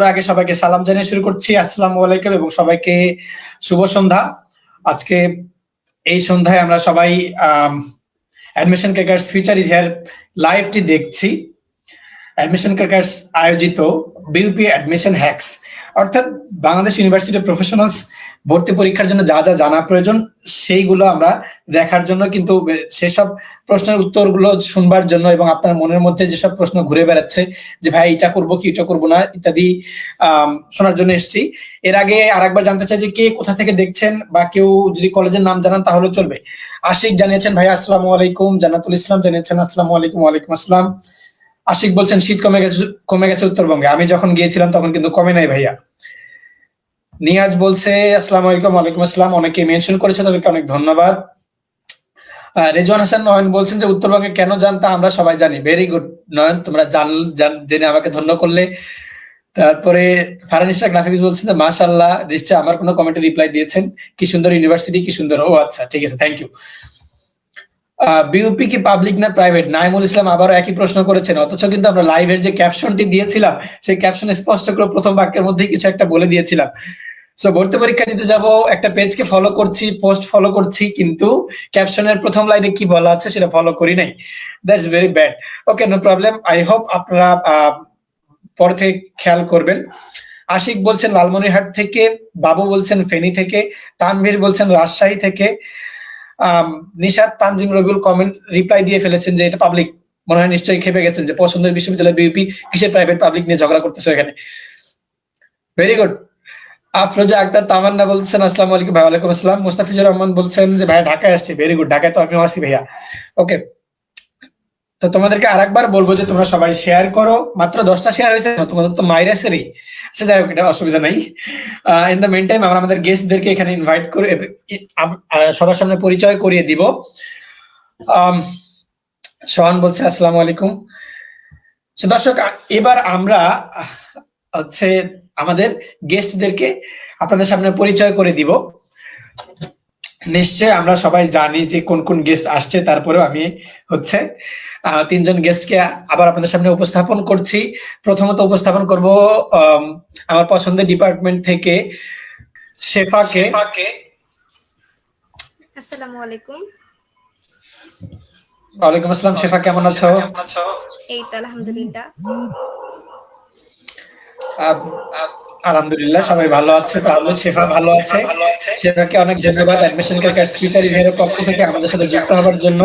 করার আগে সবাইকে সালাম জানিয়ে শুরু করছি। আসসালামু আলাইকুম এবং সবাইকে শুভ সন্ধ্যা। আজকে এই সন্ধ্যায় আমরা সবাই admission crackers future is here লাইভটি দেখছি। অ্যাডমিশন ক্র্যাকার্স আয়োজিত বিউপি অ্যাডমিশন হ্যাকস, অর্থাৎ বাংলাদেশ ইউনিভার্সিটি প্রফেশনালস ভর্তি পরীক্ষার জন্য যা যা জানা প্রয়োজন সেইগুলো আমরা দেখার জন্য, কিন্তু সেসব প্রশ্নের উত্তরগুলো শুনবার জন্য এবং আপনার মনের মধ্যে যেসব প্রশ্ন ঘুরে বেড়াচ্ছে যে ভাই এটা করবো কি এটা করবো না ইত্যাদি শোনার জন্য এসেছি। এর আগে আরেকবার জানতে চাই যে কে কোথা থেকে দেখছেন, বা কেউ যদি কলেজের নাম জানান তাহলে চলবে। আশিক জানিয়েছেন ভাই আসসালামু আলাইকুম, জান্নাতুল ইসলাম জানিয়েছেন আসসালামু আলাইকুম। ওয়ালাইকুম আসসালাম। আশিক বলছেন শীত কমে গেছে উত্তরবঙ্গে, আমি যখন গিয়েছিলাম তখন কিন্তু কমে নাই ভাইয়া। নিয়াজ বলছে আসসালামু আলাইকুম। ওয়ালাইকুম আসসালাম। অনেকে মেনশন করেছে, তাদেরকে অনেক ধন্যবাদ। রেজওয়ান হাসান নয়ন বলছেন যে উত্তরবঙ্গে কেন যান তা আমরা সবাই জানি। ভেরি গুড নয়ন, তোমরা জেনে আমাকে ধন্য করলে। তারপরে ফারানিসা গ্রাফিক্স বলছেন যে মাশাআল্লাহ, নিশ্চয় আমার কোনো কমেন্টে রিপ্লাই দিয়েছেন। কি সুন্দর ইউনিভার্সিটি, কি সুন্দর। ও আচ্ছা, ঠিক আছে, থ্যাংক ইউ। বিউপি কি পাবলিক না প্রাইভেট? নাইমুল ইসলাম আবারও একই প্রশ্ন করেছেন, অথচ কিন্তু আমরা লাইভের যে ক্যাপশনটি দিয়েছিলাম সেই ক্যাপশনে স্পষ্ট করে প্রথম বাক্যের মধ্যেই কিছু একটা বলে দিয়েছিলাম। সো ভর্তি পরীক্ষা দিতে যাব, একটা পেজকে ফলো করছি, পোস্ট ফলো করছি, কিন্তু ক্যাপশনের প্রথম লাইনে কি বলা আছে সেটা ফলো করি নাই। That's very bad. Okay, no problem. I hope আপনারা পরে থেকে খেয়াল করবেন। আশিক বলছেন লালমনিরহাট থেকে, বাবু বলছেন ফেনী থেকে, তানভীর বলছেন রাজশাহী থেকে, নিশাত তানজিম রবিউল কমেন্ট রিপ্লাই দিয়ে ফেলেছেন যে এটা পাবলিক। মনে হয় নিশ্চয়ই খেপে গেছেন যে পছন্দের বিশ্ববিদ্যালয় বিউপি কিসের প্রাইভেট পাবলিক নিয়ে ঝগড়া করতেছে এখানে। Very good. আফরোজা আক্তার তামান্না বলছেন আসসালামু আলাইকুম ভাই। ওয়ালাইকুম আসসালাম। মুস্তাফিজুর রহমান বলছেন যে ভাই ঢাকায় আসছি। ভেরি গুড, ঢাকায় তো আমিও আসি ভাইয়া। ওকে, তো তোমাদেরকে আরেকবার বলবো যে তোমরা সবাই শেয়ার করো। মাত্র 10টা শেয়ার হয়েছে, তোমাদের তো মাইরাসেরই। আচ্ছা যাই হোক, এটা অসুবিধা নাই। ইন দ্য মেন টাইম আমরা আমাদের গেস্টদেরকে এখানে ইনভাইট করে সবার সামনে পরিচয় করিয়ে দিব। সোহান বলছে আসসালামু আলাইকুম। দর্শক, এবার আমরা হচ্ছে আমাদের গেস্টদেরকে আপনাদের সামনে পরিচয় করে দিব। নিশ্চয় আমরা সবাই জানি যে কোন কোন গেস্ট আসছে, তারপরেও আমি হচ্ছে 3জন গেস্টকে আবার আপনাদের সামনে উপস্থাপন করছি। প্রথমত উপস্থাপন করব আমার পছন্দের ডিপার্টমেন্ট থেকে শেফাকে। আসসালামু আলাইকুম। ওয়ালাইকুম আসসালাম। শেফা কেমন আছো? এই তো আলহামদুলিল্লাহ। আলহামদুলিল্লাহ সবাই ভালো আছে। তাহলে শেফা ভালো আছে। শেফাকে অনেক ধন্যবাদ admission crackers future is here পক্ষ থেকে আমাদের সাথে যুক্ত হওয়ার জন্য।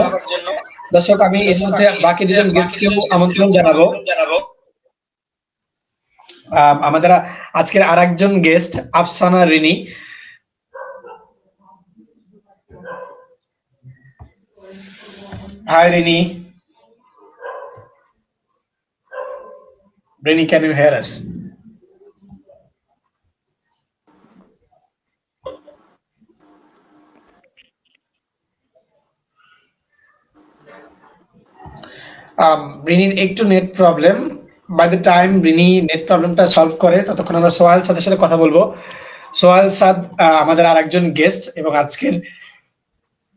দর্শক, আমি এর মধ্যে বাকি দুজন গেস্টকেও আমন্ত্রণ জানাবো। আমাদের আজকের আরেকজন guest Afsana Rini. Hi Rini. Rini, can you hear us? রিনির একটু net problem. By the time Rini net প্রবলেমটা সলভ করে ততক্ষণ আমরা সোহাল সাদের সাথে কথা বলবো। সোহাল সাদ আমাদের আরেকজন গেস্ট এবং আজকের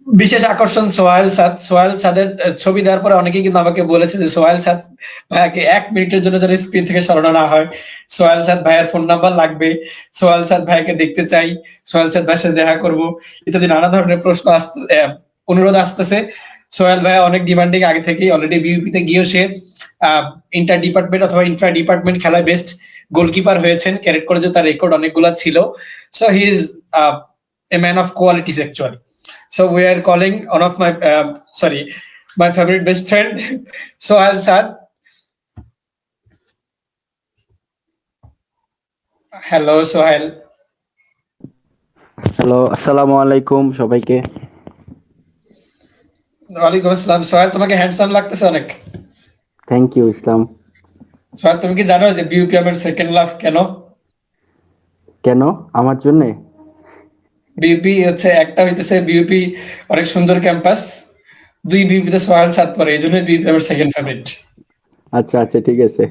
বিশেষ আকর্ষণ সোহাইল সাদ। সোহাইল সাদের ছবি দেওয়ার পরে অনেকেই কিন্তু আমাকে বলেছে যে সোহাইল সাদ ভাইয়াকে 1 মিনিটের জন্য যেন স্ক্রিন থেকে সরানো না হয়। সোহাইল সাদ ভাইয়ের ফোন নাম্বার লাগবে, সোহাইল সাদ ভাইকে দেখতে চাই, সোহাইল সাদ ভাইয়ের সাথে দেখা করব, ইত্যাদি নানা ধরনের প্রশ্ন অনুরোধ আসতেছে। সোহেল ভাই অনেক ডিমান্ডিং আগে থেকেই। অলরেডি বিউপিতে গিয়েও সে ইন্টার ডিপার্টমেন্ট অথবা ইন্ট্রা ডিপার্টমেন্ট খেলায় বেস্ট গোলকিপার হয়েছেন। ক্যারেট কলেজে তার রেকর্ড অনেকগুলো ছিল। So he is a man of qualities actually. So we are calling one of my favorite best friend, Sohail Saad. Hello Sohail. Hello, আসসালামু আলাইকুম সবাইকে। ওয়ালাইকুম আসসালাম। সোহেল, তোমাকে হ্যান্ডসাম লাগতেছে অনেক। থ্যাংক ইউ ইসলাম। সোহেল, তুমি কি জানো যে বিউপি আমার সেকেন্ড লাভ? কেন? কেন আমার জন্য? বিউপি হচ্ছে একটা হইতেছে বিউপি অনেক সুন্দর ক্যাম্পাস, 2 বিউপিতে সোহেল সাদ পড়ে, এই জন্য বিউপি আমার সেকেন্ড ফেভারিট। আচ্ছা আচ্ছা, ঠিক আছে।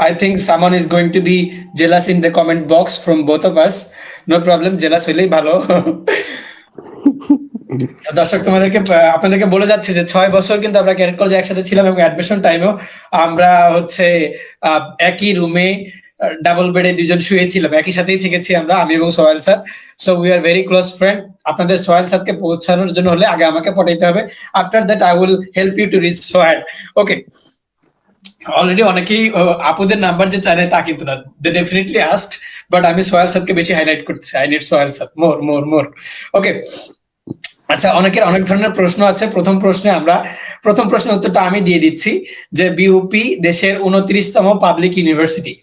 I think someone is going to be jealous in the comment box from both of us. No problem, jealous হইলেই ভালো। দর্শক আপনাদেরকে বলে যাচ্ছি যে 6 বছর কিন্তু আমরা ক্যাডেট কলেজে একসাথে ছিলাম এবং অ্যাডমিশন টাইমেও আমরা হচ্ছে একই রুমে ডাবল বেডে দুজন শুয়েছিলাম, একই সাথেই থেকেছি আমি এবং Sohel sir. So we are very close friend. আপনাদের সোহেল স্যারকে পৌঁছানোর জন্য হলে আগে আমাকে পটাইতে হবে। After that I will help you to reach Sohel. Okay, already অনেকেই আপুদের নাম্বার যে চায় না তা কিন্তু না, দে ডেফিনেটলি আস্কড, বাট আমি সোহেল স্যারকে বেশি হাইলাইট করতেছি। আই নিড সোহেল স্যার মোর মোর মোর। ওকে, আচ্ছা, অনেকের অনেক ধরনের প্রশ্ন আছে। প্রথম প্রশ্নের উত্তরটা আমি দিয়ে দিচ্ছি যে বিউপি দেশের 29তম পাবলিক ইউনিভার্সিটি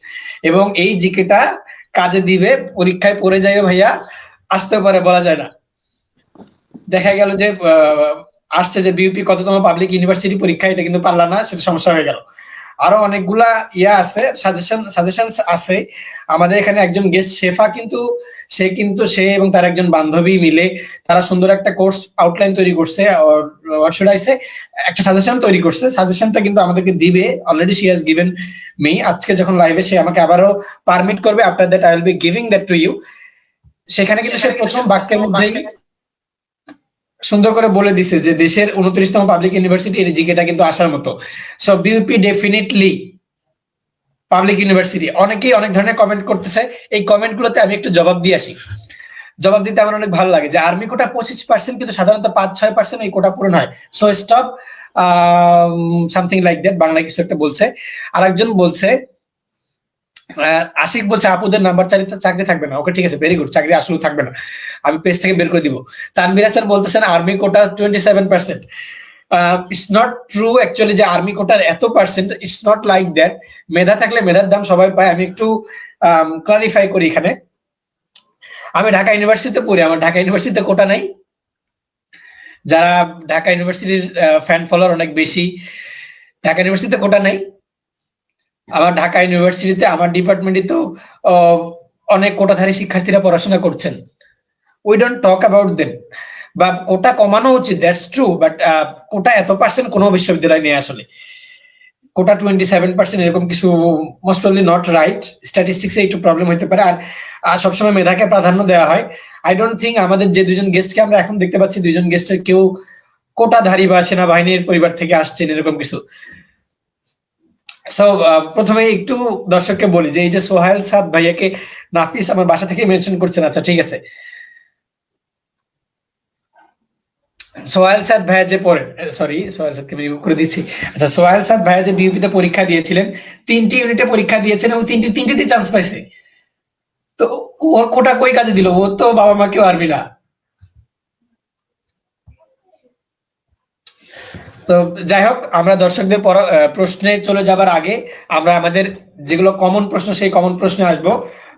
এবং এই জিকেটা কাজে দিবে, পরীক্ষায় পড়ে যাবে ভাইয়া, আসতে পারে বলা যায় না। দেখা গেল যে আসছে যে বিউপি কততম পাবলিক ইউনিভার্সিটি পরীক্ষা, এটা কিন্তু পারলা না, সেটা সমস্যা হয়ে গেল। আরো অনেকগুলা আছে, সাজেশন আছে। আমাদের এখানে একজন গেস্ট শেফা সে এবং তার একজন বান্ধবী মিলে তারা সুন্দর একটা কোর্স আউটলাইন তৈরি করছে, একটা সাজেশন তৈরি করছে। সাজেশনটা কিন্তু আমাদেরকে দিবে, already she has given me. আজকে যখন লাইভে সে আমাকে আবারও পারমিট করবে, after that I will be giving that to you. সেখানে কিন্তু সে প্রথম বাক্যের মধ্যেই সুন্দর করে বলে দিছে যে দেশের 29তম পাবলিক ইউনিভার্সিটি, এর জিকেটা কিন্তু আসার মতো। So BUP definitely public university. অনেকেই অনেক ধরনের কমেন্ট করতেছে, এই কমেন্ট গুলোতে আমি একটু জবাব দিয়ে আসি। জবাব দিতে আমার অনেক ভালো লাগে যে আর্মি কোটা 25%, কিন্তু সাধারণত 5-6% এই কোটা পূরণ হয়। So stop something like that, বাংলায় কিছু একটা বলছে। আরেকজন বলছে, আশিক বলছে আপুদের নাম্বার চাকরি থাকবে না। ওকে, ঠিক আছে, ভেরি গুড, চাকরি আসলে থাকবে না, আমি পেজ থেকে বের করে দিব। তানভীর হাসান বলতেছেন army quota 27%। It's not true actually যে আর্মি কোটার এত percent, it's not like that. মেধা থাকলে মেধার দাম সবাই পায়। আমি একটু ক্লারিফাই করি এখানে। আমি ঢাকা ইউনিভার্সিটিতে পড়ি, আমার ঢাকা ইউনিভার্সিটিতে কোটা নাই। যারা ঢাকা ইউনিভার্সিটির ফ্যান ফলোয়ার অনেক বেশি, ঢাকা ইউনিভার্সিটিতে কোটা নাই। আমার ঢাকা ইউনিভার্সিটিতে আমার ডিপার্টমেন্টে তো অনেক কোটাধারী শিক্ষার্থীরা পড়াশোনা করছেন। We don't talk about them. বা কোটা কমানো উচিত, দ্যাটস ট্রু, বাট কোটা এত পার্সেন্ট কোনো বিশ্ববিদ্যালয় নেই আসলে। কোটা 27% এরকম কিছু মোস্ট প্রবাবলি নট রাইট। স্ট্যাটিস্টিক্সে একটু প্রবলেম হতে পারে। আর সবসময় মেধাকে প্রাধান্য দেওয়া হয়। আই ডোন্ট থিঙ্ক আমাদের যে দুজন গেস্টকে আমরা এখন দেখতে পাচ্ছি, দুজন গেস্টের কেউ কোটাধারী বা সেনাবাহিনীর পরিবার থেকে আসছেন এরকম কিছু। সো প্রথমে একটু দর্শককে বলি যে এই যে সোহেল সাদ ভাইয়াকে নাফিস আমার বাসা থেকে মেনশন করছেন। আচ্ছা, ঠিক আছে, সোহেল সাদ ভাইয়া যে পড়েন, সরি সোহেল সাদকে আমি রিমুভ করে দিচ্ছি। আচ্ছা, সোহেল সাদ ভাইয়া যে বিউপিতে পরীক্ষা দিয়েছিলেন, 3টি ইউনিটে পরীক্ষা দিয়েছেন এবং তিনটিতে চান্স পাইছে। তো ওর কোটা কই কাজে দিল? ও তো বাবা মা কেউ আর্মি না। তো যাই হোক, আমরা দর্শকদের প্রশ্নে চলে যাবার আগে আমরা আমাদের যেগুলো কমন প্রশ্ন, সেই কমন প্রশ্নে আসবো।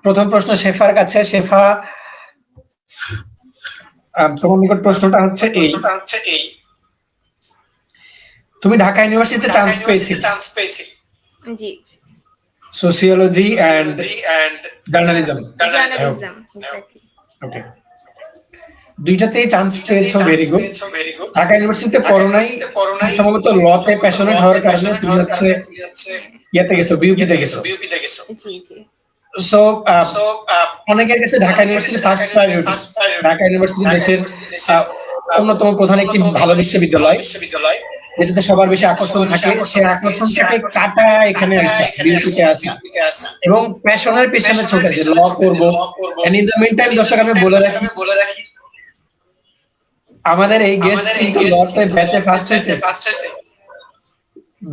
প্রথম প্রশ্ন শেফার কাছে। শেফা, তোমার নিকট প্রশ্নটা হচ্ছে এই, তুমি ঢাকা ইউনিভার্সিটিতে চান্স পেয়েছি জি, sociology and journalism. Journalism, exactly. Okay, দুইটাতেই চান্স পেয়েছো, ভেরি গুড। ঢাকা ইউনিভার্সিটিতে পড়ো নাই, সম্ভবত লতে প্যাশনেট হওয়ার কারণে তুমি হচ্ছে ইয়াতে গেছো, বিউপিতে গেছো। জি জি। সো অনেকের কাছে Dhaka university first priority. Dhaka university দেশের অন্যতম প্রধান একটি ভালো বিশ্ববিদ্যালয়, যেটাতে সবার বেশি আকর্ষণ থাকে। সে আকর্ষণটাকে কাটা এখানে আসা, বিউপিতে আসা এবং প্যাশনের পেছনে ছোটা, যে ল করবো। And in the meantime দর্শক আমি বলে রাখি, আমাদের এই গেস্ট কিন্তু লতে ব্যাচে ফার্স্ট হয়েছে।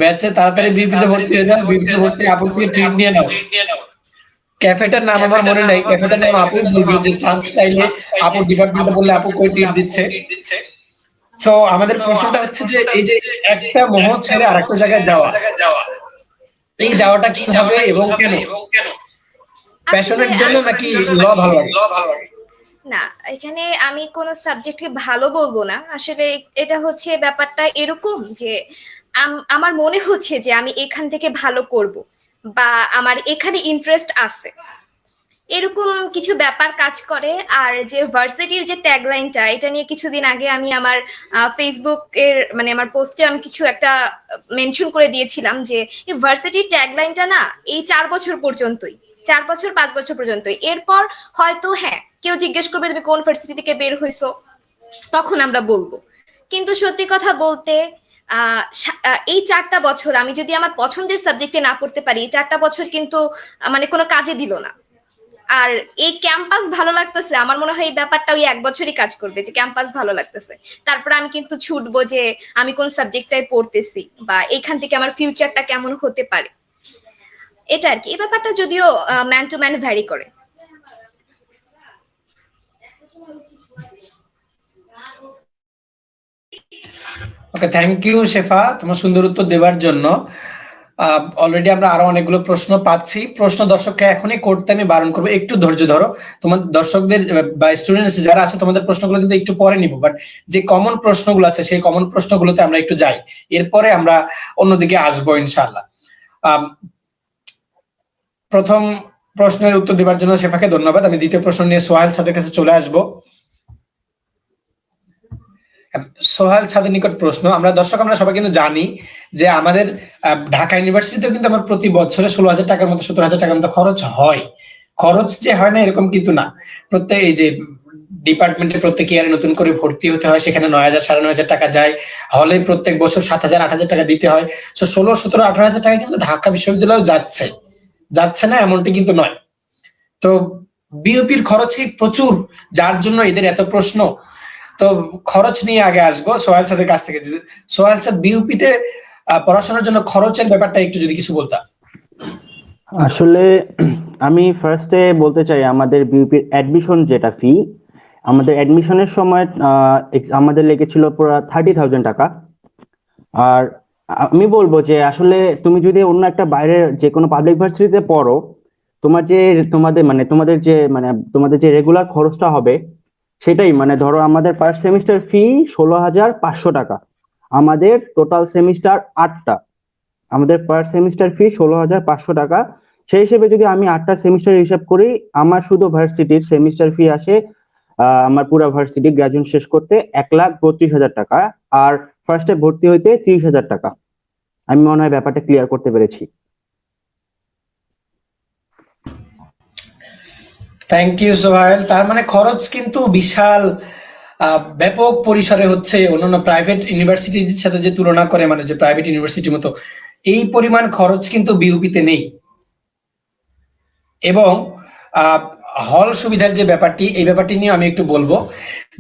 ব্যাচে তাড়াতাড়ি বিউপিতে ভর্তি হয়ে যাও, বিউপিতে ভর্তি আপুর থেকে ট্রিট নিয়ে নাও। ক্যাফেটার নাম আমার মনে নাই, ক্যাফেটার নাম আপুই বলবে যে চান্স পাইলে আপুর ডিপার্টমেন্টে বললে আপু কই ট্রিট দিচ্ছে। সো আমাদের প্রশ্নটা হচ্ছে যে এই যে একটা মহল ছেড়ে আরেকটা জায়গায় যাওয়া, এই যাওয়াটা কি হবে এবং কেন? প্যাশনের জন্য নাকি ল ভালো লাগে? না, এখানে আমি কোন সাবজেক্টকে ভালো বলবো না। আসলে এটা হচ্ছে ব্যাপারটা এরকম যে আমার মনে হচ্ছে যে আমি এখান থেকে ভালো করব বা আমার এখানে ইন্টারেস্ট আছে, এরকম কিছু ব্যাপার কাজ করে। আর যে ভার্সিটির যে ট্যাগলাইনটা, এটা নিয়ে কিছুদিন আগে আমি আমার ফেসবুক এর মানে আমার পোস্টে আমি কিছু একটা মেনশন করে দিয়েছিলাম যে এই ভার্সিটির ট্যাগলাইনটা না এই 4 বছর পর্যন্তই, 4 বছর 5 বছর পর্যন্তই। এরপর হয়তো হ্যাঁ কেউ জিজ্ঞেস করবে তুমি কোন ভার্সিটি থেকে বের হইছো, তখন আমরা বলবো। কিন্তু সত্যি কথা বলতে এই 4টা বছর আমি যদি আমার পছন্দের সাবজেক্টে না পড়তে পারি, এই 4টা বছর কিন্তু মানে কোনো কাজে দিল না। আর এই ক্যাম্পাস ভালো লাগতেছে, আমার মনে হয় এই ব্যাপারটা ওই 1 বছরই কাজ করবে, যে ক্যাম্পাস ভালো লাগতেছে। তারপর আমি কিন্তু ছুটবো যে আমি কোন সাবজেক্টটাই পড়তেছি বা এখান থেকে আমার ফিউচারটা কেমন হতে পারে। এটা আর কি। এই ব্যাপারটা যদিও ম্যান টু ম্যান ভ্যারি করে। ওকে, থ্যাংক ইউ শেফা তোমার সুন্দর উত্তর দেওয়ার জন্য। অলরেডি আমরা আরো অনেকগুলো প্রশ্ন পাচ্ছি। প্রশ্ন দর্শককে এখনই করতে আমি বারণ করবো, একটু ধৈর্য ধরো। তোমার দর্শকদের বা স্টুডেন্টস যারা আছে তোমাদের প্রশ্নগুলো কিন্তু একটু পরে নিব, বাট যে কমন প্রশ্নগুলো আছে সেই কমন প্রশ্নগুলোতে আমরা একটু যাই, এরপরে আমরা অন্যদিকে আসবো ইনশাআল্লাহ। প্রথম প্রশ্নের উত্তর দেওয়ার জন্য শেফাকে ধন্যবাদ। আমি দ্বিতীয় প্রশ্ন নিয়ে সোহেল স্যারের কাছে চলে আসবো। সোহেল স্যারের নিকট প্রশ্ন। আমরা সবাই কিন্তু জানি যে আমাদের ঢাকা ইউনিভার্সিটিতেও কিন্তু আমার প্রতি বছরে 16,000 টাকার মতো 17,000 টাকার মতো খরচ হয়। খরচ যে হয় না এরকম কিন্তু না। প্রত্যেক এই যে ডিপার্টমেন্টে প্রত্যেক ইয়ারে নতুন করে ভর্তি হতে হয়, সেখানে 9,000 9,500 টাকা যায়। হলে প্রত্যেক বছর 7,000 8,000 টাকা দিতে হয়। 16 17 18,000 টাকা কিন্তু ঢাকা বিশ্ববিদ্যালয়েও যাচ্ছে না এমনটি কিন্তু নয়। তো বিউপির খরচ প্রচুর, যার জন্য এদের এত প্রশ্ন। তো খরচ নিয়ে আগে আসবো সোহেল স্যারের কাছ থেকে। সোহেল স্যার, বিউপিতে পড়াশোনার জন্য খরচের ব্যাপারটা একটু যদি কিছু বলতা। আসলে আমি ফার্স্টে বলতে চাই আমাদের বিউপির অ্যাডমিশন যেটা ফি, আমাদের অ্যাডমিশনের সময় আমাদের লেগেছিল পুরো 30,000 টাকা। আর আমি বলবো যে আসলে তুমি যদি অন্য একটা বাইরের যে কোনো পাবলিক ভার্সিটিতে পড়ো, তোমাদের যে রেগুলার খরচটা হবে সেটাই, মানে ধরো আমাদের পার সেমিস্টার ফি 16,500 টাকা। আমাদের টোটাল সেমিস্টার 8টা, আমাদের পার সেমিস্টার ফি 16,500 টাকা। সেই হিসেবে যদি আমি 8টা সেমিস্টার হিসাব করি, আমার শুধু ভার্সিটির সেমিস্টার ফি আসে আমার পুরো ভার্সিটি গ্রাজুয়েশন শেষ করতে 1,32,000 টাকা। আর ফার্স্টে ভর্তি হইতে 30,000 টাকা। আমি মনে হয় ব্যাপারটা ক্লিয়ার করতে পেরেছি। Thank you Sohel. তার মানে খরচ কিন্তু বিশাল ব্যাপক পরিসরে হচ্ছে। অন্যান্য প্রাইভেট ইউনিভার্সিটির সাথে যে তুলনা করে, মানে যে প্রাইভেট ইউনিভার্সিটির মতো এই পরিমাণ খরচ কিন্তু বিউপিতে নেই। এবং হল সুবিধার যে ব্যাপারটি, এই ব্যাপারটি নিয়ে আমি একটু বলবো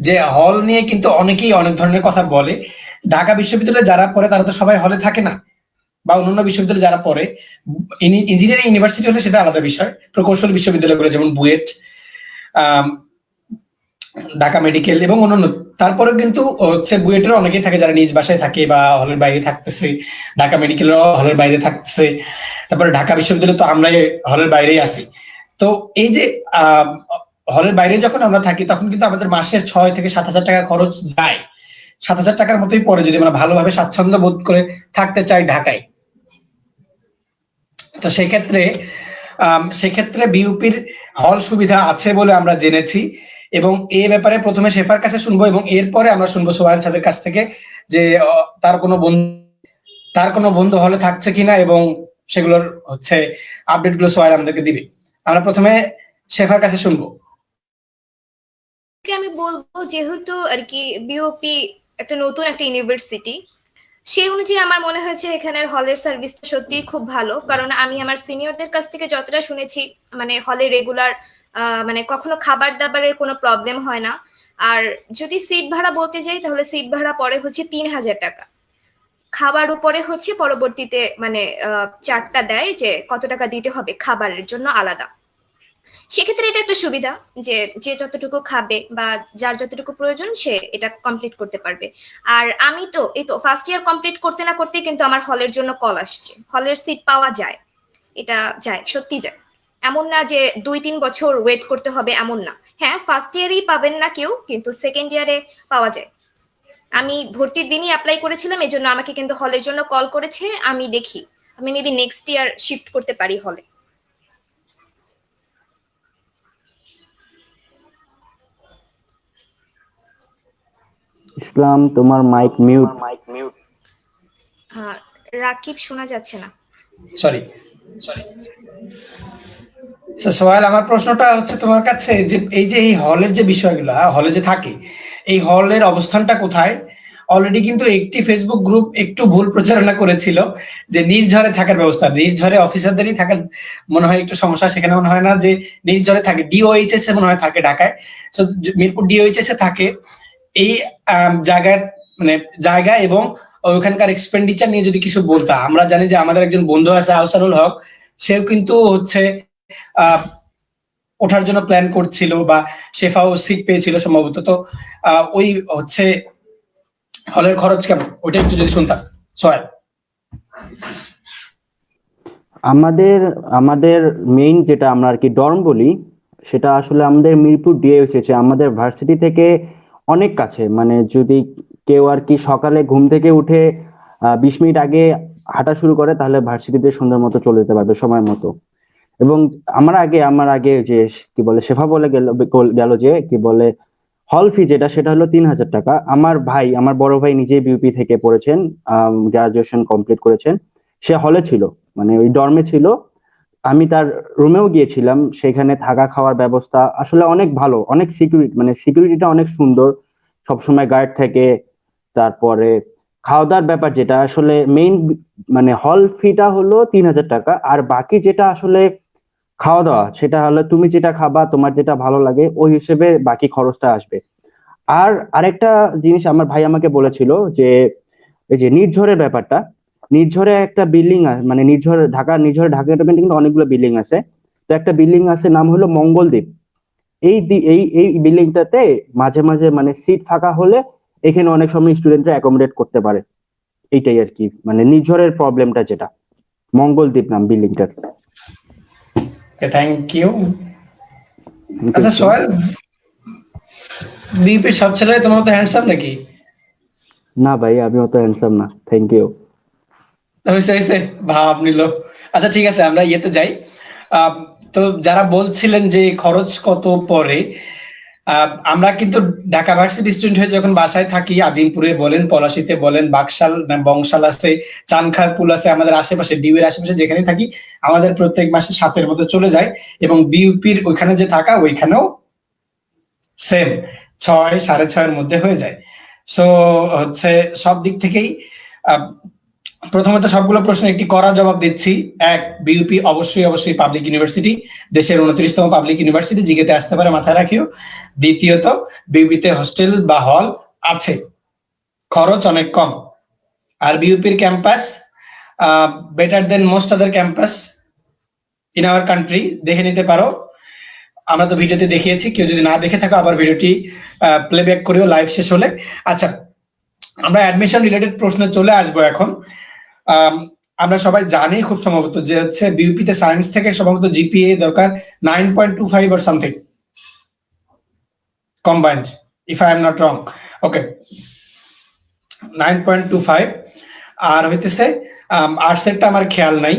যে হল নিয়ে কিন্তু অনেকেই অনেক ধরনের কথা বলে। ঢাকা বিশ্ববিদ্যালয়ে যারা পড়ে তারা তো সবাই হলে থাকে না, বা অন্যান্য বিশ্ববিদ্যালয়ে যারা পড়ে। ইঞ্জিনিয়ারিং ইউনিভার্সিটি হলে সেটা আলাদা বিষয়। প্রকৌশল বিশ্ববিদ্যালয়গুলো যেমন বুয়েট, ঢাকা মেডিকেল এবং অন্যান্য, তারপরে কিন্তু হচ্ছে বুয়েটের অনেকেই থাকে যারা নিজ বাসায় থাকে বা হলের বাইরে থাকতেছে। ঢাকা মেডিকেলের হলের বাইরে থাকতেছে। তারপরে ঢাকা বিশ্ববিদ্যালয় তো আমরাই হলের বাইরেই আছি। তো এই যে হলের বাইরে যখন আমরা থাকি তখন কিন্তু আমাদের মাসে 6 থেকে 7,000 টাকা খরচ যায়। 7,000 টাকার মতোই পড়ে যদি আমরা ভালোভাবে স্বাচ্ছন্দ্য বোধ করে থাকতে চাই ঢাকায়। তো সেক্ষেত্রে বিউপির হল সুবিধা আছে বলে আমরা জেনেছি। এবং এই ব্যাপারে প্রথমে শেফার কাছে শুনবো এবং এরপরে আমরা শুনবো সোহেল স্যারের কাছ থেকে যে তার কোনো বন্ধু হলে থাকছে কিনা এবং সেগুলোর হচ্ছে আপডেট গুলো সোহেল আমাদেরকে দিবে। আমরা প্রথমে শেফার কাছে শুনবো। আমি বলবো যেহেতু আর কি বিওপি একটা নতুন একটা ইউনিভার্সিটি, সেই অনুযায়ী আমার মনে হয়েছে এখানের হলের সার্ভিসটা সত্যিই খুব ভালো। কারণ আমি আমার সিনিয়রদের কাছ থেকে যতটা শুনেছি, মানে হলে রেগুলার মানে কখনো খাবার দাবারের কোনো প্রবলেম হয় না। আর যদি সিট ভাড়া বলতে যাই তাহলে সিট ভাড়া পরে হচ্ছে 3,000 টাকা। খাবার উপরে হচ্ছে পরবর্তীতে মানে চার্টটা দেয় যে কত টাকা দিতে হবে খাবারের জন্য আলাদা। সেক্ষেত্রে এটা একটা সুবিধা যে যে যতটুকু খাবে বা যার যতটুকু প্রয়োজন সে এটা কমপ্লিট করতে পারবে। আর আমি তো এই তো ফার্স্ট ইয়ার কমপ্লিট করতে না করতে কিন্তু আমার হলের জন্য কল আসছে, হলের সিট পাওয়া যায়। এটা যায়, সত্যি যায়। এমন না যে 2-3 বছর ওয়েট করতে হবে, এমন না। হ্যাঁ, ফার্স্ট ইয়ারেই পাবেন না কেউ, কিন্তু সেকেন্ড ইয়ারে পাওয়া যায়। আমি ভর্তির দিনই অ্যাপ্লাই করেছিলাম, এই জন্য আমাকে কিন্তু হলের জন্য কল করেছে। আমি দেখি আমি মেবি নেক্সট ইয়ার শিফট করতে পারি হলে। ইসলাম, তোমার মাইক মিউট। রাকিব, শোনা যাচ্ছে না। সরি। সোহেল, আমার প্রশ্নটা হচ্ছে তোমার কাছে যে এই হলের যে বিষয়গুলো, হলে যে থাকে এই হলের অবস্থানটা কোথায়। অলরেডি কিন্তু একটি ফেসবুক গ্রুপ একটু ভুল প্রচারণা করেছিল যে নির্ঝরে থাকার ব্যবস্থা, নির্ঝরে অফিসারদেরই থাকার মনে হয় একটু সমস্যা, সেখানে মনে হয় না যে নির্ঝরে থাকে, ডিওএইচএস এ মনে হয় থাকে ঢাকায়। তো মিরপুর ডিওএইচএস এ থাকে। এই জায়গার মানে জায়গা এবং ওইখানকার এক্সপেন্ডিচার নিয়ে যদি কিছু বলতা। আমরা জানি যে আমাদের একজন বন্ধু আছে আহসানুল হক, সেও কিন্তু হচ্ছে আহ ওঠার জন্য প্ল্যান করছিল, বা শেফাও সিট পেয়েছিল সম্ভবত। তো ওই হচ্ছে হলের খরচ কেমন ওইটা একটু যদি শুনতাম সোহেল। আমাদের আমাদের মেইন যেটা আমরা আর কি ডর্ম বলি, সেটা আসলে আমাদের মিরপুর দিয়ে এসেছে আমাদের ভার্সিটি থেকে অনেক কাছে। মানে যদি কেউ আর কি সকালে ঘুম থেকে উঠে 20 মিনিট আগে হাঁটা শুরু করে, তাহলে ভার্সিটিতে সুন্দর মতো চলে যেতে পারবে সময় মতো। এবং আমার আগে যে কি বলে শেফা বলে গেল যে কি বলে হল ফি যেটা, সেটা হলো 3,000 টাকা। আমার বড় ভাই নিজেই বিউপি থেকে পড়েছেন, গ্রাজুয়েশন কমপ্লিট করেছেন। সে হলে ছিল, মানে ওই ডর্মে ছিল। আমি তার রুমেও গিয়েছিলাম, সেখানে থাকা খাওয়ার ব্যবস্থা আসলে অনেক ভালো, অনেক সিকিউরিটি, মানে সিকিউরিটিটা অনেক সুন্দর, সবসময় গার্ড থাকে। তারপরে খাওয়া দাওয়ার ব্যাপার যেটা আসলে মেইন, মানে হল ফিটা হলো 3,000 টাকা, আর বাকি যেটা আসলে খাওয়া দাওয়া, সেটা হলো তুমি যেটা খাবা, তোমার যেটা ভালো লাগে ওই হিসেবে বাকি খরচটা আসবে। আর আরেকটা জিনিস আমার ভাই আমাকে বলেছিল যে এই যে নির্ঝরের ব্যাপারটা, নির্ঝরে একটা বিল্ডিং আছে, মানে ঢাকা ক্যান্টনমেন্টে কিন্তু অনেকগুলো বিল্ডিং আছে। তো একটা বিল্ডিং আছে, নাম হলো মঙ্গলদ্বীপ। এই বিল্ডিংটাতে মাঝে মাঝে মানে সিট ফাঁকা হলে এখানে অনেক সময় স্টুডেন্টরা অ্যাকোমোডেট করতে পারে। এইটাই আর কি, মানে নির্ঝরের প্রবলেমটা যেটা। মঙ্গলদ্বীপ নাম বিল্ডিংটার। Thank you. আচ্ছা সোহেল, বিউপির সব ছেলেরা তোমার মতো হ্যান্ডসাম নাকি? না ভাই, আমি অত হ্যান্ডসাম না, থ্যাংক ইউ। হয়েছে হয়েছে, ভাব নিল। আচ্ছা ঠিক আছে, আমরা ইয়েতে যাই। আহ, তো যারা বলছিলেন যে খরচ কত পড়ে, আমরা কিন্তু ঢাকা ভার্সিটি স্টুডেন্ট হয়ে যখন বাসায় থাকি, আজিমপুরে বলেন, পলাশীতে বলেন, বাকশাল না বংশাল আছে, চানখারপুল আছে, আমাদের আশেপাশে ডিউ এর আশেপাশে যেখানে থাকি, আমাদের প্রত্যেক মাসে 7-এর মতো চলে যায়। এবং বিউপির ওইখানে যে থাকা, ওইখানেও সেম 6-6.5-এর মধ্যে হয়ে যায়। সো হচ্ছে সব দিক থেকেই প্রথমত সবগুলো প্রশ্ন একটি কড়া জবাব দিচ্ছি। এক, বিউপি অবশ্যই অবশ্যই পাবলিক ইউনিভার্সিটি, দেশের 29তম পাবলিক ইউনিভার্সিটি, জিগেতে আসতে পারে, মাথায় রাখিও। দ্বিতীয়ত, বিউপিতে হোস্টেল বা হল আছে, খরচ অনেক কম। আর বিউপির campus better than most other campus in our country, দেখে নিতে পারো। আমরা তো ভিডিওতে দেখিয়েছি, কেউ যদি না দেখে থাকো আবার ভিডিওটি প্লেব্যাক করেও লাইভ শেষ হলে। আচ্ছা, আমরা অ্যাডমিশন রিলেটেড প্রশ্নে চলে আসবো এখন। আমরা সবাই জানি খুব সম্ভবত যে হচ্ছে বিউপিতে সায়েন্স থেকে সম্ভবত জিপিএ দরকার 9.25 or something combined, if I am not wrong. Okay, 9.25। আর হইতেছে আর্টসেরটা আমার খেয়াল নাই।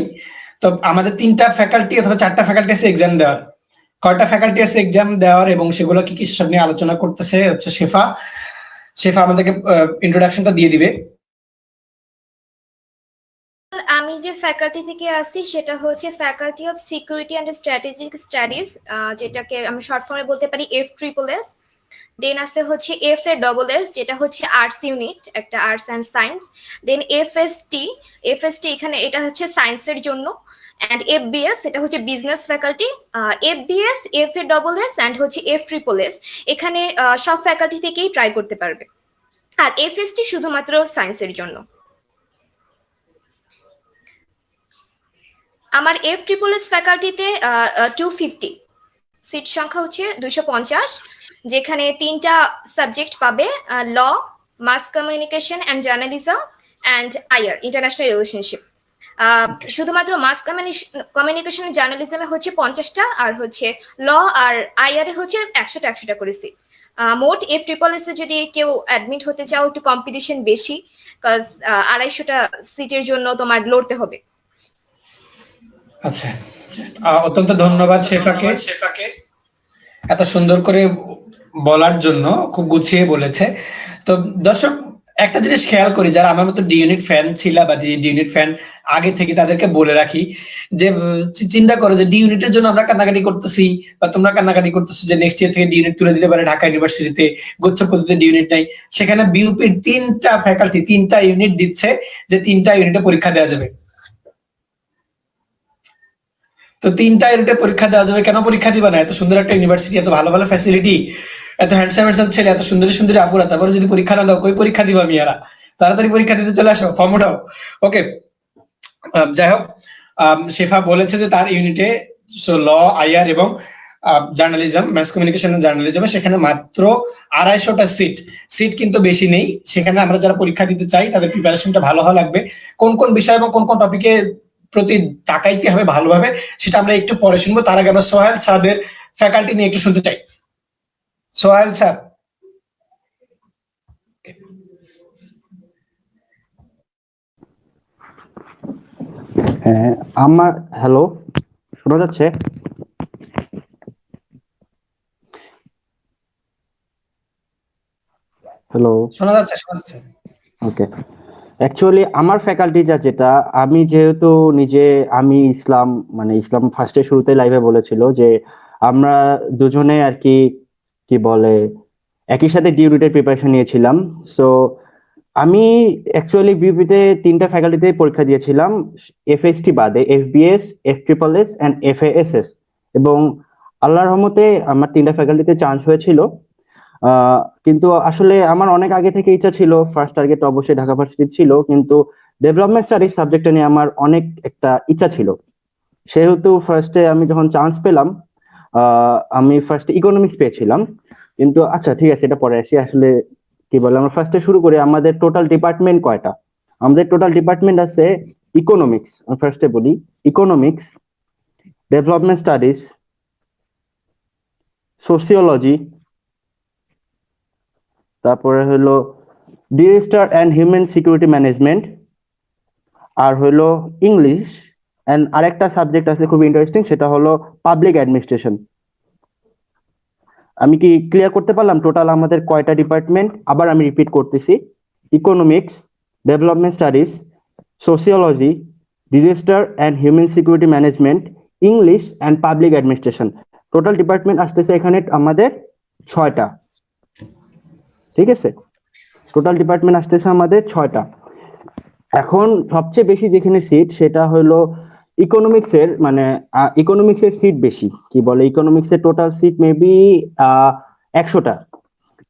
তো আমাদের 3টা ফ্যাকাল্টি অথবা 4টা ফ্যাকাল্টি আছে এক্সাম দেওয়ার। কয়টা ফ্যাকাল্টি আছে এক্সাম দেওয়ার এবং সেগুলো কি কি সেসব নিয়ে আলোচনা করতেছে হচ্ছে শেফা আমাদেরকে ইন্ট্রোডাকশনটা দিয়ে দিবে। আমি যে ফ্যাকাল্টি থেকে আসছি সেটা হচ্ছে faculty of security and strategic studies, যেটাকে আমি শর্ট ফর্মে বলতে পারি FSS। দেন আছে হচ্ছে FASS, যেটা হচ্ছে আর্টস ইউনিট, একটা arts and science. Then FST এখানে এটা হচ্ছে সায়েন্সের জন্য। অ্যান্ড FBS এটা হচ্ছে business faculty. FBS, FASS and হচ্ছে FSS এখানে সব ফ্যাকাল্টি থেকেই ট্রাই করতে পারবে। আর FST শুধুমাত্র সায়েন্সের জন্য। আমার FSS ফ্যাকাল্টিতে 250, সিট সংখ্যা হচ্ছে 250, যেখানে 3টা সাবজেক্ট পাবে, law, mass communication and journalism and IR, international relationship. শুধুমাত্র মাস কমিউনিকেশন জার্নালিজমে হচ্ছে 50টা, আর হচ্ছে ল আর IR এ হচ্ছে 100টা করে সিট। মোট FSS এ যদি কেউ অ্যাডমিট হতে চাও, একটু কম্পিটিশন বেশি, কজ 250টা সিটের জন্য তোমার লড়তে হবে। আচ্ছা, অত্যন্ত ধন্যবাদ শেফাকে এত সুন্দর করে বলার জন্য, খুব গুছিয়ে বলেছে। তো দর্শক, একটা জিনিস খেয়াল করি, যারা আমার মতো ডি ইউনিট ফ্যান ছিল বা ডি ইউনিট ফ্যান আগে থেকে, তাদেরকে বলে রাখি যে চিন্তা করো যে ডি ইউনিটের জন্য আমরা কান্নাকাটি করতেছি বা তোমরা কান্নাকাটি করতেছো যে নেক্সট ইয়ার থেকে ডি ইউনিট তুলে দিতে পারে ঢাকা ইউনিভার্সিটিতে, গুচ্ছ পদ্ধতিতে ডি ইউনিট নাই। সেখানে বিউপির 3টা ফ্যাকাল্টি 3টা ইউনিট দিচ্ছে যে 3টা ইউনিটে পরীক্ষা দেওয়া যাবে। তো 3টা ইউনিটে পরীক্ষা দেওয়া যাবে, কেন পরীক্ষা দিবা না? এত সুন্দর একটা ইউনিভার্সিটি, এত ভালো ভালো ফ্যাসিলিটি, এত হ্যান্ডসাম হ্যান্ডসাম ছেলে, এত সুন্দরী সুন্দরী আপুরা, তারপরে যদি পরীক্ষা না দাও, কই পরীক্ষা দিবা মিয়ারা? তাড়াতাড়ি পরীক্ষা দিতে চলে আসো, ফর্ম উঠাও। ওকে, যাই হোক, শেফা বলেছে যে তার ইউনিটে ল, আইআর এবং জার্নালিজম, ম্যাস কমিউনিকেশন এন্ড জার্নালিজমে সেখানে মাত্র 250টা সিট কিন্তু বেশি নেই। সেখানে আমরা যারা পরীক্ষা দিতে চাই তাদের প্রিপারেশনটা ভালো হওয়া লাগবে। কোন কোন বিষয় এবং কোন কোন টপিকে প্রতি তাকাইতে হবে ভালোভাবে, সেটা আমরা একটু পরে শুনবো। তার আগে আমরা সোহেল স্যারদের ফ্যাকাল্টি নিয়ে একটু শুনতে চাই। সোহেল স্যার। হ্যাঁ, আমার হ্যালো, শোনা যাচ্ছে? হ্যালো, শোনা যাচ্ছে, শোনা যাচ্ছে। ওকে। অ্যাকচুয়ালি আমার ফ্যাকাল্টি যেটা, আমি যেহেতু নিজে আমি ইসলাম মানে ইসলাম ফার্স্টে শুরুতে লাইভে বলেছিল যে আমরা দুজনে আর কি কি বলে একই সাথে ডিউরিটের প্রিপারেশন নিয়েছিলাম। সো আমি অ্যাকচুয়ালি বিউপিতে 3টা ফ্যাকাল্টিতে পরীক্ষা দিয়েছিলাম, এফএসটি বাদে এফবিএস, এফট্রিপলএস অ্যান্ড এফএএসএস, এবং আল্লাহর রহমতে আমার 3টা ফ্যাকাল্টিতে চান্স হয়েছিল। কিন্তু আসলে আমার অনেক আগে থেকে ইচ্ছা ছিল, ফার্স্ট টার্গেট অবশ্যই ঢাকা ভার্সিটি ছিল, কিন্তু ডেভেলপমেন্ট স্টাডিজ সাবজেক্টটা নিয়ে আমার অনেক একটা ইচ্ছা ছিল। সেহেতু ফার্স্টে আমি যখন চান্স পেলাম, আমি ফার্স্টে ইকোনমিক্স পেয়েছিলাম। কিন্তু আচ্ছা ঠিক আছে, এটা পরে আসি। আসলে কি বলে, আমরা ফার্স্টে শুরু করি, আমাদের টোটাল ডিপার্টমেন্ট কয়টা? আমাদের টোটাল ডিপার্টমেন্ট আছে ইকোনমিক্স, ফার্স্টে বলি, ইকোনমিক্স, ডেভেলপমেন্ট স্টাডিজ, সোসিওলজি, তারপরে হলো disaster and human security management, আর হলো ইংলিশ, অ্যান্ড আরেকটা সাবজেক্ট আছে খুব ইন্টারেস্টিং, সেটা হলো পাবলিক অ্যাডমিনিস্ট্রেশন। আমি কি ক্লিয়ার করতে পারলাম টোটাল আমাদের কয়টা ডিপার্টমেন্ট? আবার আমি রিপিট করতেছি, economics, development studies, sociology, disaster and human security management, English and public administration. Total department আসতেছে এখানে আমাদের 6টা। ঠিক আছে, টোটাল ডিপার্টমেন্ট আসতেছে আমাদের 6টা। এখন সবচেয়ে বেশি যেখানে সিট সেটা হলো ইকোনমিক্সের, মানে ইকোনমিক্সের সিট বেশি। কি বলে, ইকোনমিক্সের টোটাল সিট মেবি 100টা।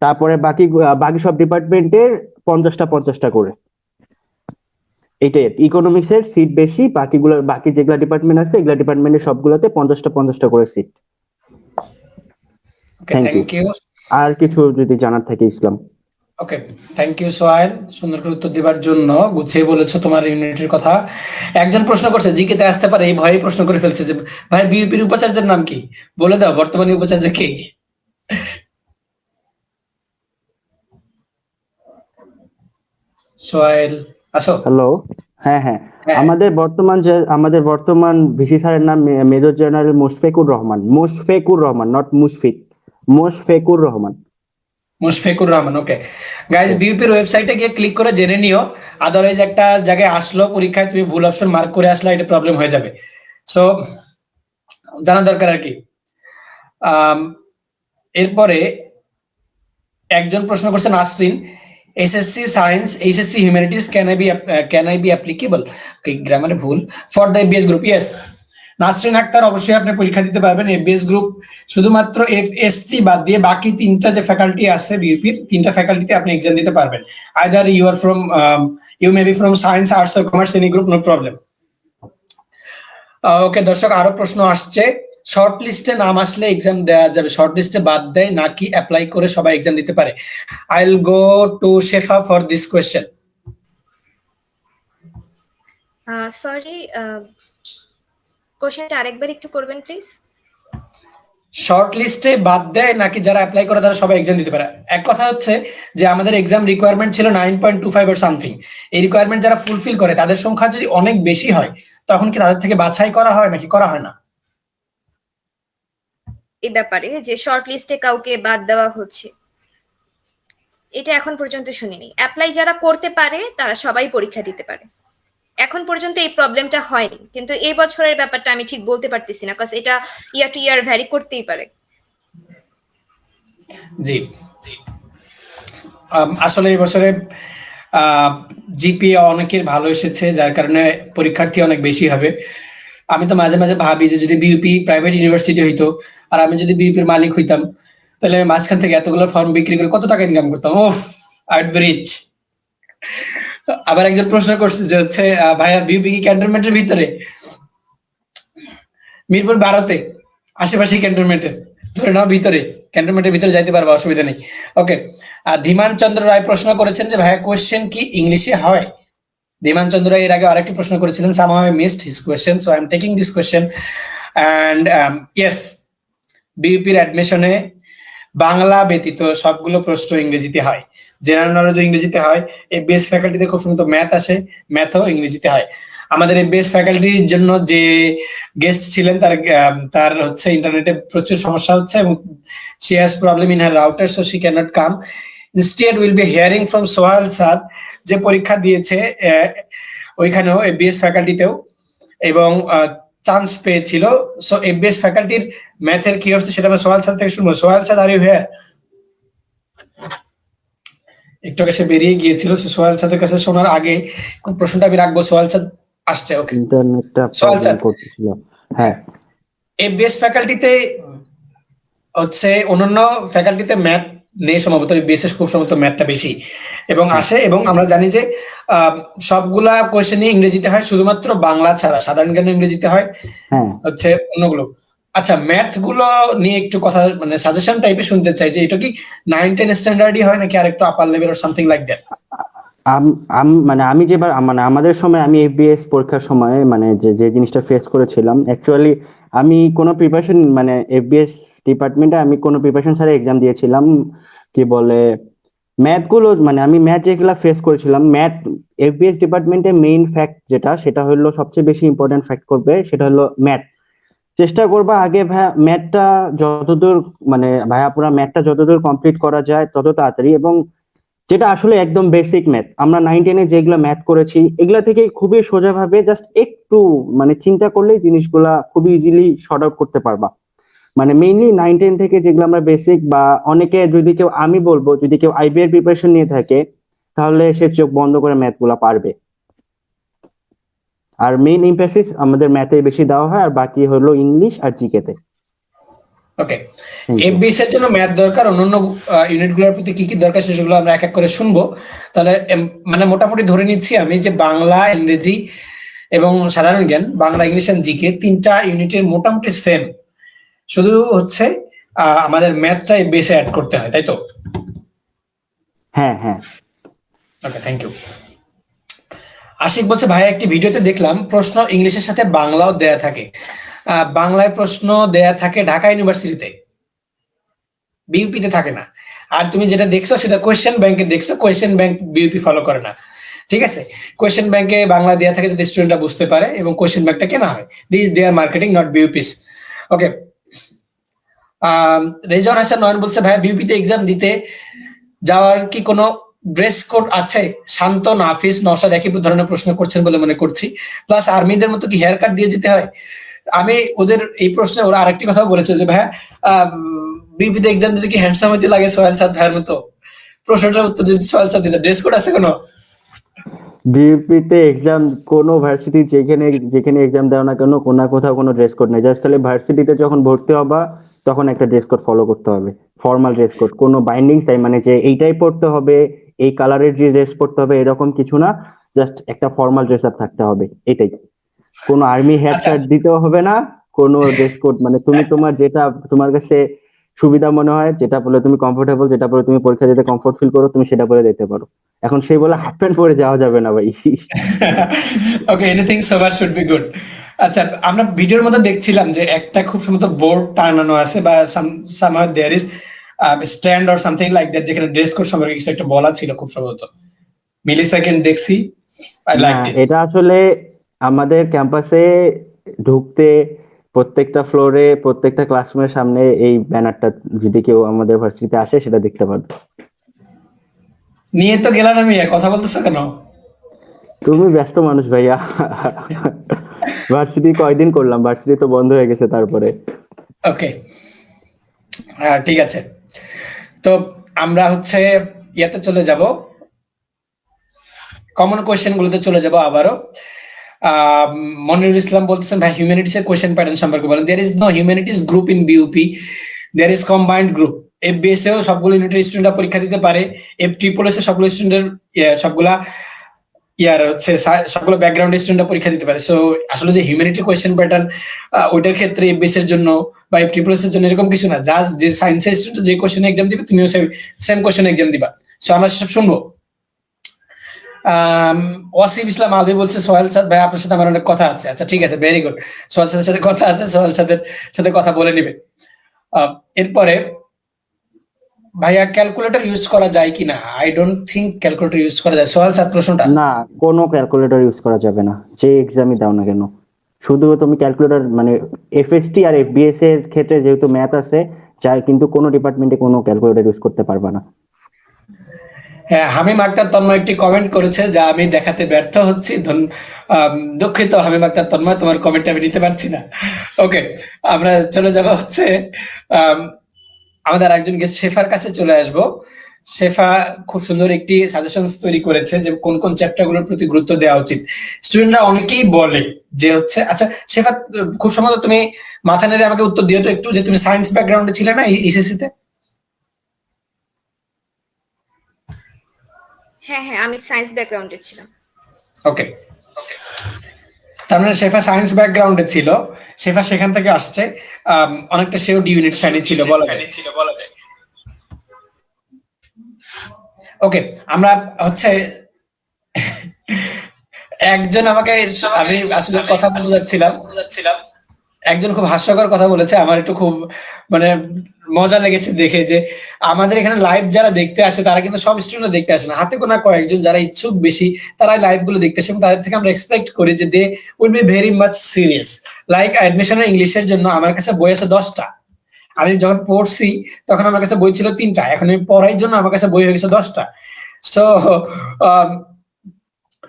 তারপরে বাকি বাকি সব ডিপার্টমেন্টের 50টা করে। এটাই ইকোনমিক্সের সিট বেশি, বাকি যেগুলা ডিপার্টমেন্ট আছে এগুলা ডিপার্টমেন্টের সবগুলোতে 50টা করে seat. Okay, thank you. Thank you. আর কিছু যদি জানার থাকে Islam. Okay, thank you Sohel, সুন্দর করে উত্তর দেওয়ার জন্য, গুছিয়ে বলেছো তোমার ইউনিটের কথা। একজন প্রশ্ন করছে, জিকেতে আসতে পারে, এই ভয়ে প্রশ্ন করে ফেলছে যে ভাই বিউপির উপাচার্যের নাম কি? বলে দাও, বর্তমানে উপাচার্য কে? সোহেল, আসো। হ্যালো, হ্যাঁ হ্যাঁ, হ্যাঁ, আমাদের বর্তমান ভিসি স্যারের নাম major general Mushfiqur Rahman. Mushfiqur Rahman, not Mushfiq, Mushfiqur Rahman. Mushfiqur Rahman. Okay guys, Yes. বিউপির ওয়েবসাইটে গিয়ে ক্লিক করে জেনে নিও। আদারওয়াইজ একটা জায়গায় আসলো পরীক্ষায়, তুমি ভুল অপশন মার্ক করে আসলে এটা প্রবলেম হয়ে যাবে। সো জানা দরকার আর কি। আম, এরপরে একজন প্রশ্ন করছে Nasrin, SSC science, HSC humanities can I be applicable? গ্রামারে ভুল। For the FBS group, yes. Nasrin Akter, অবশ্যই আপনি পরীক্ষা দিতে পারবেন। এফবিএস গ্রুপ শুধুমাত্র এফএসসি বাদ দিয়ে বাকি 3টা যে ফ্যাকাল্টি আছে বিউপির, 3টা ফ্যাকাল্টিতে আপনি এক্সাম দিতে পারবেন। Either you are from, you may be from science, arts or commerce, any group, no problem. Okay দর্শক, আরো প্রশ্ন আসছে। শর্ট লিস্টে নাম আসলে এক্সাম দেওয়া যাবে, শর্ট লিস্টে বাদ দেয় নাকি অ্যাপ্লাই করে সবাই এক্সাম দিতে পারে? I will go to Shefa for this question. Sorry, কোশ্চেনটা আরেকবার একটু করবেন প্লিজ। শর্ট লিস্টে বাদ দেয় নাকি যারা অ্যাপ্লাই করে তারা সবাই এক্সাম দিতে পারে? এক কথা হচ্ছে যে আমাদের এক্সাম রিকোয়ারমেন্ট ছিল 9.25 or সামথিং। এই রিকোয়ারমেন্ট যারা ফুলফিল করে তাদের সংখ্যা যদি অনেক বেশি হয়, তখন কি তাদের থেকে বাছাই করা হয় নাকি করা হয় না? এই ব্যাপারে যে শর্ট লিস্টে কাউকে বাদ দেওয়া হচ্ছে, এটা এখন পর্যন্ত শুনিনি। অ্যাপ্লাই যারা করতে পারে তারা সবাই পরীক্ষা দিতে পারে। এখন পর্যন্ত এই প্রবলেমটা হয়নি, কিন্তু এই বছরের ব্যাপারটা আমি ঠিক বলতে পারতেছি না, কারণ এটা ইয়ার টু ইয়ার ভ্যারি করতেই পারে। জি, আসলে এই বছরে জিপিএ অনেকের ভালো এসেছে, যার কারণে পরীক্ষার্থী অনেক বেশি হবে। আমি তো মাঝে মাঝে ভাবি যে যদি বিউপি প্রাইভেট ইউনিভার্সিটি হইতো আর আমি যদি বিউপির মালিক হইতাম, তাহলে আমি মাঝখান থেকে এতগুলো ফর্ম বিক্রি করে কত টাকা ইনকাম করতাম। ও আই উড বি রিচ। আবার একজন প্রশ্ন করছে যে হচ্ছে ভাইয়া বিউপি কি ক্যান্টনমেন্টের ভিতরে? মিরপুর 12-তে, আশেপাশে ক্যান্টনমেন্টের, ধরে নাও ভিতরে, ক্যান্টনমেন্টের ভিতরে যাইতে পারবো, অসুবিধা নেই। ওকে। ধীমান চন্দ্র রায় প্রশ্ন করেছেন যে ভাইয়া কোয়েশ্চেন কি ইংলিশে হয়? ধীমান চন্দ্র রায় এর আগে আরেকটি প্রশ্ন করেছিলেন, somehow I missed his question, so I'm taking this question. And yes, বিউপির অ্যাডমিশনে Bangla ব্যতীত সবগুলো প্রশ্ন ইংরেজিতে হয়। জেনারেল নলেজও ইংরেজিতে হয়। এফবিএস ফ্যাকাল্টিতে খুব সম্ভবত ম্যাথ আসে, ম্যাথও ইংরেজিতে হয়। আমাদের এফবিএস ফ্যাকাল্টির জন্য যে গেস্ট ছিলেন তার হচ্ছে ইন্টারনেটে প্রচুর সমস্যা হচ্ছে এবং she has problem in her router, so she cannot come. Instead we'll be hearing from Sohal sir, যে পরীক্ষা দিয়েছে ওইখানেও এফবিএস ফ্যাকাল্টিতেও এবং চান্স পেয়েছিল। সো এফবিএস ফ্যাকাল্টির ম্যাথের কি হচ্ছে সেটা আমরা সোহাল স্যার থেকে শুনবো। সোহাল স্যার, আর ইউ হিয়ার? একটু আগে সে বেরিয়ে গিয়েছিল, সোহাল স্যারের কাছে শোনার আগে কোন প্রশ্নটা আমি রাখবো। সোহাল স্যার আসছে। ওকে, ইন্টারনেটটা সোহাল স্যার, প্রবলেম করতেছিল। হ্যাঁ, এফবিএস ফ্যাকাল্টিতে হচ্ছে অন্যান্য ফ্যাকাল্টিতে ম্যাথ নেই সম্ভবত, বিশেষ খুব সম্ভবত ম্যাথটা বেশি এবং আসে। এবং আমরা জানি যে সবগুলা কোয়েশ্চেনই ইংরেজিতে হয়, শুধুমাত্র বাংলা ছাড়া সাধারণ জ্ঞান ইংরেজিতে হয় হ্যাঁ। হচ্ছে অন্যগুলো। আচ্ছা, ম্যাথ গুলো নিয়ে একটু কথা মানে সাজেশন টাইপে শুনতে চাই যে এটা কি 9-10 স্ট্যান্ডার্ডই হয় নাকি আরেকটু আপার level or something like that? মানে আমি যেবার মানে আমাদের সময় আমি এফবিএস পরীক্ষার সময় মানে যে যে জিনিসটা ফেস করেছিলাম, অ্যাকচুয়ালি আমি কোনো প্রিপারেশন মানে এফবিএস ডিপার্টমেন্টে আমি কোনো প্রিপারেশন ছাড়া এক্সাম দিয়েছিলাম। কি বলে ম্যাথ গুলো মানে আমি ম্যাথ যেগুলো ফেস করেছিলাম, ম্যাথ এফবিএস ডিপার্টমেন্টে মেইন ফ্যাক্ট যেটা সেটা হলো সবচেয়ে বেশি ইম্পর্টেন্ট ফ্যাক্ট করবে সেটা হলো ম্যাথ। চেষ্টা করবা আগে ভাইয়া ম্যাথটা যতদূর মানে ভাইয়া পুরা ম্যাথটা যতদূর কমপ্লিট করা যায় তত তাড়াতাড়ি, এবং যেটা আসলে একদম বেসিক ম্যাথ আমরা 9-10-এ যেগুলো ম্যাথ করেছি এগুলা থেকে খুবই সোজাভাবে জাস্ট একটু মানে চিন্তা করলেই জিনিসগুলা খুবই ইজিলি শর্ট আউট করতে পারবা। মানে মেইনলি 9-10 থেকে যেগুলো আমরা বেসিক বা অনেকে যদি কেউ আমি বলবো যদি কেউ আইবি এর প্রিপারেশন নিয়ে থাকে তাহলে সে চোখ বন্ধ করে ম্যাথ গুলা পারবে। আর মেইন এমফাসিস আমাদের ম্যাথে বেশি দেওয়া হয় আর বাকি হলো ইংলিশ আর জিকে তে। ওকে, এফবিএস এর জন্য ম্যাথ দরকার, অন্যান্য ইউনিটগুলোর প্রতি কি কি দরকার সেগুলো আমরা এক এক করে শুনবো। তাহলে মানে মোটামুটি ধরে নিচ্ছি আমি যে বাংলা, ইংরেজি এবং সাধারণ জ্ঞান, বাংলা, ইংলিশ এন্ড জিকে তিনটা ইউনিটের মোটামুটি সেম, শুধু হচ্ছে আমাদের ম্যাথটা বেসে অ্যাড করতে হয়, তাই তো? হ্যাঁ হ্যাঁ। ওকে, থ্যাংক ইউ। আশিক বলছে ভাই একটি ভিডিওতে দেখলাম প্রশ্ন ইংলিশের সাথে বাংলাও দেয়া থাকে। বাংলায় প্রশ্ন দেয়া থাকে ঢাকা ইউনিভার্সিটিতে, বিউপিতে থাকে না। আর তুমি যেটা দেখছো সেটা কোয়েশ্চেন ব্যাংকে দেখছো, কোয়েশ্চেন ব্যাংক বিউপি ফলো করে না। ঠিক আছে, কোয়েশ্চেন ব্যাংকে বাংলা দেয়া থাকে যাতে স্টুডেন্টরা বুঝতে পারে এবং কোয়েশ্চেন ব্যাংকটা কেনা হয়। This they are marketing, not BUPs. Okay. Rezon Hasan Nayan বলছে ভাই বিউপিতে এক্সাম দিতে যাওয়ার কি কোনো ড্রেস কোড আছে? শান্ত, নাফিস, নওশাদ একই ধরনের প্রশ্ন করছেন বলে মনে করছি। প্লাস আর্মিদের মতো কি হেয়ার কাট দিয়ে যেতে হয়? আমি ওদের এই প্রশ্নে ওরা আরেকটি কথা বলেছে যে ভাইয়া বিউপিতে এক্সাম দিতে কি হ্যান্ডসাম হইতে লাগে সোহেল সাদ ভাইয়ের মতো? প্রশ্নটার উত্তর যদি সোহেল সাদ দিতে, ড্রেস কোড আছে কোনো? বিউপিতে এক্সাম কোনো ভার্সিটি যেখানে যেখানে এক্সাম দাও না কেন কোনো না কোথাও কোনো ড্রেস কোড নেই, জাস্ট খালি ভার্সিটিতে যখন ভর্তি হবা তখন একটা ড্রেস কোড ফলো করতে হবে, ফর্মাল ড্রেস কোড। কোনো বাইন্ডিংস টাইম মানে যে এইটাই পড়তে হবে, এই কালারের যে ড্রেস পড়তে হবে এরকম কিছু না, জাস্ট একটা ফর্মাল ড্রেস আপ থাকতে হবে, এটাই। কোনো আর্মি হেয়ার কাট দিতেও হবে না, কোনো ড্রেস কোড মানে তুমি তোমার যেটা তোমার কাছে সুবিধা মনে হয়, যেটা বলে তুমি কমফোর্টেবল, যেটা বলে তুমি পরীক্ষা দিতে কমফোর্ট ফিল করো, তুমি সেটা পরে দিতে পারো। এখন সেই বলে হাফ প্যান্ট পরে যাওয়া যাবে না ভাই। Okay, anything so far should be good. আচ্ছা, আমরা ভিডিওর মধ্যে দেখছিলাম যে একটা খুব সম্ভবত বোর্ড টানানো আছে বা somehow there is stand or something like that, যেখানে ড্রেস কোড সম্পর্কে কিছু একটা বলা ছিল খুব সম্ভবত। মিলি সেকেন্ড দেখছি, আই লাইক ইট। এটা আসলে আমাদের ক্যাম্পাসে ঢুকতে প্রত্যেকটা ফ্লোরে প্রত্যেকটা ক্লাসরুমের সামনে এই ব্যানারটা যদি কেউ আমাদের ভার্সিটিতে আসে সেটা দেখতে পারবে। নিয়ে তো গেলাম আমি, কথা বলতেছো কেন? তুমি ব্যস্ত মানুষ ভাইয়া। ভার্সিটি কয়দিন করলাম, ভার্সিটি তো বন্ধ হয়ে গেছে তারপরে। ওকে, হ্যাঁ ঠিক আছে। তো আমরা হচ্ছে ইয়াতে চলে যাব, কমন কোয়েশ্চেন গুলোতে চলে যাব আবারও। আহ, মনিরুল ইসলাম বলতেছেন ভাই হিউম্যানিটিস এর কোয়েশ্চেন প্যাটার্ন সম্পর্কে বলেন। There is no humanities group in BUP, there is combined group. FBS এও সবগুলো ইউনিটের স্টুডেন্টরা পরীক্ষা দিতে পারে, এফ ট্রিপল এস এ সবগুলো স্টুডেন্টের সবগুলা ইয়ার হচ্ছে সবগুলো ব্যাকগ্রাউন্ড স্টুডেন্টরা পরীক্ষা দিতে পারে। সো আসলে যে হিউম্যানিটি কোয়েশ্চেন প্যাটার্ন ওইটার ক্ষেত্রে এফবিএস এর জন্য বা এফ ট্রিপল এস এর জন্য এরকম কিছু না, জাস্ট যে সায়েন্সের স্টুডেন্ট যে কোয়েশ্চেন এক্সাম দিবে তুমিও সেম কোয়েশ্চেন এক্সাম দিবা। সো আমরা সেসব শুনবো। ওয়াসিফ ইসলাম আলভি বলছে সোহেল স্যার ভাই আপনার সাথে আমার অনেক কথা আছে। আচ্ছা ঠিক আছে, ভেরি গুড। সোহেল স্যারের সাথে কথা আছে, সোহেল স্যারের সাথে কথা বলে নিবে। এরপরে ভাইয়া ক্যালকুলেটর ইউজ করা যায় কিনা? I don't think calculator use করা যায়। সোহেল স্যার প্রশ্নটা। না, কোনো ক্যালকুলেটর ইউজ করা যাবে না, যে এক্সামই দাও না কেন। শুধু তুমি ক্যালকুলেটর মানে এফএসটি আর এফবিএস এর ক্ষেত্রে যেহেতু ম্যাথ আছে, চাই কিন্তু কোনো ডিপার্টমেন্টে কোনো ক্যালকুলেটর ইউজ করতে পারবা না। হ্যাঁ, হামিম আক্তার তন্ময় একটি কমেন্ট করেছে যা আমি দেখাতে ব্যর্থ হচ্ছি। দুঃখিত হামিম আক্তার তন্ময়, তোমার কমেন্ট আমি নিতে পারছি না। ওকে, আমরা চলে যাব হচ্ছে আম, আমাদের একজন গেস্ট শেফার কাছে চলে আসব। শেফা খুব সুন্দর একটি সাজেশন তৈরি করেছে যে কোন কোন চ্যাপ্টার গুলোর প্রতি গুরুত্ব দেওয়া উচিত। স্টুডেন্টরা অনেকেই বলে যে হচ্ছে, আচ্ছা শেফা খুব সম্ভবত তুমি মাথা নেড়ে আমাকে উত্তর দিও তো একটু, যে তুমি সায়েন্স ব্যাকগ্রাউন্ডে ছিলে না এইচএসসি তে? হ্যাঁ হ্যাঁ, আমি সায়েন্স ব্যাকগ্রাউন্ডে ছিলাম। ওকে, তার মানে শেফা সায়েন্স ব্যাকগ্রাউন্ডে ছিল, শেফা সেখান থেকে আসছে। অনেকটা সেও ডি ইউনিট ফ্যানই ছিল বলা যায়। ওকে, আমরা হচ্ছে একজন আমাকে, আমি আসলে কথা বলতে যাচ্ছিলাম, একজন খুব হাস্যকর কথা বলেছে, আমার একটু খুব মানে মজা লেগেছে দেখে, যে আমাদের এখানে লাইভ যারা দেখতে আসে তারা কিন্তু সব স্টুডেন্ট দেখতে আসে না, হাতে গোনা কয়েকজন যারা ইচ্ছুক বেশি তারা লাইভ গুলো দেখতে আসে, এবং তাদের থেকে আমরা এক্সপেক্ট করি যে they will be very much serious. Like অ্যাডমিশনের ইংলিশের জন্য আমার কাছে বই আছে 10টা, আমি যখন পড়ছি তখন আমার কাছে বই ছিল 3টা, এখন আমি পড়ার জন্য আমার কাছে বই হয়ে গেছে 10টা। সো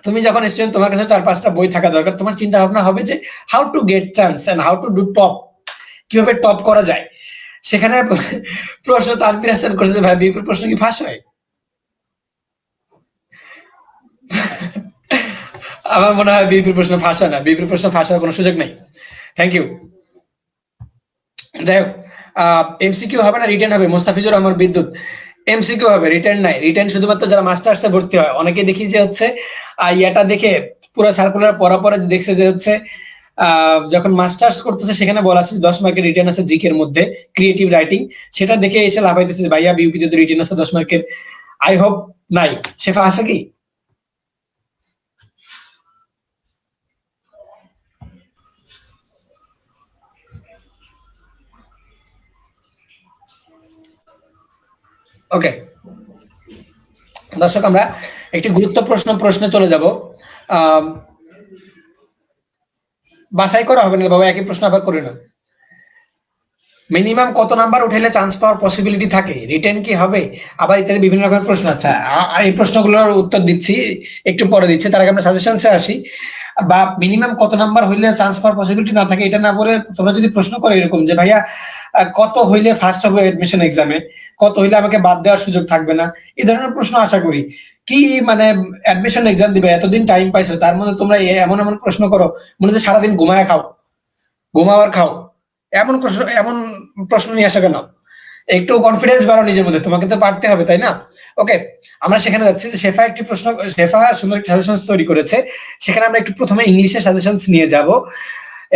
তুমি যখন স্টুডেন্ট তোমার কাছে 4-5টা বই থাকা দরকার, তোমার চিন্তা ভাবনা হবে যে how to get chance and how to do top, কিভাবে টপ করা যায়। সেখানে প্রশ্ন তানভীর হাসান করছে ভাই বিপুল প্রশ্ন কি ফাঁস হয়? আমার মনে হয় বিপুল প্রশ্ন ফাঁস হয় না, বিপুল প্রশ্ন ফাঁস হওয়ার কোনো সুযোগ নেই। Thank you. যাই হোক, এমসিকিউ হবে না রিটার্ন হবে? মোস্তাফিজুর আমার বিদ্যুৎ, এমসিকিউ হবে, রিটার্ন নাই। রিটার্ন শুধুমাত্র যারা মাস্টার্সে ভর্তি হয়, অনেকে দেখি যে হচ্ছে ইয়াটা দেখে পুরো সার্কুলার পড়া পরে দেখছে যে হচ্ছে যখন মাস্টার্স করতেছে সেখানে বলা আছে 10 মার্কের রিটার্ন আছে জিকের মধ্যে, ক্রিয়েটিভ রাইটিং, সেটা দেখে এসে লাফাইতেছে যে ভাইয়া বিউপিতে তো রিটার্ন আছে 10 মার্কের। আই হোপ নাই। শেফা আছে কি? ওকে দর্শক, আমরা একটি প্রশ্নে চলে যাব। বাছাই করা হবে না বাবা, একই প্রশ্ন আবার করি না। মিনিমাম কত নাম্বার উঠাইলে চান্স পাওয়ার পসিবিলিটি থাকে, রিটেন কি হবে, আবার ইত্যাদি বিভিন্ন রকমের প্রশ্ন। আচ্ছা, এই প্রশ্নগুলোর উত্তর দিচ্ছি, একটু পরে দিচ্ছি, তার আগে আমরা সাজেশনসে আসি। বা মিনিমাম কত নাম্বার হইলে চান্স পাওয়ার পসিবিলিটি না থাকে এটা না বলে তোমরা যদি প্রশ্ন করো এরকম যে ভাইয়া কত হইলে ফার্স্ট হবে এডমিশন এক্সামে, কত হইলে আমাকে বাদ দেওয়ার সুযোগ থাকবে না, এই ধরনের প্রশ্ন আশা করি। কি মানে অ্যাডমিশন এক্সাম দিবে, এতদিন টাইম পাইছো, তার মধ্যে তোমরা এমন এমন প্রশ্ন করো মনে হচ্ছে সারাদিন ঘুমায় খাও, ঘুমাবার খাও, এমন প্রশ্ন নিয়ে আসা কেন? একটু কনফিডেন্স বাড়াও নিজের মধ্যে, তোমাকে তো পারতে হবে তাই না? ওকে, আমরা সেখানে যাচ্ছি যে শেফা সুন্দর একটা সাজেশন তৈরি করেছে, সেখানে আমরা একটু প্রথমে ইংলিশের সাজেশনস নিয়ে যাব,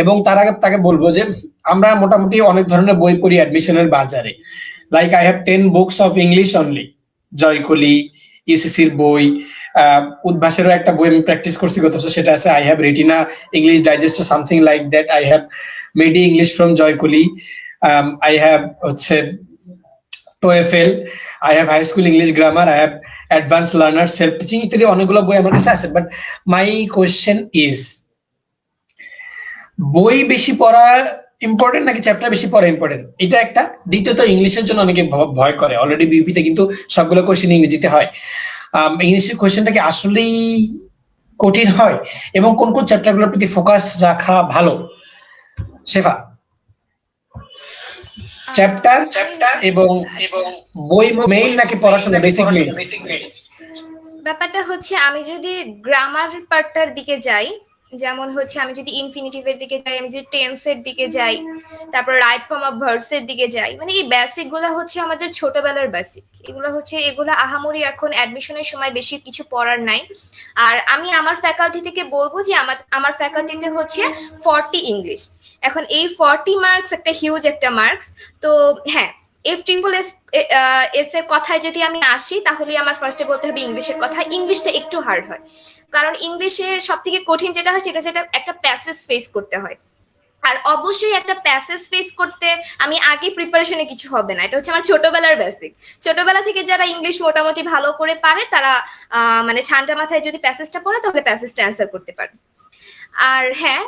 এবং তার আগে তাকে বলবো যে আমরা মোটামুটি অনেক ধরনের বই পড়ি অ্যাডমিশনের বাজারে। Like I have 10 books of English only, Joykoly, ইউসিসির বই, উদ্ভাসেরও একটা বই আমি প্র্যাকটিস করছি গত বছর, সেটা আছে I have Retina English digest something like that, I have medi English from Joykoly, I have হচ্ছে TOEFL, I have high school English grammar, I have advance learner self teaching ইত্যাদি অনেকগুলো বই আমার কাছে আছে। বাট মাই কোয়েশ্চেন ইজ, বই বেশি পড়া ইম্পর্টেন্ট নাকি চ্যাপ্টার বেশি পড়া ইম্পর্টেন্ট, এটা একটা। দ্বিতীয়ত ইংলিশের জন্য অনেকে ভয় করে, অলরেডি বিউপিতে কিন্তু সবগুলো কোশ্চেন ইংরেজিতে হয়। ইংলিশের কোয়েশ্চেনটা কি আসলেই কঠিন হয় এবং কোন কোন চ্যাপ্টারগুলোর প্রতি ফোকাস রাখা ভালো? শেফা, চ্যাপ্টার এবং বই মেইন নাকি পড়াশোনা বেসিক মেইন? ব্যাপারটা হচ্ছে আমি যদি গ্রামার পার্টটার দিকে যাই, যেমন হচ্ছে আমি যদি ইনফিনিটিভের দিকে যাই, আমি যদি টেন্সের দিকে যাই, তারপর রাইট ফর্ম অফ ভার্বসের দিকে যাই, মানে এই বেসিক গুলা হচ্ছে আমাদের ছোটবেলার বেসিক। এগুলো আহামরি এখন অ্যাডমিশনের সময় বেশি কিছু পড়ার নাই। আর আমি আমার ফ্যাকাল্টি থেকে বলবো যে আমার ফ্যাকাল্টিতে হচ্ছে 40 ইংলিশ। এখন এই 40 মার্কস একটা হিউজ একটা মার্কস। তো হ্যাঁ, F∭S এর কথায় যদি আমি আসি, তাহলে আমার ফার্স্টে বলতে হবে ইংলিশের কথা। ইংলিশটা একটু হার্ড হয়, কারণ ইংলিশে সব থেকে কঠিন যেটা হয় সেটা একটা প্যাসেজ ফেস করতে হয়। আর অবশ্যই একটা প্যাসেজ ফেস করতে আমি আগে প্রিপারেশনে কিছু হবে না, এটা হচ্ছে আমার ছোটবেলার বেসিক। ছোটবেলা থেকে যারা ইংলিশ মোটামুটি ভালো করে পারে তারা মানে ঠান্ডা মাথায় যদি প্যাসেজটা পড়ে তাহলে প্যাসেজটা অ্যান্সার করতে পারে। আর হ্যাঁ,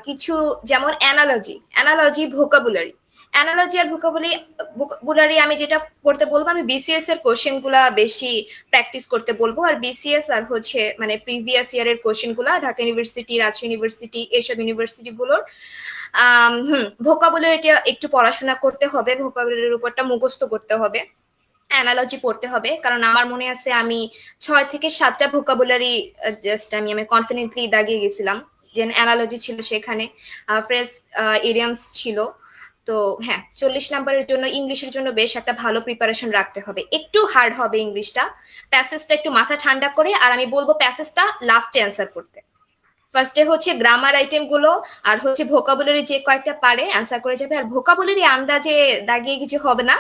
কিছু যেমন অ্যানালজি, ভোকাবুলারি আর ভোকাবুলারি আমি যেটা করতে বলবো, আমি বিসিএস এর কোশ্চেন গুলা বেশি প্র্যাকটিস করতে বলবো। আর বিসিএস আর হচ্ছে মানে প্রিভিয়াস ইয়ারের কোশ্চেন গুলা ঢাকা ইউনিভার্সিটি, রাজশাহী ইউনিভার্সিটি, এইসব ইউনিভার্সিটি গুলোর ভোকাবুলারিটা একটু পড়াশোনা করতে হবে, ভোকাবুলারির উপরটা মুখস্থ করতে হবে, অ্যানালজি পড়তে হবে। কারণ আমার মনে আছে আমি 6 থেকে 7টা ভোকাবুলারি জাস্ট আমি কনফিডেন্টলি দাগিয়ে গেছিলাম। যে অ্যানালজি ছিল, সেখানে ফ্রেজ ইডিয়মস ছিল। তো হ্যাঁ, 40 নাম্বারের জন্য ইংলিশের জন্য বেশ একটা ভালো প্রিপারেশন রাখতে হবে। একটু হার্ড হবে ইংলিশটা, প্যাসেজটা একটু মাথা ঠান্ডা করে। আর আমি বলবো প্যাসেজটা লাস্টে অ্যান্সার করতে। ফার্স্টে হচ্ছে গ্রামার আইটেম গুলো আর হচ্ছে ভোকাবুলারি যে কয়েকটা পারে অ্যান্সার করে যাবে। আর ভোকাবুলারি আন্দাজে দাগিয়ে কিছু হবে না,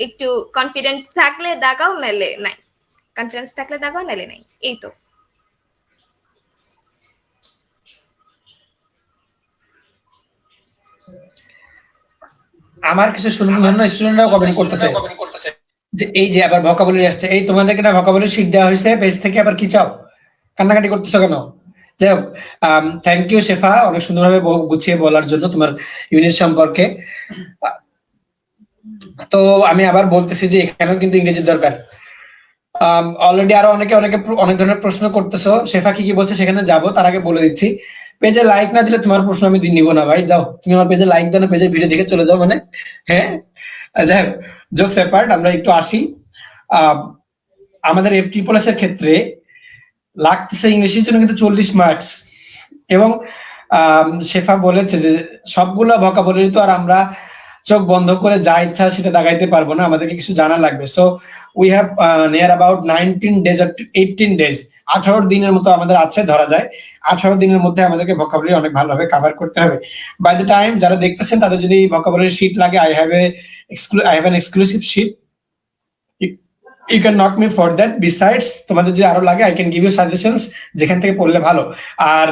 একটু কনফিডেন্ট থাকলে দাগাও, নাইলে নাই। কনফিডেন্স থাকলে দাগাও, নাইলে নাই। এই তো। আমার কিছু স্টুডেন্টরাও কমেন্ট করতেছে যে এই যে আবার ভোকাবুলারি আসছে, এই তোমাদেরকে না ভোকাবুলারি শিট দেওয়া হয়েছে পেজ থেকে, আবার কি চাও? কান্নাকাটি করতেছো কেন? যাই হোক, থ্যাংক ইউ শেফা, অনেক সুন্দরভাবে গুছিয়ে বলার জন্য তোমার ইউনিট সম্পর্কে। তো আমি আবার বলতেছি যে এখানেও কিন্তু ইংরেজির দরকার। অলরেডি আরো অনেক ধরনের প্রশ্ন করতেছো। শেফা কি কি বলছে সেখানে যাব, তার আগে বলে দিচ্ছি, পেজে লাইক না দিলে তোমার প্রশ্ন আমি নিব না ভাই। যাও, তুমি আমার পেজে লাইক দাও না, পেজের ভিডিও দেখে চলে যাও মানে। হ্যাঁ, যাই হোক, জোকস অ্যাপার্ট, আমরা একটু আসি। আমাদের F∭S এর ক্ষেত্রে লাগতেছে ইংলিশের জন্য কিন্তু 40 মার্কস। এবং শেফা বলেছে যে সবগুলো ভোকাবুলারি তো আর আমরা চোখ বন্ধ করে যা ইচ্ছা সেটা দাগাইতে পারবো না, আমাদেরকে কিছু জানা লাগবে। So we have near about 19 days 18 days, 18 দিনের মতো আমাদের আছে ধরা যায়। 18 দিনের মধ্যে আমাদেরকে ভোকাবুলারি অনেক ভালোভাবে কভার করতে হবে। বাই দ্য টাইম যারা দেখতেছেন তাদের যদি ভোকাবুলারি শিট লাগে, I have an exclusive sheet, you can knock me for that. Besides তোমাদের যদি আরো লাগে, I can give you suggestions যেখান থেকে পড়লে ভালো। আর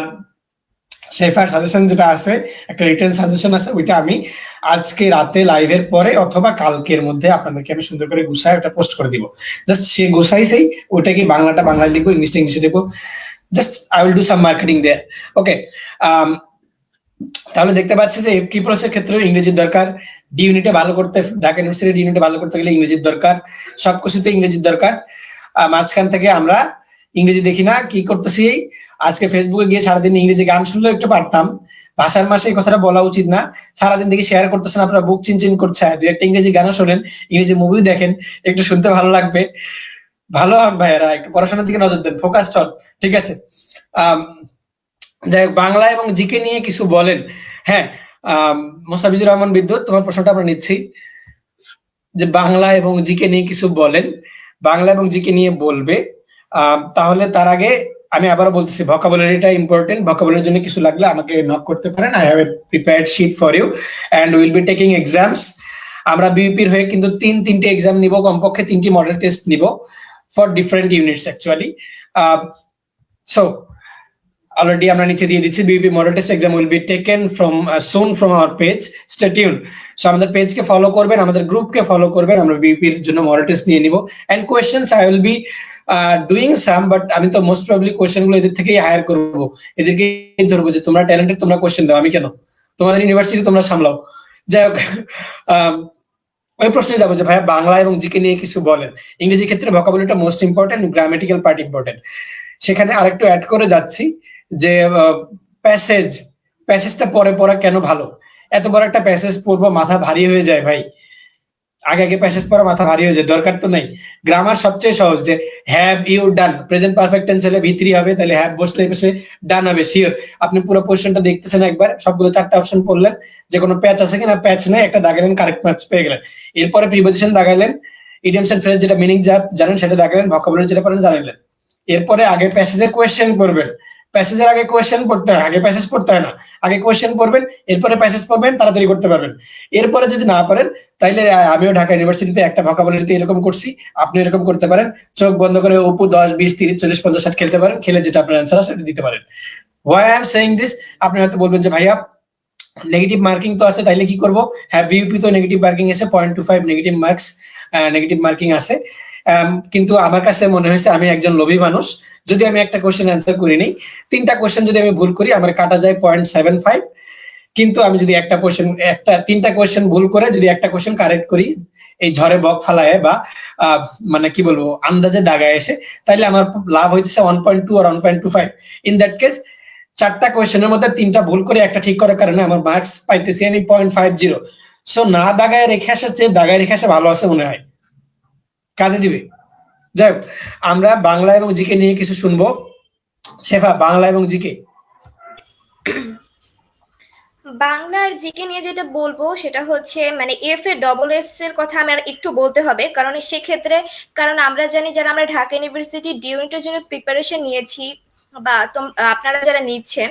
শেফার সাজেশন যেটা আছে, একটা রিটেন সাজেশন আছে, ওইটা আমি আজকে রাতে লাইভের পরে অথবা কালকের মধ্যে আপনাদেরকে আমি সুন্দর করে গুছায় ওটা পোস্ট করে দিব। জাস্ট সে গুছাইছেই ওইটা কি বাংলাটা বাংলায় লিখবো, ইংলিশটা ইংলিশে লিখবো, just I will do some marketing there. Okay, তাহলে দেখতে পাচ্ছি যে F∭S এর ক্ষেত্রেও ইংরেজির দরকার। ডি ইউনিটে ভালো করতে, ঢাকা ইউনিভার্সিটি ডি ইউনিটে ভালো করতে গেলে ইংরেজির দরকার, সবকিছুতে ইংরেজির দরকার। মাঝখান থেকে আমরা ইংরেজি দেখি না, কি করতেছি, আজকে ফেসবুকে গিয়ে সারাদিন ইংরেজি গান শুনলেও একটু পারতাম। ভাষার মাসে এই কথাটা বলা উচিত না, সারাদিন দেখি শেয়ার করতেছেন আপনারা, বুক চিনচিন করছে, দুই একটা ইংরেজি গানও শোনেন, ইংরেজি মুভি দেখেন, একটু শুনতে ভালো লাগবে। ভালো হন ভাইয়েরা, একটু পড়াশোনার দিকে নজর দেন, ফোকাস চল, ঠিক আছে। যাই হোক, বাংলা এবং জিকে নিয়ে কিছু বলেন। হ্যাঁ, মোস্তাফিজুর রহমান বিদ্যুৎ, তোমার প্রশ্নটা আমরা নিচ্ছি যে বাংলা এবং জিকে নিয়ে কিছু বলেন। বাংলা এবং জিকে নিয়ে বলবে, তাহলে তার আগে আমি আবারও বলতেছি ভোকাবুলারিটা ইম্পর্টেন্ট। ভোকাবুলারির জন্য কিছু লাগলে আমাকে নক করতে পারেন, I have a prepared sheet for you and will be taking exams. আমরা বিউপির হয়ে কিন্তু তিনটে এক্সাম নিব, কমপক্ষে 3টি মডেল টেস্ট নিব for different units actually. So already আমরা নিচে দিয়ে দিচ্ছি, BUP model test exam will be taken from soon from our page, stay tune. So আমাদের পেজকে ফলো করবেন, আমাদের গ্রুপকে ফলো করবেন, আমরা বিউপির জন্য মডেল টেস্ট নিয়ে নিব। And questions I will be doing some, but আমি তো মোস্ট প্রবাবলি কোয়েশ্চেন গুলো এদের থেকেই হায়ার করবো, এদেরকে ধরবো যে তোমরা ট্যালেন্টেড, তোমরা কোয়েশ্চেন দাও, আমি কেন, তোমাদের ইউনিভার্সিটি তোমরা সামলাও। যাই হোক, ওই প্রশ্নে যাবো যে ভাইয়া বাংলা এবং জিকে নিয়ে কিছু বলেন। ইংরেজি ক্ষেত্রে ভোকাবুলারিটা most important, grammatical part important. সেখানে আরেকটু অ্যাড করে যাচ্ছি যে প্যাসেজ, প্যাসেজটা পরে পড়া কেন ভালো? এত বড় একটা প্যাসেজ পড়বো, মাথা ভারী হয়ে যায় ভাই। আগে আগে প্যাসেজ পড়া মাথা ভারী হয়ে যায়, দরকার তো নাই। গ্রামার সবচেয়ে সহজ, যে have you done, present perfect tense হলে ভিতরি হবে, তাহলে হ্যাভ বসলে পাশে ডান হবে শিওর। আপনি পুরো কোশ্চেনটা দেখতেছেন একবার, সবগুলো 4টা অপশন পড়লেন, যে কোনো প্যাচ আছে কিনা, প্যাচ নেই, একটা দাগালেন, কারেক্ট ম্যাচ পেয়ে গেলেন। এরপরে প্রিপোজিশন দাগালেন, ইডিয়মস এন্ড ফ্রেজ যেটা মিনিং যা জানেন সেটা দাগালেন, ভোকাবুলারি যেটা পারেন জানালেন। এরপরে আগে প্যাসেজের কোয়েশ্চেন পড়বেন। প্যাসেজের আগে কোয়েশ্চেন পড়তে হয়, আগে প্যাসেজ পড়তে হয় না। আগে কোয়েশ্চেন পড়বেন, এরপরে প্যাসেজ পড়বেন, তাড়াতাড়ি করতে পারবেন। এরপরে যদি না পারেন, তাইলে আমিও ঢাকা ইউনিভার্সিটিতে একটা ভোকাবুলারিতে এরকম করছি, আপনি এরকম করতে পারেন। চোখ বন্ধ করে অপু 10, 20, 30, 40, 50, 60 খেলতে পারেন, খেলে যেটা আপনার অ্যান্সার সেটা দিতে পারেন। Why I am saying this, আপনি হয়তো বলবেন যে ভাইয়া নেগেটিভ মার্কিং তো আছে, তাইলে কি করব? হ্যাঁ, বিইউপি তো নেগেটিভ মার্কিং আছে, 0.25 নেগেটিভ মার্কস, নেগেটিভ মার্কিং আছে। কিন্তু আমার কাছে মনে হয়েছে আমি একজন লোভী মানুষ, যদি আমি একটা কোশ্চেন অ্যান্সার করি নি, 3টা কোশ্চেন যদি আমি ভুল করি, আমার কাটা যায় 0.75। কিন্তু আমি যদি একটা 3টা কোশ্চেন ভুল করে যদি একটা কোশ্চেন কারেক্ট করি, এই ঝড়ে বক ফালায় বা মানে কি বলবো আন্দাজে দাগায় এসে, তাইলে আমার লাভ হইতেছে 1.2 আর 1.25। ইন দ্যাট কেস 4টা কোশ্চেনের মধ্যে 3টা ভুল করে একটা ঠিক করার কারণে আমার মার্কস পাইতেছি আমি 0.50। সো না দাগায় রেখে আসার চেয়ে দাগায় রেখে আসা ভালো আছে মনে হয়, কাজে দিবে। যাই হোক, আমরা বাংলা এবং জিকে নিয়ে কিছু শুনবো। শেফা, বাংলা এবং জিকে। বাংলার জিকে নিয়ে যেটা বলবো সেটা হচ্ছে মানে এফ এ ডবল এস এর কথা আমার একটু বলতে হবে, কারণ সেক্ষেত্রে কারণ আমরা জানি যারা আমরা ঢাকা ইউনিভার্সিটি ডি ইউনিটের জন্য প্রিপারেশন নিয়েছি বা আপনারা যারা নিচ্ছেন,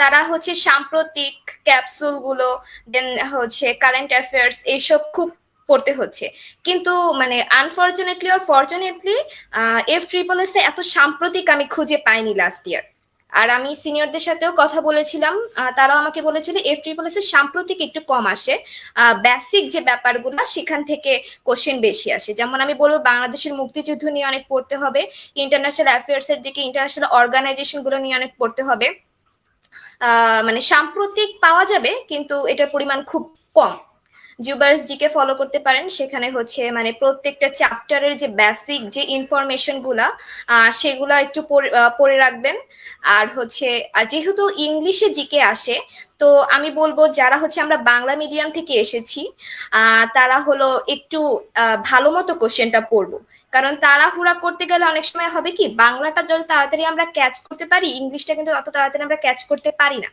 তারা হচ্ছে সাম্প্রতিক ক্যাপসুল গুলো, দেন হচ্ছে কারেন্ট অ্যাফেয়ার্স, এইসব খুব পড়তে হচ্ছে। কিন্তু মানে unfortunately or fortunately F triple S A এত সাম্প্রতিক আমি খুঁজে পাইনি লাস্ট ইয়ার। আর আমি সিনিয়রদের সাথেও কথা বলেছিলাম, তারাও আমাকে বলেছিল এফ ট্রিপল এস এর সাম্প্রতিক একটু কম আসে, বেসিক যে ব্যাপারগুলো সেখান থেকে কোশ্চেন বেশি আসে। যেমন আমি বলবো বাংলাদেশের মুক্তিযুদ্ধ নিয়ে অনেক পড়তে হবে, ইন্টারন্যাশনাল অ্যাফেয়ার্স এর দিকে ইন্টারন্যাশনাল অর্গানাইজেশন গুলো নিয়ে অনেক পড়তে হবে। মানে সাম্প্রতিক পাওয়া যাবে কিন্তু এটার পরিমাণ খুব কম। জুবার্স জিকে ফলো করতে পারেন, সেখানে হচ্ছে মানে প্রত্যেকটা চ্যাপ্টারের যে বেসিক যে ইনফরমেশন গুলা সেগুলা একটু পড়ে রাখবেন। আর হচ্ছে আর যেহেতু ইংলিশে জিকে আসে, তো আমি বলবো যারা হচ্ছে আমরা বাংলা মিডিয়াম থেকে এসেছি, তারা হলো একটু ভালো মতো কোশ্চেনটা পড়বো। কারণ তাড়াহুড়া করতে গেলে অনেক সময় হবে কি, বাংলাটা যত তাড়াতাড়ি আমরা ক্যাচ করতে পারি, ইংলিশটা কিন্তু অত তাড়াতাড়ি আমরা ক্যাচ করতে পারি না।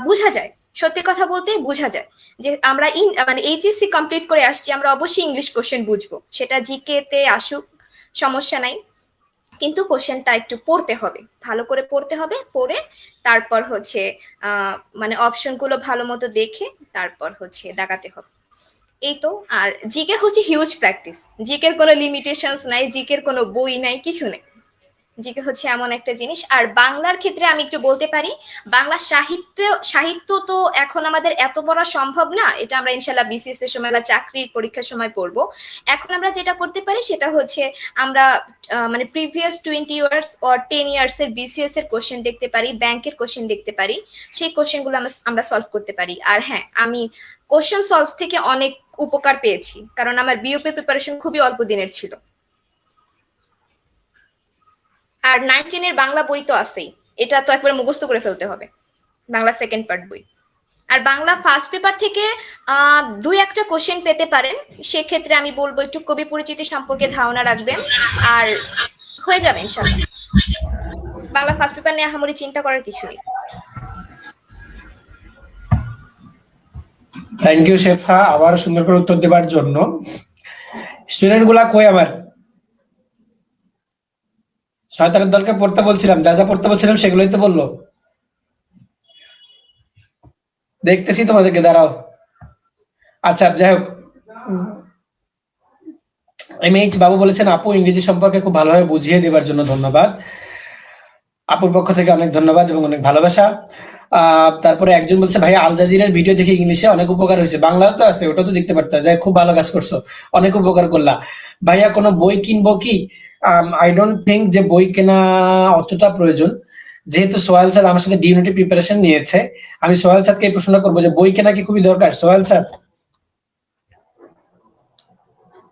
বোঝা যায়, সত্যি কথা বলতে বোঝা যায় যে আমরা মানে এইচএসসি কমপ্লিট করে আসছি, আমরা অবশ্যই ইংলিশ কোশ্চেন বুঝবো, সেটা জিকে তে আসুক সমস্যা নাই। কিন্তু কোশ্চেনটা একটু পড়তে হবে, ভালো করে পড়তে হবে, পড়ে তারপর হচ্ছে মানে অপশনগুলো ভালো মতো দেখে তারপর হচ্ছে দাগাতে হবে। এই তো। আর জিকে হচ্ছে হিউজ প্র্যাকটিস, জিকের কোনো লিমিটেশনস নাই, জিকের কোনো বই নাই, কিছু নেই। জিকে হচ্ছে এমন একটা জিনিস। আর বাংলার ক্ষেত্রে আমি একটু বলতে পারি, বাংলা সাহিত্য তো এখন আমাদের এত পড়া সম্ভব না, এটা আমরা ইনশাল্লাহ বিসিএস এর সময় বা চাকরির পরীক্ষার সময় পড়বো। এখন আমরা যেটা করতে পারি সেটা হচ্ছে আমরা মানে প্রিভিয়াস 20 ইয়ার্স অর 10 ইয়ার্স এর বিসিএস এর কোশ্চেন দেখতে পারি, ব্যাংকের কোশ্চেন দেখতে পারি, সেই কোশ্চেন গুলো আমরা সলভ করতে পারি। আর হ্যাঁ, আমি কোশ্চেন সলভ থেকে অনেক উপকার পেয়েছি, কারণ আমার বিইউপির প্রিপারেশন খুবই অল্প দিনের ছিল। আর 9-10 এর বাংলা বই তো আছেই, এটা তো একবার মুখস্থ করে ফেলতে হবে, বাংলা সেকেন্ড পার্ট বই। আর বাংলা ফার্স্ট পেপার থেকে 2-1টা কোশ্চেন পেতে পারেন, সেক্ষেত্রে আমি বলবো একটু কবি পরিচিতি সম্পর্কে ধারণা রাখবেন, আর হয়ে যাবে ইনশাআল্লাহ। বাংলা ফার্স্ট পেপার নিয়ে আহামরি চিন্তা করার কিছু নেই। থ্যাংক ইউ শেফা, আবার সুন্দর করে উত্তর দেবার জন্য। স্টুডেন্ট গুলা কই আমার? শয়তানের দলকে পড়তে বলছিলাম, যা যা পড়তে বলছিলাম সেগুলোই তো বললো। দেখতেছি তোমাদেরকে, দাঁড়াও। আচ্ছা, যাই হোক, এমএইচ বাবু বলেছেন আপু ইংরেজি সম্পর্কে খুব ভালোভাবে বুঝিয়ে দেবার জন্য ধন্যবাদ। আপুর পক্ষ থেকে অনেক ধন্যবাদ এবং অনেক ভালোবাসা। তারপরে একজন বলছে ভাইয়া আল জাজিরার ভিডিও দেখে ইংলিশে অনেক উপকার হয়েছে, বাংলাও তো আছে, ওটা তো দেখতে পারতা, যাই খুব ভালো কাজ করছো, অনেক উপকার করলা। ভাইয়া কোনো বই কিনবো কি? আই ডোন্ট থিঙ্ক যে বই কেনা অতটা প্রয়োজন, যেহেতু সোহেল স্যার আমার সাথে ডি ইউনিটি প্রিপারেশন নিয়েছে। আমি সোহেল স্যারকে এই প্রশ্নটা করবো যে বই কেনা কি খুবই দরকার? Sohel sir,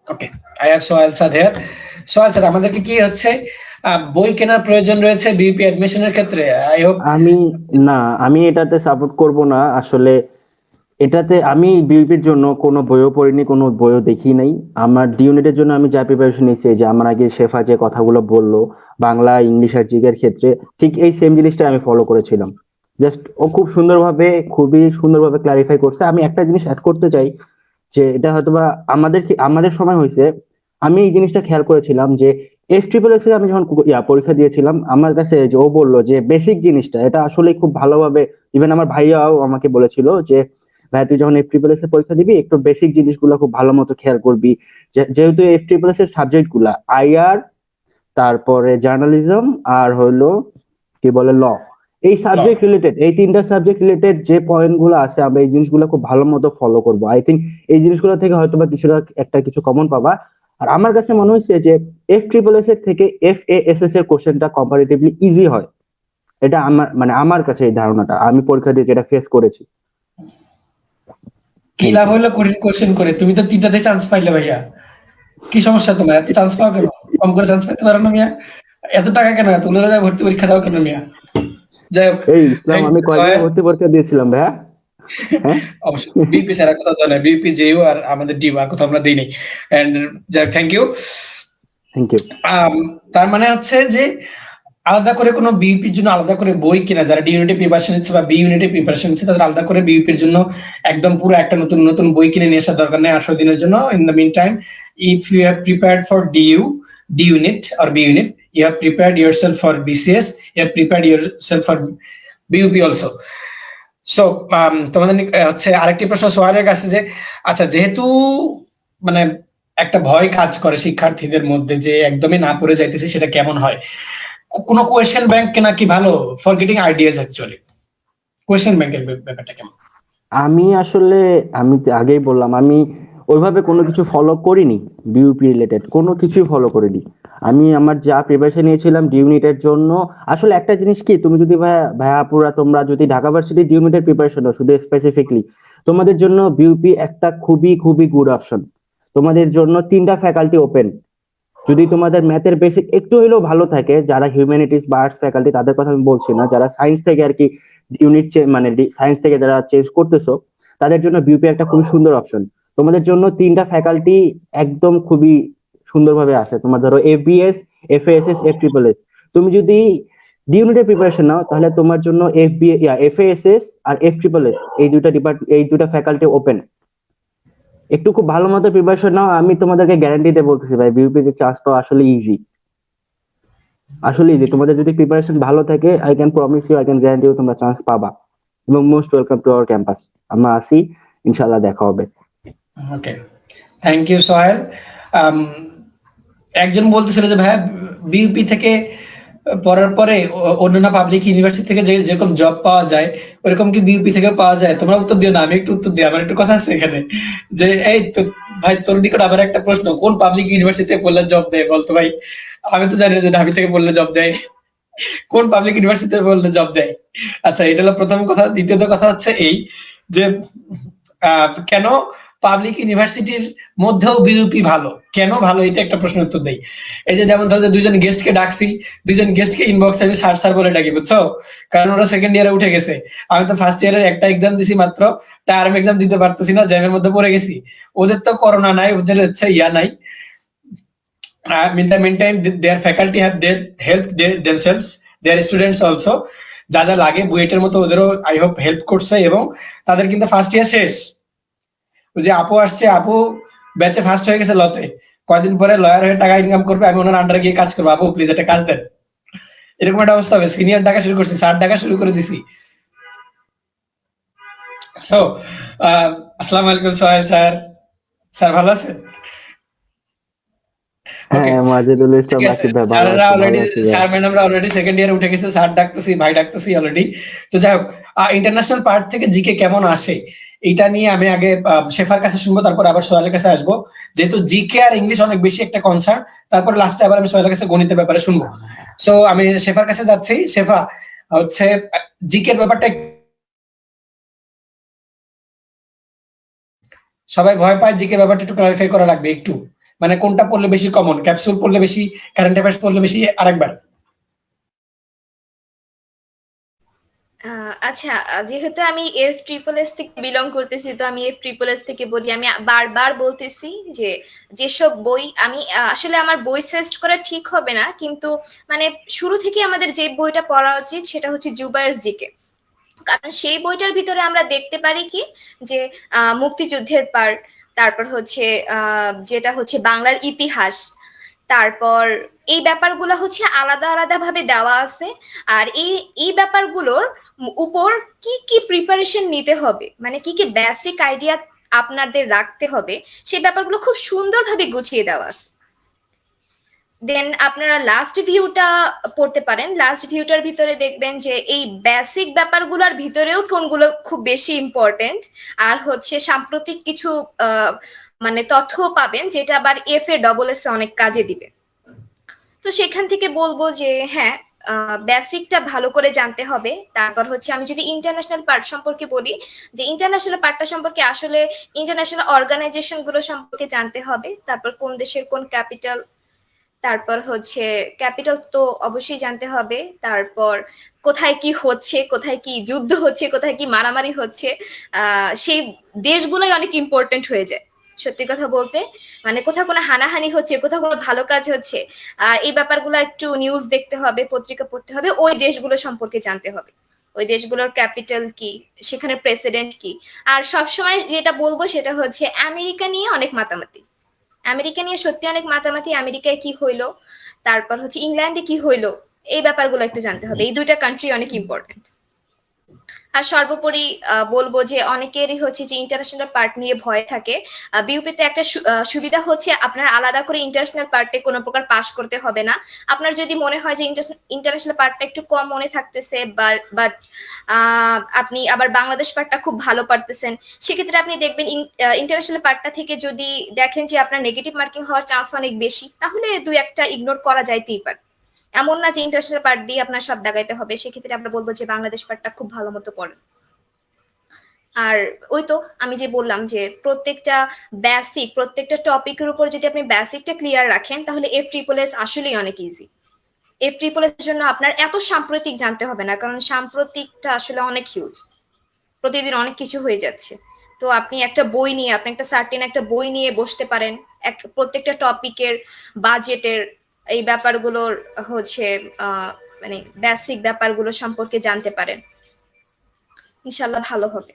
okay, I have Sohel Saad here. Sohel Saad, আমাদেরকে কি হচ্ছে বই কেনার প্রয়োজন রয়েছে বিইপি অ্যাডমিশনের ক্ষেত্রে? I hope. আমি না, আমি এটাতে সাপোর্ট করব না আসলে। এটাতে আমি বিউপির জন্য কোনো বইও পড়িনি, কোনো বইও দেখি নাই। আমার ডি ইউনিটের জন্য আমি যা প্রিপারেশন নিয়েছি, এই যে আমার আগে শেফা যে কথাগুলো বললো বাংলা, ইংলিশ আর জিকের ক্ষেত্রে, ঠিক এই সেম জিনিসটা আমি ফলো করেছিলাম। জাস্ট ও খুবই সুন্দরভাবে ক্লারিফাই করছে। আমি একটা জিনিস অ্যাড করতে চাই, যে এটা হয়তোবা আমাদের সময় হয়েছে। আমি এই জিনিসটা খেয়াল করেছিলাম যে FSSS এ আমি যখন পরীক্ষা দিয়েছিলাম, আমার কাছে যে ও বললো যে বেসিক জিনিসটা এটা আসলে খুব ভালোভাবে, ইভেন আমার ভাইয়াও আমাকে বলেছিল যে ভাই তুই যখন FSSS এ পরীক্ষা দিবি একটু বেসিক জিনিসগুলো খুব ভালো মতো খেয়াল করবি। যেহেতু FSSS এর সাবজেক্ট গুলা আইআর, তারপরে জার্নালিজম, আর হলো কি বলে ল, এই সাবজেক্ট রিলেটেড, এই তিনটা সাবজেক্ট রিলেটেড যে পয়েন্ট গুলো আছে আমরা এই জিনিসগুলো খুব ভালো মতো ফলো করবো। আই থিঙ্ক এই জিনিসগুলো থেকে হয়তোবা কিছু কমন পাবা। আর আমার কাছে মনে হচ্ছে যে FSSS এর থেকে FASS এর কোশ্চেনটা কম্পারেটিভলি ইজি হয়। এটা আমার কাছে এই ধারণাটা, আমি পরীক্ষা দিয়ে যেটা ফেস করেছি। কি লাভ হলো কঠিন কোশ্চেন করে? তুমি তো তিনটাতে চান্স পাইলে ভাইয়া, কি সমস্যা তোমার? এত চান্স পাও কেন? কম করে চান্স পেতে পারো না মিয়া? এত টাকা কেন? এত যায় ভর্তি পরীক্ষা দাও কেন মিয়া? যাই হোক, এই ইসলাম, থ্যাংক আমি ইউ কয়দিনে সোহেল। ভর্তি পরীক্ষা দিয়েছিলাম ভাইয়া। হ্যাঁ। অবশ্যই বিপি স্যার কথা তো না, বিপি জেইউ আর আমাদের ডিম আর কথা আমরা দিই নাই। এন্ড যাই, থ্যাংক ইউ। Thank you. তার মানে হচ্ছে যে আলাদা করে কোনো বিইপির জন্য আলাদা করে বই কিনা, যারা ডি ইউনিটে প্রিপারেশন নিচ্ছে বা বি ইউনিটে প্রিপারেশন নিচ্ছে, তাদের আলাদা করে বিইপির জন্য একদম পুরো একটা নতুন নতুন বই কিনে নিয়ে আসার দরকার নেই 18 দিনের জন্য। In the meantime, if you have prepared for D unit or B unit, you have prepared yourself for BCS, you have prepared yourself for BUP also. So তোমাদের হচ্ছে আরেকটি প্রশ্ন সোহাইলের কাছে যে, আচ্ছা যেহেতু মানে একটা ভয় কাজ করে শিক্ষার্থীদের মধ্যে যে একদমই না পড়ে যাইতেছে, সেটা কেমন হয়? কোনো কোয়েশ্চেন ব্যাংক কেনা কি ভালো for getting ideas? Actually question ব্যাংকের ব্যাপারটা কেমন? আমি আগেই বললাম, আমি ওইভাবে কোনো কিছু ফলো করিনি। বিইউপি রিলেটেড কোনো কিছুই ফলো করিনি। আমি আমার যা প্রিপারেশন নিয়েছিলাম ডি ইউনিটের জন্য, আসলে একটা জিনিস কি, তুমি যদি ভাইয়াপুরা তোমরা যদি ঢাকা ভার্সিটি ডি ইউনিটের প্রিপারেশন নাও শুধু স্পেসিফিকলি, তোমাদের জন্য বিইউপি একটা খুবই খুবই গুড অপশন। তোমাদের জন্য 3টা ফ্যাকাল্টি ওপেন। যদি তোমাদের ম্যাথের বেসিক একটু হলেও ভালো থাকে, যারা হিউম্যানিটিস বা আর্টস ফ্যাকাল্টি তাদের কথা আমি বলছি না, যারা সায়েন্স থেকে আর কি ইউনিট মানে সায়েন্স থেকে যারা চেঞ্জ করতেছো, তাদের জন্য বিউপি একটা খুবই সুন্দর অপশন। তোমাদের জন্য 3টা ফ্যাকাল্টি একদম খুবই সুন্দরভাবে আছে। তোমার ধরো FBS, FASS, FSSS। তুমি যদি ডি ইউনিটের প্রিপারেশন নাও তাহলে তোমার জন্য FASS আর FSSS এই দুইটা ফ্যাকাল্টি ওপেন। একটু খুব ভালো মতো প্রিপারেশন নাও, আমি তোমাদেরকে গ্যারান্টি দিয়ে বলতেছি ভাই, বিউপি তে চান্স পাওয়া আসলে ইজি। আসলে ইজি, তোমাদের যদি প্রিপারেশন ভালো থাকে, আই ক্যান গ্যারান্টি ইউ তোমরা চান্স পাবা। এবং most welcome to our campus. আমরা আসি, ইনশাআল্লাহ দেখা হবে। ওকে, থ্যাংক ইউ সোহেল। একজন বলতেছিল যে ভাইয়া বিইউপি থেকে পড়ার পরে অন্যান্য পাবলিক ইউনিভার্সিটি থেকে যেরকম জব পাওয়া যায় ওরকম কি বিইউপি থেকে পাওয়া যায়? তোমরা উত্তর দিও না, আমি একটু উত্তর দিই। আমার একটু কথা আছে এখানে, যে এই তো ভাই, তোর নিকট আবার একটা প্রশ্ন, কোন পাবলিক ইউনিভার্সিটি থেকে পড়লে জব দেয় বলতো ভাই? আমি তো জানি না যে ঢাবি থেকে পড়লে জব দেয়, কোন পাবলিক ইউনিভার্সিটি থেকে পড়লে জব দেয়? আচ্ছা, এটা হলো প্রথম কথা। দ্বিতীয়ত কথা হচ্ছে এই যে কেন পাবলিক ইউনিভার্সিটির মধ্যেও বিইউপি ভালো, কেন ভালো, এটা একটা প্রশ্ন উত্তর দেই। এই যে যেমন ধরো যে দুইজন গেস্টকে ডাকছি, দুইজন গেস্টকে ইনবক্সে আমি স্যার স্যার বলে ডাকি, বুঝছো? কারণ ওরা সেকেন্ড ইয়ারে উঠে গেছে, আমি তো ফার্স্ট ইয়ারের একটা এক্সাম দিছি মাত্র, টার্ম এক্সাম দিতে পারতেছি না, জ্যামের মধ্যে পড়ে গেছি। ওদের তো করোনা নাই, ওদের হচ্ছে ইয়া নাই। In the meantime, their faculty have helped themselves, their students also, যা যা লাগে বুয়েটের মতো ওদেরও আই হোপ হেল্প করছে, এবং তাদের কিন্তু ফার্স্ট ইয়ার শেষ। ওই যে আপু আসছে, আপু ব্যাচে ফার্স্ট হয়ে গেছে লতে, কয়দিন পরে লয়ার হয়ে টাকা ইনকাম করবে, আমি ওনার আন্ডারে গিয়ে কাজ করবো, আপু প্লিজ একটা কাজ দেন। এরকম একটা অবস্থা হবে, সিনিয়র ডাকা শুরু করছি, স্যার ডাকা শুরু করে দিছি। সো আসসালামু আলাইকুম সোহেল স্যার। স্যার ভালো আছেন? ওকে, হ্যাঁ, মাজেদুল ঠিক ইসলাম আছে। রাকিব ভাই, ভালো স্যাররা আছি, ভালো অলরেডি, আছি ভাই। স্যার ম্যাডামরা অলরেডি সেকেন্ড ইয়ারে উঠে গেছে, স্যার ডাকতেছি, ভাই ডাকতেছি অলরেডি। তো যাই হোক, ইন্টারন্যাশনাল পার্ট থেকে জিকে কেমন আসে এটা নিয়ে আমি আগে শেফার কাছে শুনবো, তারপর আবার সোহেলের কাছে আসবো। যেহেতু জিকে আর ইংলিশ অনেক বেশি একটা কনসার্ন, তারপর লাস্টে আবার আমি সোহেলের কাছে গণিতের ব্যাপারে শুনবো। সো আমি শেফার কাছে যাচ্ছি। শেফা, হচ্ছে জিকের ব্যাপারটা সবাই ভয় পায়, জিকে ব্যাপারটা একটু ক্লারিফাই করা লাগবে একটু। মানে কোনটা পড়লে বেশি কমন, ক্যাপসুল পড়লে বেশি, কারেন্ট অ্যাফেয়ার্স পড়লে বেশি, আরেকবার? আচ্ছা, যেহেতু আমি এফ ট্রিপল এস থেকে বিলং করতেছি, তো আমি এফ ট্রিপল এস থেকে বলি। আমি বারবার বলতেছি যে যেসব বই আমি আসলে আমার বই সাজেস্ট করা ঠিক হবে না, কিন্তু মানে শুরু থেকে আমাদের যে বইটা পড়া উচিত সেটা হচ্ছে জুবায়ের জিকে। কারণ সেই বইটার ভিতরে আমরা দেখতে পারি কি যে মুক্তিযুদ্ধের পার্ট, তারপর হচ্ছে যেটা হচ্ছে বাংলার ইতিহাস, তারপর এই ব্যাপারগুলো হচ্ছে আলাদা আলাদা ভাবে দেওয়া আছে। আর এই ব্যাপারগুলোর উপর কি কি প্রিপারেশন নিতে হবে, মানে কি কি বেসিক আইডিয়া আপনাদের রাখতে হবে, সেই ব্যাপারগুলো খুব সুন্দরভাবে গুছিয়ে দেওয়া আছে। দেন আপনারা লাস্ট ভিউটা পড়তে পারেন। লাস্ট ভিউটার ভিতরে দেখবেন যে এই বেসিক ব্যাপারগুলোর ভিতরেও কোনগুলো খুব বেশি ইম্পর্টেন্ট, আর হচ্ছে সাম্প্রতিক কিছু মানে তথ্য পাবেন যেটা আবার এফ এ ডবল এস অনেক কাজে দিবে। তো সেখান থেকে বলবো যে হ্যাঁ, বেসিকটা ভালো করে জানতে হবে। তারপর হচ্ছে আমি যদি ইন্টারন্যাশনাল পার্ট সম্পর্কে বলি, যে ইন্টারন্যাশনাল পার্টটা সম্পর্কে আসলে ইন্টারন্যাশনাল অর্গানাইজেশন গুলো সম্পর্কে জানতে হবে। তারপর কোন দেশের কোন ক্যাপিটাল, তারপর হচ্ছে ক্যাপিটাল তো অবশ্যই জানতে হবে। তারপর কোথায় কি হচ্ছে, কোথায় কি যুদ্ধ হচ্ছে, কোথায় কি মারামারি হচ্ছে, সেই দেশগুলোই অনেক ইম্পর্টেন্ট হয়ে যায় সত্যি কথা বলতে। মানে কোথাও কোনো হানাহানি হচ্ছে, কোথাও কোনো ভালো কাজ হচ্ছে, এই ব্যাপারগুলো একটু নিউজ দেখতে হবে, পত্রিকা পড়তে হবে, ওই দেশগুলো সম্পর্কে জানতে হবে, ওই দেশগুলোর ক্যাপিটাল কি, সেখানে প্রেসিডেন্ট কি। আর সবসময় যেটা বলবো সেটা হচ্ছে আমেরিকা নিয়ে অনেক মাতামাতি, আমেরিকা নিয়ে সত্যি অনেক মাতামাতি, আমেরিকায় কি হইলো, তারপর হচ্ছে ইংল্যান্ডে কি হইলো, এই ব্যাপারগুলো একটু জানতে হবে। এই দুইটা কান্ট্রি অনেক ইম্পর্টেন্ট। আর সর্বোপরি বলবো যে অনেকেরই হচ্ছে যে ইন্টারন্যাশনাল পার্ট নিয়ে ভয় থাকে। বিউপিতে একটা সুবিধা হচ্ছে আপনার আলাদা করে ইন্টারন্যাশনাল পার্টে কোনো প্রকার পাস করতে হবে না। আপনার যদি মনে হয় যে ইন্টারন্যাশনাল পার্টটা একটু কম মনে থাকতেছে, বাট আপনি আবার বাংলাদেশ পার্টটা খুব ভালো পারতেছেন, সেক্ষেত্রে আপনি দেখবেন ইন্টারন্যাশনাল পার্টটা থেকে যদি দেখেন যে আপনার নেগেটিভ মার্কিং হওয়ার চান্স অনেক বেশি, তাহলে দুই একটা ইগনোর করা যাইতেই পারে। এমন না যে ইন্টারন্যাশনাল পার্ট দিয়ে আপনার সব দাগাইতে হবে, সেক্ষেত্রে আমরা বলবো যে বাংলাদেশ পার্টটা খুব ভালো মতো পড়েন। আর ওই তো আমি যে বললাম যে প্রত্যেকটা বেসিক, প্রত্যেকটা টপিকের উপর যদি আপনি বেসিকটা ক্লিয়ার রাখেন, তাহলে এফ ট্রিপল এস আসলেই অনেক ইজি। এফ ট্রিপল এস এর জন্য আপনার এত সাম্প্রতিক জানতে হবে না, কারণ সাম্প্রতিকটা আসলে অনেক হিউজ, প্রতিদিন অনেক কিছু হয়ে যাচ্ছে। তো আপনি একটা বই নিয়ে, আপনি একটা সার্টেন একটা বই নিয়ে বসতে পারেন, প্রত্যেকটা টপিকের, বাজেটের, এই ব্যাপারগুলোর হচ্ছে মানে বেসিক ব্যাপারগুলো সম্পর্কে জানতে পারেন, ইনশাল্লাহ ভালো হবে।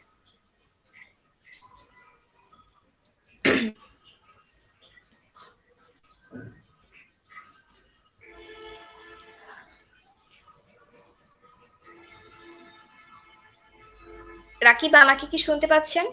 রাকিব, আমাকে কি শুনতে পাচ্ছেন?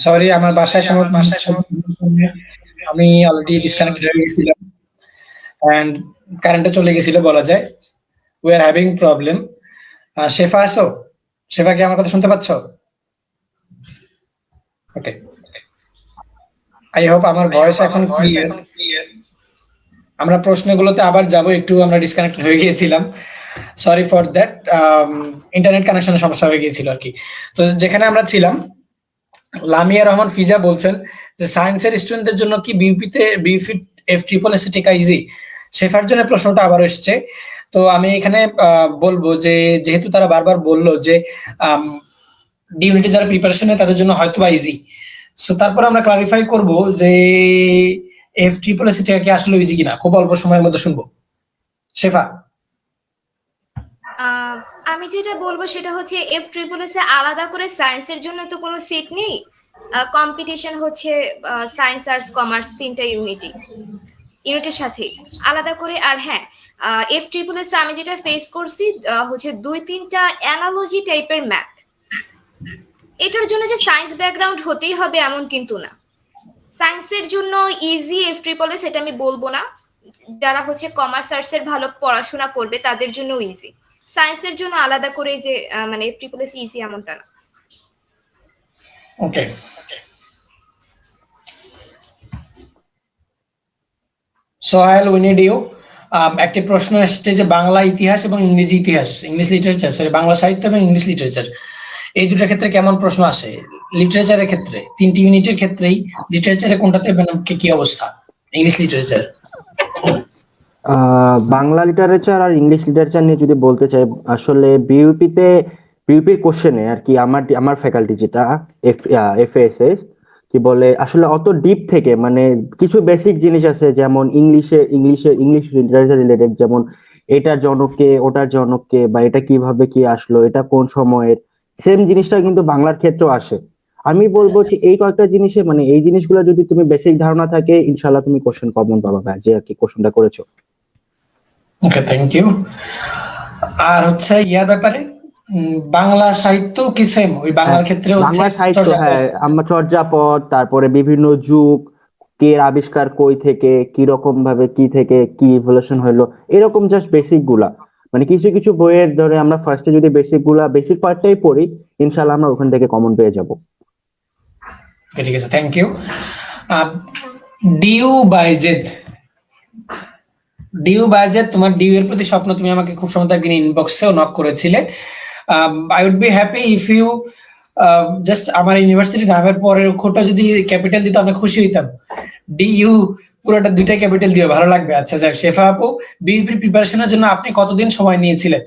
সরি, আমার বাসায় আমি অলরেডি ডিসকানেক্টেড হয়ে গেছিলাম এন্ড কারেন্টও চলে গেছিল বলা যায়। We are having problem. Shefa আছো? শেফা কি আমার কথা শুনতে পাচ্ছ? ওকে, আই হোপ আমার ভয়েস এখন ক্লিয়ার। আমরা প্রশ্নগুলোতে আবার যাব, একটু আমরা ডিসকানেক্টেড হয়ে গিয়েছিলাম, সরি ফর দ্যাট। ইন্টারনেট কানেকশনের সমস্যা হয়ে গিয়েছিল আর কি। তো যেখানে আমরা ছিলাম, লামিয়া রহমান ফিজা বলছেন যে সায়েন্সের স্টুডেন্টদের জন্য কি বিউপি এফ ট্রিপল এস টেকা ইজি? শেফার জন্য প্রশ্নটা আবার এসছে। তো আমি এখানে বলবো যে যেহেতু তারা বারবার বললো যে ডিউনিটি যারা প্রিপারেশন নেয় তাদের জন্য হয়তো বা ইজি, সো তারপর আমরা ক্লারিফাই করব যে এফ ট্রিপল এস টেকা কি আসলে ইজি কিনা, খুব অল্প সময়ের মধ্যে শুনবো। শেফা? আমি যেটা বলবো সেটা হচ্ছে এফ ট্রিপল এস এ আলাদা করে সায়েন্সের জন্য তো কোনো সিট নেই। কম্পিটিশন হচ্ছে সায়েন্স, আর্টস, কমার্স তিনটা ইউনিটের সাথে আলাদা করে। আর হ্যাঁ, এফ ট্রিপল এস আমি যেটা ফেস করছি হচ্ছে 2-3টা অ্যানালজি টাইপের ম্যাথ। এটার জন্য যে সায়েন্স ব্যাকগ্রাউন্ড হতেই হবে এমন কিন্তু না। সায়েন্সের জন্য ইজি এফ ট্রিপল এস, এটা আমি বলবো না। যারা হচ্ছে কমার্স, আর্টস এর ভালো পড়াশোনা করবে তাদের জন্য ইজি। সায়েন্সের জন্য আলাদা করে যে মানে ট্রিপল ইজি এমনটা না। ওকে, সোহেল উই নিড ইউ। একটি প্রশ্ন এসেছে যে বাংলা ইতিহাস এবং ইংরেজি ইতিহাস, ইংলিশ লিটারেচার, সরি বাংলা সাহিত্য এবং ইংলিশ লিটারেচার, এই দুটার ক্ষেত্রে কেমন প্রশ্ন আসে? লিটারেচারের ক্ষেত্রে 3টি ইউনিটের ক্ষেত্রেই লিটারেচারে কোনটাতে মানে কি অবস্থা? English literature. বাংলা লিটারেচার আর ইংলিশ লিটারেচার নিয়ে যদি বলতে চাই, আসলে বিউপির কোশ্চেনে আর কি আমার ফ্যাকাল্টি যেটা এফএএসএস কি বলে, আসলে অত ডিপ থেকে মানে কিছু বেসিক জিনিস আছে, যেমন ইংলিশ লিটারেচার রিলেটেড, যেমন এটার জনক কে, ওটার জনক কে, বা এটা কিভাবে কি আসলো, এটা কোন সময়ের, সেম জিনিসটা কিন্তু বাংলার ক্ষেত্রেও আসে। আমি বলবো যে এই কয়েকটা জিনিসে মানে এই জিনিসগুলো যদি তুমি বেসিক ধারণা থাকে, ইনশাল্লাহ তুমি কোশ্চেন কমন পাবা, যে আর কি কোশ্চেনটা করেছো। ওকে, থ্যাংক ইউ। আর হচ্ছে ইয়ার ব্যাপারে বাংলা সাহিত্য কি সেম ওই বাংলার ক্ষেত্রে হচ্ছে বাংলা সাহিত্য, চর্যাপদ? হ্যাঁ, আমার চর্যাপদ, তারপরে বিভিন্ন যুগ, কে আবিষ্কার কই থেকে, কি রকম ভাবে কি থেকে কি ইভলিউশন হইলো, এরকম জাস্ট বেসিক গুলা। মানে কিছু কিছু বইয়ের ধরে আমরা ফার্স্টে যদি বেসিক পার্টটাই পড়ি, ইনশাল্লাহ আমরা ওখান থেকে কমন পেয়ে যাব। ওকে, ঠিক আছে, থ্যাংক ইউ। ডিউ বাইজেদ, তোমার ডিউ এর প্রতি স্বপ্ন, তুমি আমাকে খুব সময় একদিন ইনবক্সেও নক করেছিলে। I would be happy if you just আমার ইউনিভার্সিটি নামের পরের অক্ষরটা যদি ক্যাপিটাল দিতে অনেক খুশি হইতাম। ডিইউ পুরোটা দুইটাই ক্যাপিটাল দিও, ভালো লাগবে। আচ্ছা যাক, শেফা আপু, বিইপির প্রিপারেশনের জন্য আপনি কতদিন সময় নিয়েছিলেন?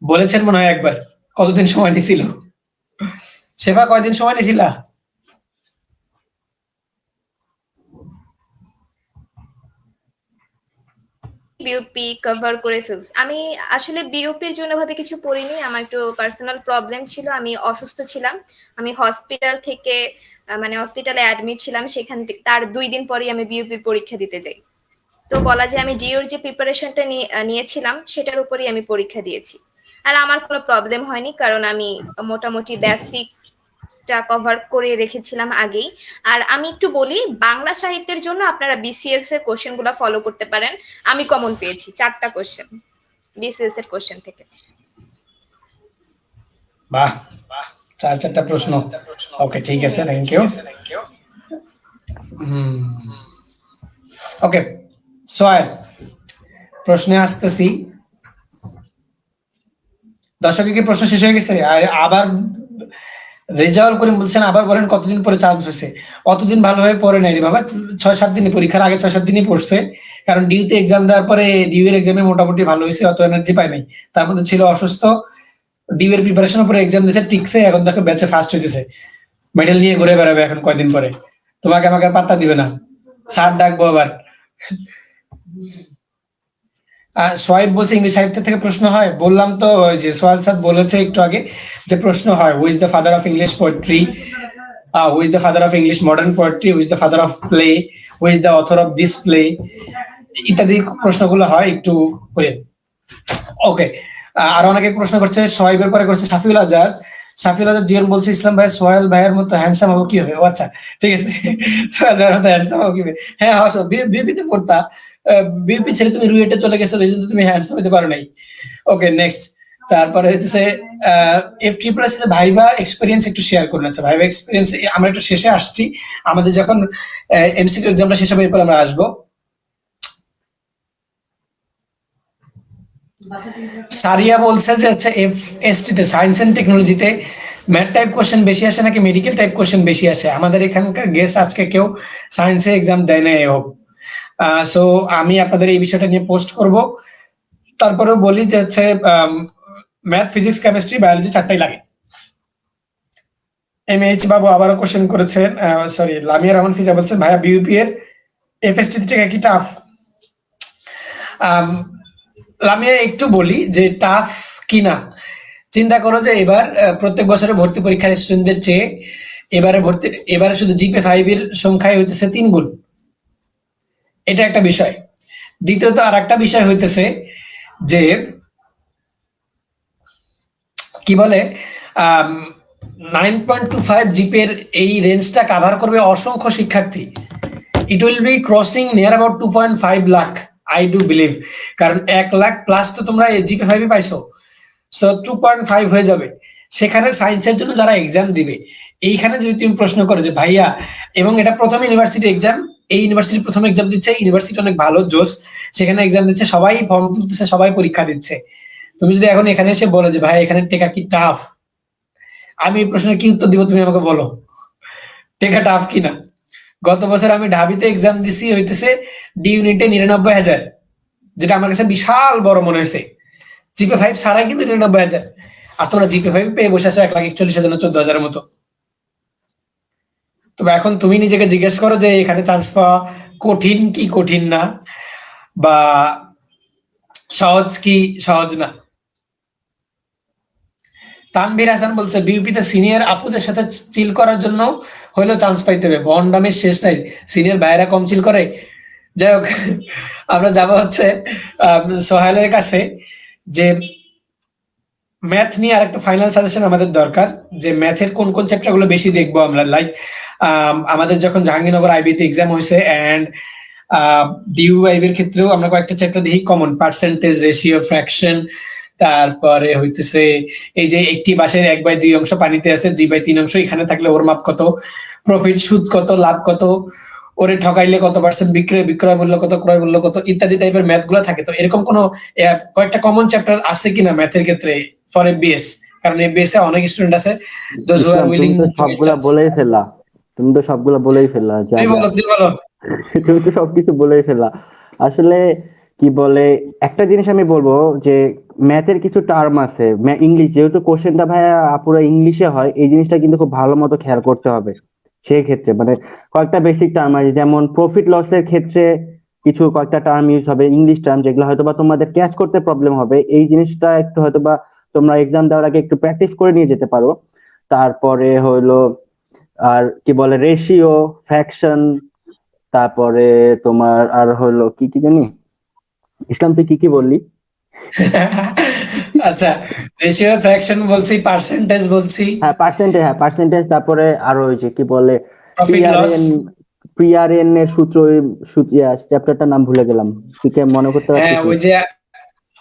বলেছেন মনে হয় একবার, কতদিন সময় নিয়েছিল? শেফা, কয়দিন সময় নিয়েছিলা? বিওপি কভার করে ফেলছি আমি। আসলে বিওপির জন্য ভাবে কিছু পড়িনি, আমার একটু পার্সোনাল প্রবলেম ছিল, আমি অসুস্থ ছিলাম। আমি হসপিটাল থেকে মানে হসপিটালে অ্যাডমিট ছিলাম, সেখান থেকে তার 2 দিন পরেই আমি বিওপি পরীক্ষা দিতে যাই। তো বলা যায় আমি ডিওর যে প্রিপারেশনটা নিয়েছিলাম সেটার উপরেই আমি পরীক্ষা দিয়েছি। আর আমার কোনো প্রবলেম হয়নি, কারণ আমি মোটামুটি বেসিকটা কভার করে রেখেছিলাম আগেই। আর আমি একটু বলি, বাংলা সাহিত্যের জন্য আপনারা বিসিএস এর কোশ্চেন গুলা ফলো করতে পারেন। আমি কমন পেয়েছি 4টা কোশ্চেন বিসিএস এর কোশ্চেন থেকে। বাহ, 4টা প্রশ্ন। ওকে, ঠিক আছে, থ্যাংক ইউ। ওকে, সোহেল, প্রশ্নে আসতেছি। দর্শকের কি প্রশ্ন শেষ হয়ে গেছে? আবার রেজাউল করিম বলছেন, আবার বলেন কতদিন পরে চান্স হয়েছে? অতদিন ভালোভাবে পড়ে নাই রে বাবা, 6-7 দিনই, পরীক্ষার আগে 6-7 দিনই পড়ছে। কারণ ডিউতে এক্সাম দেওয়ার পরে ডিউ এর এক্সামে মোটামুটি ভালো হয়েছে, অত এনার্জি পাই নাই। তার মধ্যে ছিল অসুস্থ, ডিউ এর প্রিপারেশনের পরে এক্সাম দিয়েছে, টিকছে, এখন দেখো ব্যাচে ফার্স্ট হইতেছে, মেডেল নিয়ে ঘুরে বেড়াবে এখন কয়দিন পরে। তোমাকে আমাকে পাত্তা দিবে না, স্যার ডাকবো আবার। সোহাইব বলছে ইংলিশ সাহিত্য থেকে প্রশ্ন হয়। বললাম তো, ওই যে সোহাল স্যার বলেছে একটু আগে যে প্রশ্ন হয়, who is the father of English poetry, who is the father of English modern poetry, who is the father of play, who is the author of this play, ইত্যাদি প্রশ্নগুলো হয় একটু করে। ওকে, আর অনেকে প্রশ্ন করছে, সোহাইবের পরে করছে শাফিউল আজাদ। জীবন বলছে, ইসলাম ভাই সোহেল ভাইয়ের মতো হ্যান্ডসাম হবো কি হবে? ও আচ্ছা, ঠিক আছে, সোহেল ভাইয়ের মতো হ্যান্ডসাম হবো কি হবে? হ্যাঁ, বিপিতে পড়তা, বিপি ছেড়ে তুমি রুয়েটে চলে গেছো, এই জন্য তুমি হ্যান্ডসাম হতে পারো নাই। ওকে, নেক্সট। তারপরে হচ্ছে F triple S viva experience একটু শেয়ার করুন। আচ্ছা, ভাইবা এক্সপেরিয়েন্স আমরা একটু শেষে আসছি, আমাদের যখন এমসিকিউ এক্সামটা শেষ হবে এরপর আমরা আসবো। সারিয়া বলছে যে আচ্ছা, এফএসটি তে সায়েন্স এন্ড টেকনোলজিতে ম্যাথ টাইপ কোশ্চেন বেশি আসে নাকি মেডিকেল টাইপ কোশ্চেন বেশি আসে? আমাদের এখানকার গেস্ট আজকে কেউ সায়েন্সে এক্সাম দেয় না, হোক। সো আমি আপনাদের এই বিষয়টা নিয়ে পোস্ট করব। তারপরেও বলি যে হচ্ছে ম্যাথ, ফিজিক্স, কেমিস্ট্রি, বায়োলজি 4টাই লাগে। এমএইচ বাবু আবারও কোশ্চেন করেছেন, সরি, লামিয়া রহমান ফিজা বলছেন, ভাইয়া বিউপি এর এফএসটি থেকে কি টাফ? লামিয়া, একটু বলি যে টাফ কিনা। চিন্তা করো যে এবার প্রত্যেক বছরে ভর্তি পরীক্ষার স্টুডেন্টদের চেয়ে এবারে শুধু জিপে 5 এর সংখ্যায় হইতেছে 3 গুণ। এটা একটা বিষয়। দ্বিতীয়ত আর একটা বিষয় হইতেছে যে কি বলে 9.25 জিপের এই রেঞ্জটা কাভার করবে অসংখ্য শিক্ষার্থী। It will be crossing near about 2.5 lakh I do believe, কারণ 1 লাখ প্লাস তো তোমরা জিপি 5 পাইছো, সো 2.5 হয়ে যাবে। সেখানে সায়েন্সের জন্য যারা এক্সাম দিবে, এইখানে যদি তুমি প্রশ্ন করো যে ভাইয়া, এবং এটা প্রথম ইউনিভার্সিটি এক্সাম, এই ইউনিভার্সিটি প্রথম এক্সাম দিচ্ছে, ইউনিভার্সিটি অনেক ভালো জোস, সেখানে এক্সাম দিচ্ছে, সবাই ফর্ম তুলতেছে, সবাই পরীক্ষা দিচ্ছে। তুমি যদি এখন এখানে এসে বলো যে ভাই এখানে টেকা কি টাফ, আমি এই প্রশ্নের কি উত্তর দিব, তুমি আমাকে বলো টেকা টাফ কিনা। গত বছর আমি ঢাবিতে এক্সাম দিছি হইতেছে ডি ইউনিটে 99,000, যেটা আমার কাছে বিশাল বড় মনে হয়েছে। জিপে 5 ছাড়াই কিন্তু 99,000, আর তোমরা জিপে 5 পেয়ে বসে আছো 1,41,000 14,000 মতো। তবে এখন তুমি নিজেকে জিজ্ঞেস করো যে এখানে চান্স পাওয়া কঠিন কি কঠিন না, বা সহজ কি সহজ না। তানভীর হাসান বলছে বিউপিতে সিনিয়র আপুদের সাথে চিল করার জন্য হইলেও চান্স পাইতে হবে, বন্ডামের শেষ নাই, সিনিয়র ভাইয়েরা কম চিল করে। যাই হোক, আমরা যাবো হচ্ছে সোহেলের কাছে, যে ম্যাথ নিয়ে আর একটা ফাইনাল সাজেশন আমাদের দরকার, যে ম্যাথের কোন কোন চ্যাপ্টার গুলো বেশি দেখবো আমরা। লাইক আমাদের যখন জাহাঙ্গীরনগর আইবিতে এক্সাম হয়েছে এন্ড ডিউ আইবির ক্ষেত্রেও আমরা কয়েকটা চ্যাপ্টার দেখি কমন, পার্সেন্টেজ, রেশিও, ফ্র্যাকশন, তারপরে হইতেছে এই যে একটি বাসের 1/2 অংশ পানিতে আছে, 2/3 অংশ এখানে থাকলে ওর মাপ কত, প্রফিট সুদ কত, লাভ কত, ওরে ঠকাইলে কত পার্সেন্ট বিক্রয় মূল্য কত, ক্রয় মূল্য কত, ইত্যাদি টাইপের ম্যাথ গুলো থাকে। তো এরকম কোন কয়েকটা কমন চ্যাপ্টার আছে কিনা ম্যাথের ক্ষেত্রে ফর এফবিএস, কারণ এফবিএস এ অনেক স্টুডেন্ট আছে those who R Islam, willing তুমি তো টু গেট সবগুলা চান্স। বলেই ফেললা, তুমি তো সবগুলা বলেই ফেললা যে তুমি আমরা বলো, তুমি বলো। তুমি তো সবকিছু বলেই ফেললা। আসলে কি বলে, একটা জিনিস আমি বলবো যে ম্যাথের কিছু টার্ম আছে, ইংলিশ যেহেতু কোশ্চেনটা ভাইয়া পুরো ইংলিশে হয়, এই জিনিসটা কিন্তু খুব ভালো মতো খেয়াল করতে হবে। সেই ক্ষেত্রে মানে কয়েকটা বেসিক টার্ম আছে, যেমন প্রফিট লসের ক্ষেত্রে কিছু কয়েকটা টার্ম ইউজ হবে, ইংলিশ টার্ম, যেগুলো হয়তোবা তোমাদের ক্যাচ করতে প্রবলেম হবে। এই জিনিসটা একটু হয়তোবা তোমরা এক্সাম দেওয়ার আগে একটু প্র্যাকটিস করে নিয়ে যেতে পারো। তারপরে হইলো আর কি বলে রেশিও, ফ্র্যাকশন, তারপরে তোমার আর হলো কি কি জানি, ইসলাম তুই কি কি বললি? আচ্ছা, রেশিও, ফ্র্যাকশন বলছি, পার্সেন্টেজ বলছি, হ্যাঁ পার্সেন্টেজ, তারপরে আরো ওই যে কি বলে প্রফিট লস। পিআরএন, এর সূত্র, চ্যাপ্টারটার নাম ভুলে গেলাম, তুই কে মনে করতে হ্যাঁ, পারতেছিস?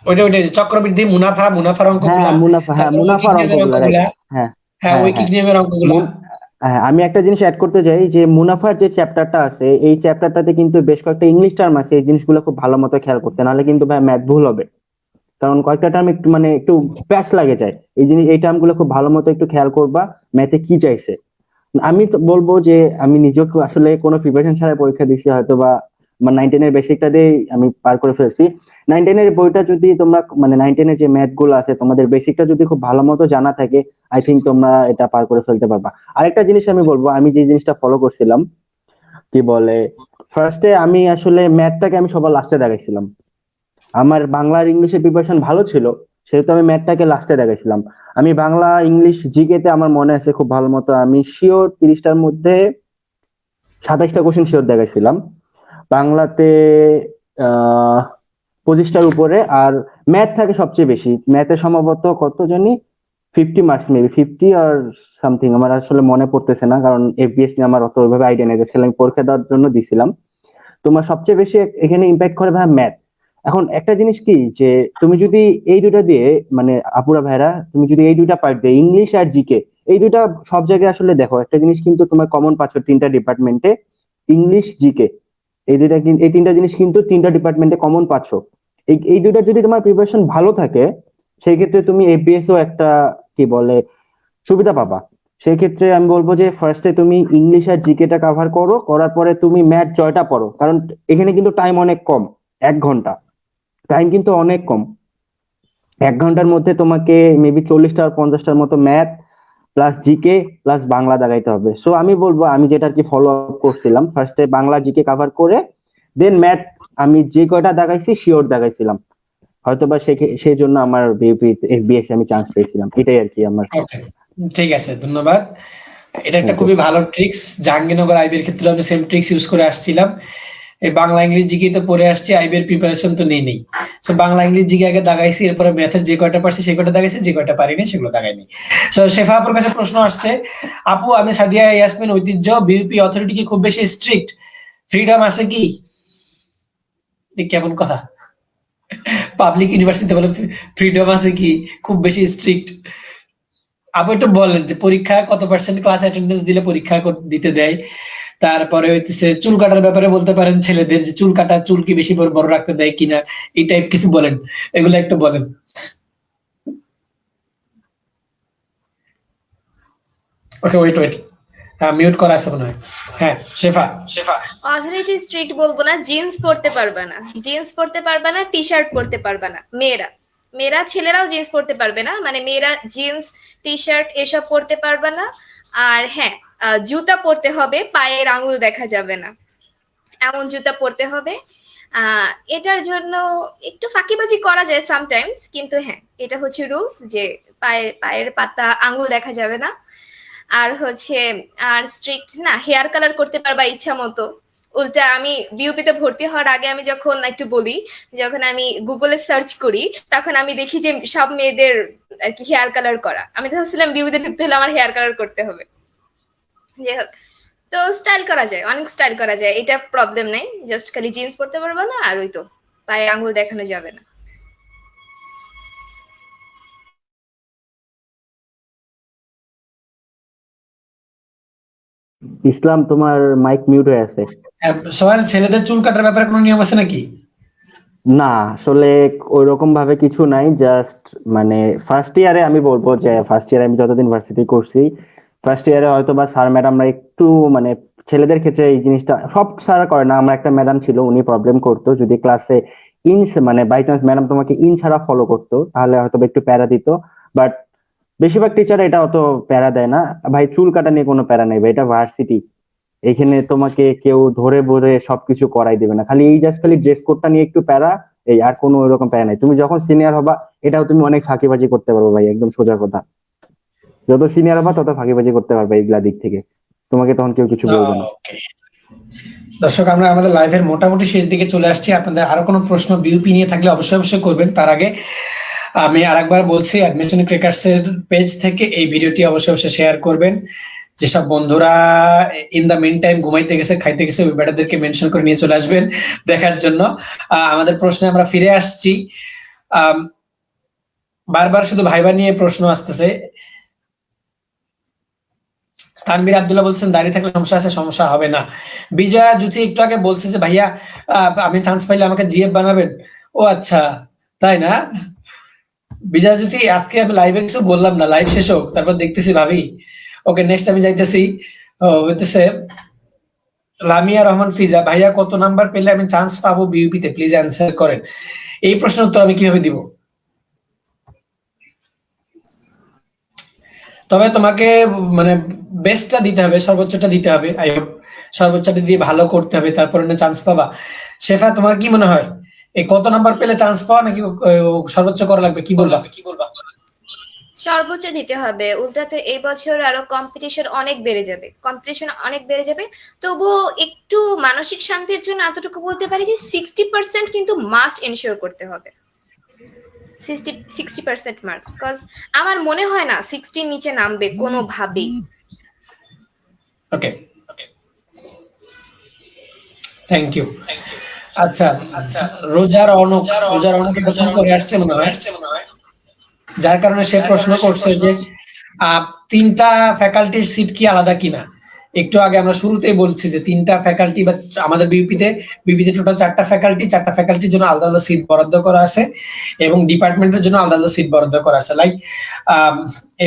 ওই যে ওইটা চক্রবৃদ্ধি, মুনাফার হ্যাঁ অঙ্কগুলা, হ্যাঁ তারপর উইকিং মুনাফার নিয়মের অঙ্কগুলো, রাইট। অঙ্কগুলা। হ্যাঁ হ্যাঁ, হ্যাঁ উইকিং হ্যাঁ নিয়মের অঙ্কগুলা। হ্যাঁ, আমি একটা জিনিস অ্যাড করতে চাই যে মুনাফার যে চ্যাপ্টারটা আছে, এই চ্যাপ্টারটাতে কিন্তু বেশ কয়েকটা ইংলিশ টার্ম আছে, এই জিনিসগুলো খুব ভালো মতো খেয়াল করতে, নাহলে কিন্তু ভাই ম্যাথ ভুল হবে। কারণ কয়েকটা টার্ম একটু মানে একটু প্যাচ লাগে যায়, এই টার্ম গুলো খুব ভালো মতো একটু খেয়াল করবা, ম্যাথে কি চাইছে। আমি তো বলবো যে আমি নিজেও আসলে কোনো প্রিপারেশন ছাড়া পরীক্ষা দিছি, হয়তো বা আমার 9-10 এর বেসিকটা দিয়ে আমি পার করে ফেলছি। 9-10 এর বইটা যদি তোমরা মানে 9-10 এর যে ম্যাথ গুলো আছে, তোমাদের বেসিকটা যদি খুব ভালো মতো জানা থাকে, আই থিঙ্ক তোমরা এটা পার করে ফেলতে পারবা। আরেকটা জিনিস আমি বলবো, আমি যে জিনিসটা ফলো করছিলাম, কি বলে, ফার্স্টে আমি আসলে ম্যাথটাকে আমি সবার লাস্টে দেখাইছিলাম। আমার বাংলা আর ইংলিশের প্রিপারেশন ভালো ছিল, সেহেতু আমি ম্যাথটাকে লাস্টে দেখাইছিলাম। আমি বাংলা ইংলিশ জিকে তে আমার মনে আছে খুব ভালো মতো, আমি শিওর 30টার মধ্যে 27টা কোশ্চেন শিওর দেখাইছিলাম। বাংলাতে 25টার উপরে, আর ম্যাথ থাকে সবচেয়ে বেশি, ম্যাথে সম্ভবত কত জানি 50 মার্কস, মেবি 50 আর সামথিং, আমার আসলে মনে পড়তেছে না, কারণ এফবিএস নিয়ে আমার অত ওইভাবে আইডিয়া নেই, আসলে আমি পরীক্ষা দেওয়ার জন্য দিছিলাম। তোমার সবচেয়ে বেশি এখানে ইম্প্যাক্ট করে ভাই ম্যাথ। এখন একটা জিনিস কি, যে তুমি যদি এই দুটা দিয়ে মানে আপুরা ভাইরা, তুমি যদি এই দুইটা পার্ট দিয়ে ইংলিশ আর জিকে, এই দুইটা সব জায়গায় আসলে দেখো, একটা জিনিস কিন্তু তোমার কমন পাচ্ছ তিনটা ডিপার্টমেন্টে, ইংলিশ জিকে, এই তিনটা জিনিস কিন্তু তিনটা ডিপার্টমেন্টে কমন পাচ্ছ। এই দুইটা যদি তোমার প্রিপারেশন ভালো থাকে, সেই ক্ষেত্রে তুমি এফবিএস ও একটা কি বলে সুবিধা পাবা। সেই ক্ষেত্রে আমি বলবো যে ফার্স্টে তুমি ইংলিশ আর জিকেটা কভার করো, করার পরে তুমি ম্যাথ জয়টা পড়ো, কারণ এখানে কিন্তু টাইম অনেক কম, 1 ঘন্টা, টাইম কিন্তু অনেক কম। 1 ঘন্টার মধ্যে তোমাকে মেবি 40টা আর 50টার মতো math plus GK plus Bangla দাগাইতে হবে। সো আমি বলবো, আমি যেটা আর কি ফলো আপ করছিলাম, ফার্স্টে বাংলা জিকে কভার করে দেন ম্যাথ, আমি যে কয়টা দাগাইছি শিওর দাগাইছিলাম, হয়তোবা সেই জন্য আমার বিউপি এফবিএস আমি চান্স পেয়েছিলাম, এটাই আর কি আমার। ওকে, ঠিক আছে, ধন্যবাদ। এটা একটা থ্যাংক ইউ। খুবই ভালো ট্রিক্স, জাহাঙ্গীরনগর আইবির ক্ষেত্রে আমি সেম ট্রিক্স ইউজ করে আসছিলাম। এই বাংলা ইংলিশ জিকে তো পড়ে আসছি, আইবির প্রিপারেশন তো নেই। সো বাংলা ইংলিশ জিকে আগে দাগাইছি, এরপরে ম্যাথের যে কয়টা পারছি সেই কয়টা দাগাইছি, যে কয়টা পারিনি সেগুলো দাগাইনি। সো শেফা আপুর কাছে প্রশ্ন আসছে, আপু আমি সাদিয়া ইয়াসমিন ঐতিহ্য, বিউপি অথরিটি কি খুব বেশি স্ট্রিক্ট, ফ্রিডম আছে কি? এ কেমন কথা? পাবলিক ইউনিভার্সিটিতে বলে ফ্রিডম আছে কি, খুব বেশি স্ট্রিক্ট? আপু একটু বলেন যে পরীক্ষায় কত পার্সেন্ট ক্লাস অ্যাটেন্ডেন্স দিলে পরীক্ষা দিতে দেয়? তারপরে হইতেছে চুল কাটার ব্যাপারে বলতে পারেন, ছেলেদের যে চুল কাটা, চুল কি বেশি বড় রাখতে দেয় কিনা, এই টাইপ কিছু বলেন, এগুলো একটু বলেন। ওকে, ওয়েট ওয়েট, হ্যাঁ মিউট করা আছে মনে হয়। হ্যাঁ শেফা। অথরিটি স্ট্রিক্ট বলবো না, জিন্স পরতে পারবে না, জিন্স পরতে পারবে না, টি শার্ট পরতে পারবে না। মেয়েরা ছেলেরাও জিন্স পরতে পারবে না, মানে মেয়েরা জিন্স টি শার্ট এসব পরতে পারবে না। আর হ্যাঁ, জুতা পরতে হবে, পায়ের আঙুল দেখা যাবে না, এমন জুতা পরতে হবে। এটার জন্য একটু ফাঁকিবাজি করা যায় সামটাইমস, কিন্তু হ্যাঁ এটা হচ্ছে রুলস যে পায়ের পাতা আঙুল দেখা যাবে না। আর হচ্ছে আর স্ট্রিক্ট না, হেয়ার কালার করতে পারবা ইচ্ছা মতো। উল্টা আমি বিউপিতে ভর্তি হওয়ার আগে আমি যখন একটু বলি, যখন আমি গুগলে সার্চ করি তখন আমি দেখি যে সব মেয়েদের আর কি হেয়ার কালার করা। আমি তো ভাবছিলাম বিউপিতে ঢুকতে হলে আমার হেয়ার কালার করতে হবে। যাই হোক, তো স্টাইল করা যায়, অনেক স্টাইল করা যায়, এটা প্রবলেম নেই। জাস্ট খালি জিন্স পরতে পারবো না, আর ওই তো পায়ের আঙুল দেখানো যাবে না। ইসলাম, তোমার মাইক মিউট হয়ে আছে। সোহেল, ছেলেদের চুল কাটার ব্যাপারে কোনো নিয়ম আছে নাকি? না, আসলে ওইরকম ভাবে কিছু নাই, জাস্ট মানে ফার্স্ট ইয়ারে আমি বলবো যে ফার্স্ট ইয়ারে আমি যতদিন ভার্সিটি করছি, ফার্স্ট ইয়ারে হয়তো বা স্যার ম্যাডামরা একটু মানে ছেলেদের ক্ষেত্রে এই জিনিসটা সব স্যার করে না। আমার একটা ম্যাডাম ছিল, উনি প্রবলেম করতো যদি ক্লাসে ইঞ্চ মানে বাই চান্স ম্যাডাম তোমাকে ইন ছাড়া ফলো করতো তাহলে হয়তো বা একটু প্যারা দিত। বাট বেশিরভাগ টিচার এটা অত প্যারা দেয় না ভাই। চুল কাটা নিয়ে কোনো প্যারা নেই ভাই, এটা ভার্সিটি। এখানে তোমাকে কেউ ধরে বলে সবকিছু করাই দিবে না, খালি এই জাস্ট খালি ড্রেস কোডটা নিয়ে একটু প্যারা, এই আর কোনো ওইরকম প্যারা নাই। তুমি যখন সিনিয়র হবা এটাও তুমি অনেক ফাঁকিবাজি করতে পারবে ভাই, একদম সোজা কথা। যত সিনিয়র হবা তত ফাঁকিবাজি করতে পারবে এইগুলা দিক থেকে, তোমাকে তখন কেউ কিছু বলবে না। ওকে দর্শক, আমরা আমাদের লাইভের মোটামুটি শেষ দিকে চলে আসছি। আপনাদের আরো কোনো প্রশ্ন বিউপি নিয়ে থাকলে অবশ্যই অবশ্যই করবেন। তার আগে আমি আরেকবার বলছি, অ্যাডমিশন ক্রেকার্স এর পেজ থেকে এই ভিডিওটি অবশ্যই অবশ্যই শেয়ার করবেন। যেসব বন্ধুরা ইন দা মিন টাইম ঘুমাইতে গেছে, খাইতে গেছে, ওই বেটাদেরকে মেনশন করে নিয়ে চলে আসবেন দেখার জন্য। আমাদের প্রশ্নে আমরা ফিরে আসছি। বারবার শুধু ভাইবা নিয়ে প্রশ্ন আসতেছে। তানভীর আব্দুল্লাহ বলছেন দাঁড়িয়ে থাকলে সমস্যা আছে, সমস্যা হবে না। বিজয়া জ্যোতি একটু আগে বলছে যে ভাইয়া আমি চান্স পাইলে আমাকে জিএফ বানাবেন। ও আচ্ছা, তাই না? বিজয়া জ্যোতি, আজকে আমি লাইভে কিছু বললাম না, লাইভ শেষ হোক তারপর দেখতেছি ভাবি। ওকে, নেক্সট আমি যাইতেছি। হইতেছে লামিয়া রহমান ফিজা, ভাইয়া কত নাম্বার পেলে আমি চান্স পাবো বিউপিতে, প্লিজ অ্যান্সার করেন। এই প্রশ্নের উত্তর আমি কিভাবে দিব? তবে তোমাকে মানে বেস্টটা দিতে হবে, সর্বোচ্চটা দিতে হবে। আই হোপ সর্বোচ্চটা দিয়ে ভালো করতে হবে, তারপরে না চান্স পাবা। শেফা, তোমার কি মনে হয় এই কত নাম্বার পেলে চান্স পাওয়া নাকি সর্বোচ্চ করা লাগবে, কি বলবা? সর্বোচ্চ দিতে হবে, উল্টাতে এই বছর আরো কম্পিটিশন অনেক বেড়ে যাবে। তবুও একটু মানসিক শান্তির জন্য এতটুকু বলতে পারি যে 60% কিন্তু মাস্ট এনশিওর করতে হবে। 60% মার্কস, কজ আমার মনে হয় না 60 নিচে নামবে কোনোভাবেই। ওকে, থ্যাংক ইউ। আচ্ছা, রোজার অনেক প্রশ্ন করে আসছে মনে হয়, যার কারণে সে প্রশ্ন করছে যে 3টা ফ্যাকাল্টির সিট কি আলাদা কিনা। একটু আগে আমরা শুরুতেই বলছি যে 3টা ফ্যাকাল্টি বা আমাদের বিপিতে টোটাল 4টা ফ্যাকাল্টির জন্য আলাদা আলাদা সিট বরাদ্দ করা আছে এবং ডিপার্টমেন্টের জন্য আলাদা আলাদা সিট বরাদ্দ করা আছে। লাইক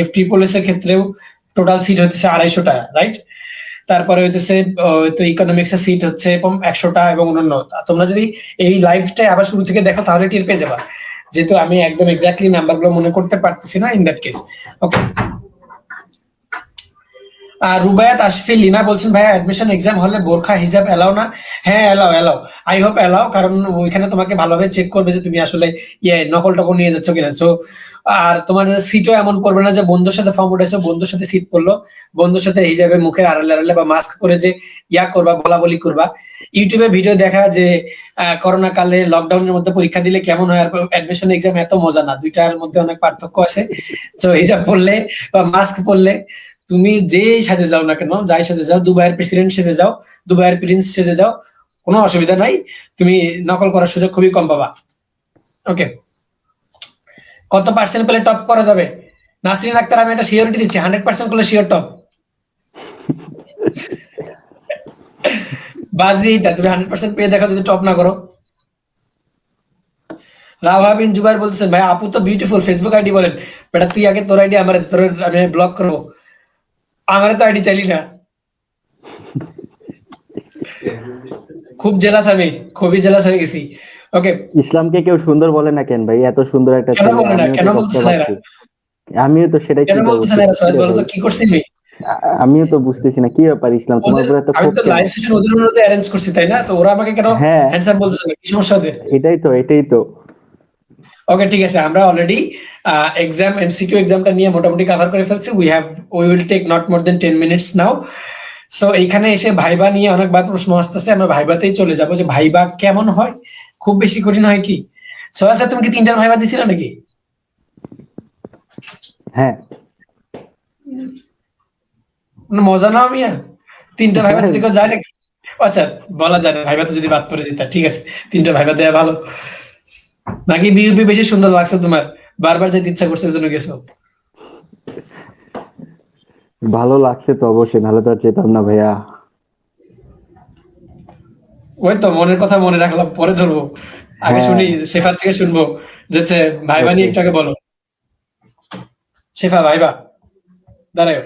এফ এর ক্ষেত্রেও টোটাল সিট হচ্ছে 250টা, রাইট? তারপরে হইতেছে তো ইকোনমিক্স এর সিট হচ্ছে 100টা এবং অন্যান্য। তোমরা যদি এই লাইভটা আবার শুরু থেকে দেখো তাহলে টের পেয়ে যাবা, যেহেতু আমি একদম এক্স্যাক্টলি নাম্বারগুলো মনে করতে পারতেছি না ইন দ্যাট কেস। ওকে, রুবায়াত আশফি লিনা বলছেন ভাইয়া অ্যাডমিশন এক্সাম হলে বোরখা হিজাব এলাও না? হ্যাঁ এলাও, আই হোপ এলাও, কারণ ওইখানে তোমাকে ভালোভাবে চেক করবে যে তুমি আসলে নকল টকল নিয়ে যাচ্ছ কিনা। সো আর তোমার সিটও এমন করবে না যে বন্ধুর সাথে ফর্ম উঠেছো, বন্ধুর সাথে সিট পড়লো, বন্ধুর সাথে হিজাবে মুখের আড়ালে বা মাস্ক পরে যে করবা, বলা বলি করবা। ইউটিউবে ভিডিও দেখা যে করোনা কালে লকডাউনের মধ্যে পরীক্ষা দিলে কেমন হয়, আর অ্যাডমিশন এক্সাম এত মজা না, দুইটার মধ্যে অনেক পার্থক্য আছে। তো হিজাব পড়লে বা মাস্ক পরলে তুমি যেই সাজে যাও না কেন, যাই সাজে যাও, দুবাইয়ের প্রেসিডেন্ট সেজে যাও, দুবাইয়ের প্রিন্স সেজে যাও, কোনো অসুবিধা নাই, তুমি নকল করার সুযোগ খুবই কম পাবা। ওকে, কত পার্সেন্ট পেলে টপ করা যাবে? নাসরিন আক্তার, আমি একটা সিওরিটি দিচ্ছি, 100% করলে শিওর টপ। বাজি এটা, তুমি 100% পেয়ে দেখো যদি টপ না করো। রাভা বিন জুবাইর বলতেছেন, ভাই আপু তো বিউটিফুল, ফেসবুক আইডি বলেন। বেটা তুই আগে তোর আইডি আমার, তোর আমি ব্লক করবো, আমারে তো আইডি চাইলি না। খুব জেলাস, আমি খুবই জেলাস হয়ে গেছি। ওকে, ইসলামকে কেউ সুন্দর বলে না কেন ভাই? এত সুন্দর একটা কেন ছেলে, বলে না, আমিও কেন তো কষ্ট বলতেছে না এরা, পাচ্ছি। আমিও তো সেটাই কেন চিন্তা বলতেছে না করতেছি, এরা? কি সোহেল রে বলো ভাই? তো কি করছি আমি? আমিও তো বুঝতেছি না, কি ব্যাপার ইসলাম, তোমার ওদের, উপরে এত আমি ক্ষোভ তো কেন? লাইভ সেশন ওদের অনুরোধে অ্যারেঞ্জ করছি তাই না, তো ওরা আমাকে কেন হ্যাঁ, হ্যান্ডসাম বলতেছে না, কি সমস্যা ওদের? এটাই তো। ওকে ঠিক আছে, আমরা অলরেডি এক্সাম এমসিকিউ এক্সামটা নিয়ে মোটামুটি কভার করে ফেলছি। We will take not more than 10 minutes now. So এইখানে এসে ভাইবা নিয়ে অনেকবার প্রশ্ন আসতেছে, আমরা ভাইবাতেই চলে যাবো যে ভাইবা কেমন হয়, খুব বেশি কঠিন হয় কি? সোহেল স্যার, তুমি কি 3টার ভাইবা দিছিলে নাকি? হ্যাঁ মজা নাও মিয়া, 3টা ভাইবা হ্যাঁ, দিতে কেউ যায় নাকি? আচ্ছা, বলা যায় না, ভাইবাতে যদি বাদ পড়ে যেত, ঠিক আছে 3টা ভাইবা দেওয়া ভালো। নাকি বিউপি বেশি সুন্দর লাগছে তোমার, বারবার যেতে ইচ্ছা করছে এর জন্য গেছো? ভালো লাগছে তো অবশ্যই, নাহলে তো আর যেতাম না ভাইয়া। ওই তো মনের কথা মনে রাখলাম, পরে ধরবো। আগে হ্যাঁ, শুনি, শেফা থেকে শুনবো যে ভাইবা নিয়ে ওকে। একটু আগে বলো। শেফা ভাইবা, দাঁড়াও।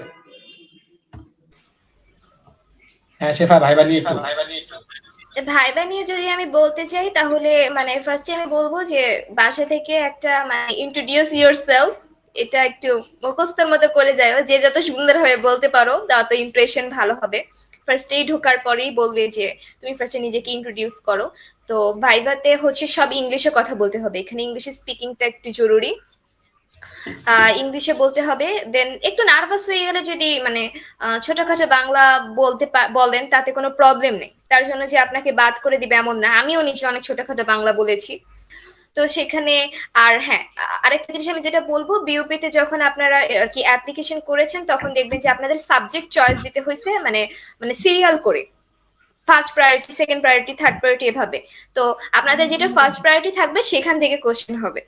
হ্যাঁ শেফা, ভাইবা নিয়ে একটু। ভাইবা নিয়ে যদি আমি বলতে চাই তাহলে মানে ফার্স্টে আমি বলবো যে বাসা থেকে একটা মানে ইন্ট্রোডিউস ইয়োরসেলফ, এটা একটু মুখস্থের মতো করে যাও, যে যত সুন্দর হয়ে বলতে পারো তত ইমপ্রেশন ভালো হবে। ফার্স্টেই ঢোকার পরেই বলবে যে তুমি ফার্স্টে নিজেকে ইন্ট্রোডিউস করো। তো ভাইভাতে হচ্ছে সব ইংলিশে কথা বলতে হবে, এখানে ইংলিশে স্পিকিংটা একটু জরুরি। ইংলিশে বলতে হবে। দেন একটু নার্ভাস হয়ে গেলে যদি মানে ছোটখাটো বাংলা বলেন তাতে কোনো প্রবলেম নেই, তার জন্য যে আপনাকে বাদ করে দিবে এমন না, আমিও নিজে অনেক ছোটখাটো বাংলা বলেছি। তো সেখানে আর হ্যাঁ, আরেকটা জিনিস আমি যেটা বলবো, বিউপিতে যখন আপনারা আর কি অ্যাপ্লিকেশন করেছেন তখন দেখবেন যে আপনাদের সাবজেক্ট চয়েস দিতে হয়েছে মানে মানে সিরিয়াল করে, first priority, second priority, third priority, এভাবে। তো আপনাদের যেটা ফার্স্ট প্রায়োরিটি থাকবে সেখান থেকে কোশ্চেন হবে।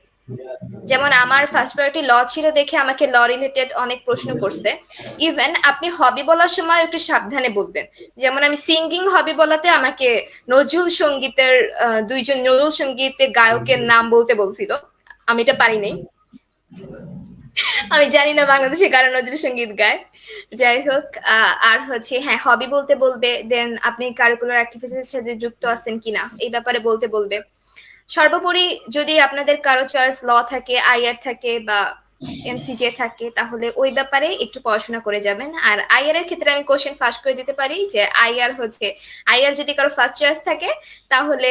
যেমন আমার ফার্স্ট প্রায়োরিটি ল ছিল দেখে আমাকে ল রিলেটেড অনেক প্রশ্ন করছে। ইভেন আপনি হবি বলার সময় একটু সাবধানে বলবেন। যেমন আমি সিঙ্গিং হবি বলাতে আমাকে নজরুল সঙ্গীতের দুইজন নজরুল সঙ্গীতের গায়কের নাম বলতে বলছিল, আমি এটা পারি নাই। আমি জানি না বাংলাদেশে কারা নজরুল সঙ্গীত গায়। যাই হোক, আর হচ্ছে হ্যাঁ হবি বলতে বলবে। দেন আপনি কারিকুলার অ্যাক্টিভিটিসের সাথে যুক্ত আছেন কিনা এই ব্যাপারে বলতে বলবে। সর্বোপরি যদি আপনাদের কারো চয়েস ল থাকে, আইআর থাকে বা এমসিজে থাকে তাহলে ওই ব্যাপারে একটু পড়াশোনা করে যাবেন। আর আইআর এর ক্ষেত্রে আমি কোশ্চেন ফাঁস করে দিতে পারি যে আইআর যদি কারো ফার্স্ট চয়েস থাকে তাহলে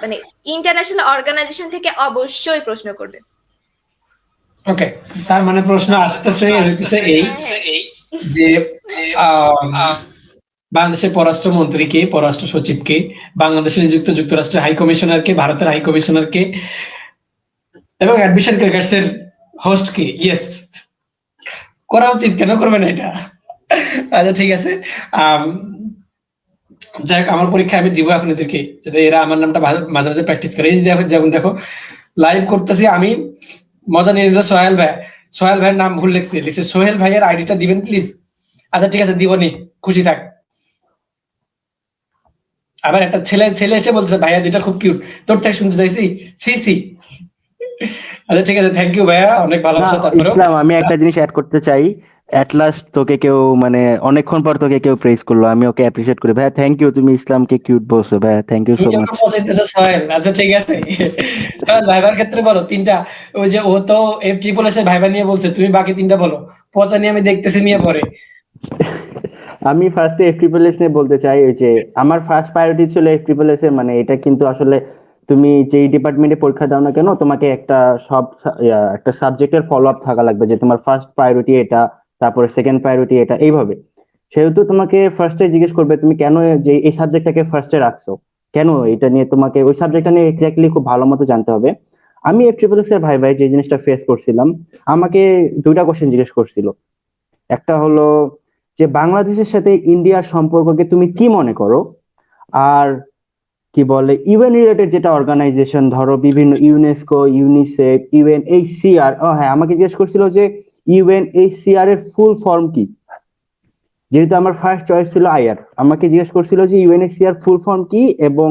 মানে ইন্টারন্যাশনাল অর্গানাইজেশন থেকে অবশ্যই প্রশ্ন করবে। ওকে, তার মানে প্রশ্ন আসতেছে হইতেছে এই যে বাংলাদেশের পররাষ্ট্রমন্ত্রীকে, পররাষ্ট্র সচিবকে, বাংলাদেশে নিযুক্ত যুক্তরাষ্ট্রের হাই কমিশনারকে, ভারতের হাই কমিশনারকে এবং অ্যাডমিশন ক্র্যাকার্স এর হোস্ট কে? ইয়েস, করা উচিত, কেন করবে না এটা? আচ্ছা ঠিক আছে, যাই হোক, আমার পরীক্ষা আমি দিব এখন এদেরকে, যাতে এরা আমার নামটা মাঝে মাঝে প্র্যাকটিস করে। এই যে দেখো, যেমন দেখো লাইভ করতেছি আমি, মজা নিয়ে নিল সোহেল ভাই। সোহেল ভাইয়ের নাম ভুল লিখছে সোহেল ভাইয়ের আইডিটা দিবেন প্লিজ। আচ্ছা ঠিক আছে, দিবনি, খুশি থাক। আবার একটা ছেলে ছেলে এসে বলছে ভাইয়া দুইটা খুব কিউট, তোর থেকে শুনতে চাইছি, সি সি। আচ্ছা ঠিক আছে, থ্যাংক ইউ ভাইয়া, অনেক না ভালোবাসা। তারপরেও ইসলাম, আমি একটা জিনিস অ্যাড করতে চাই। এট লাস্ট তোকে কেউ মানে অনেকক্ষণ পর তোকে কেউ প্রেজ করলো, আমি ওকে অ্যাপ্রিশিয়েট করি ভাইয়া, থ্যাংক ইউ, তুমি ইসলামকে কিউট বলছো ভাইয়া, থ্যাংক ইউ সো তুমি মাচ। ওকে পৌঁছাইতেছো সোহেল। আচ্ছা ঠিক আছে, সোহেল ভাইবার ক্ষেত্রে বলো 3টা। ওই যে ও তো F-SSS এর ভাইবা নিয়ে বলছে, তুমি বাকি 3টা বলো। পচা নিয়ে আমি দেখতেছি নিয়ে পরে। আমি ফার্স্টে FSSS নিয়ে বলতে চাই, ওই যে আমার ফার্স্ট প্রায়োরিটি ছিল FSSS এর, মানে এটা কিন্তু আসলে তুমি যেই ডিপার্টমেন্টে পরীক্ষা দাও না কেন, তোমাকে একটা একটা সাবজেক্টের ফলো আপ থাকা লাগবে, যে তোমার ফার্স্ট প্রায়োরিটি এটা, তারপরে সেকেন্ড প্রায়োরিটি এটা, এইভাবে। সেহেতু তোমাকে ফার্স্টে জিজ্ঞেস করবে তুমি কেন যে এই সাবজেক্টটাকে ফার্স্টে রাখছো, কেন এটা নিয়ে, তোমাকে ওই সাবজেক্টটা নিয়ে এক্স্যাক্টলি খুব ভালো মতো জানতে হবে। আমি FSSS এর ভাই যে জিনিসটা ফেস করছিলাম, আমাকে দুইটা কোশ্চেন জিজ্ঞেস করছিল। একটা হলো যে বাংলাদেশের সাথে ইন্ডিয়ার সম্পর্ককে তুমি কি মনে করো, আর কি বলে ইউএন রিলেটেড যেটা অর্গানাইজেশন, ধরো বিভিন্ন ইউনেস্কো, ইউনিসেফ, ইউএনএইচসিআর। ও হ্যাঁ, আমাকে জিজ্ঞেস করছিল যে ইউএনএইচসিআর এর ফুল ফর্ম কি। যেহেতু আমার ফার্স্ট চয়েস ছিল আইআর, আমাকে জিজ্ঞেস করছিল যে ইউএনএইচসিআর ফুল ফর্ম কি এবং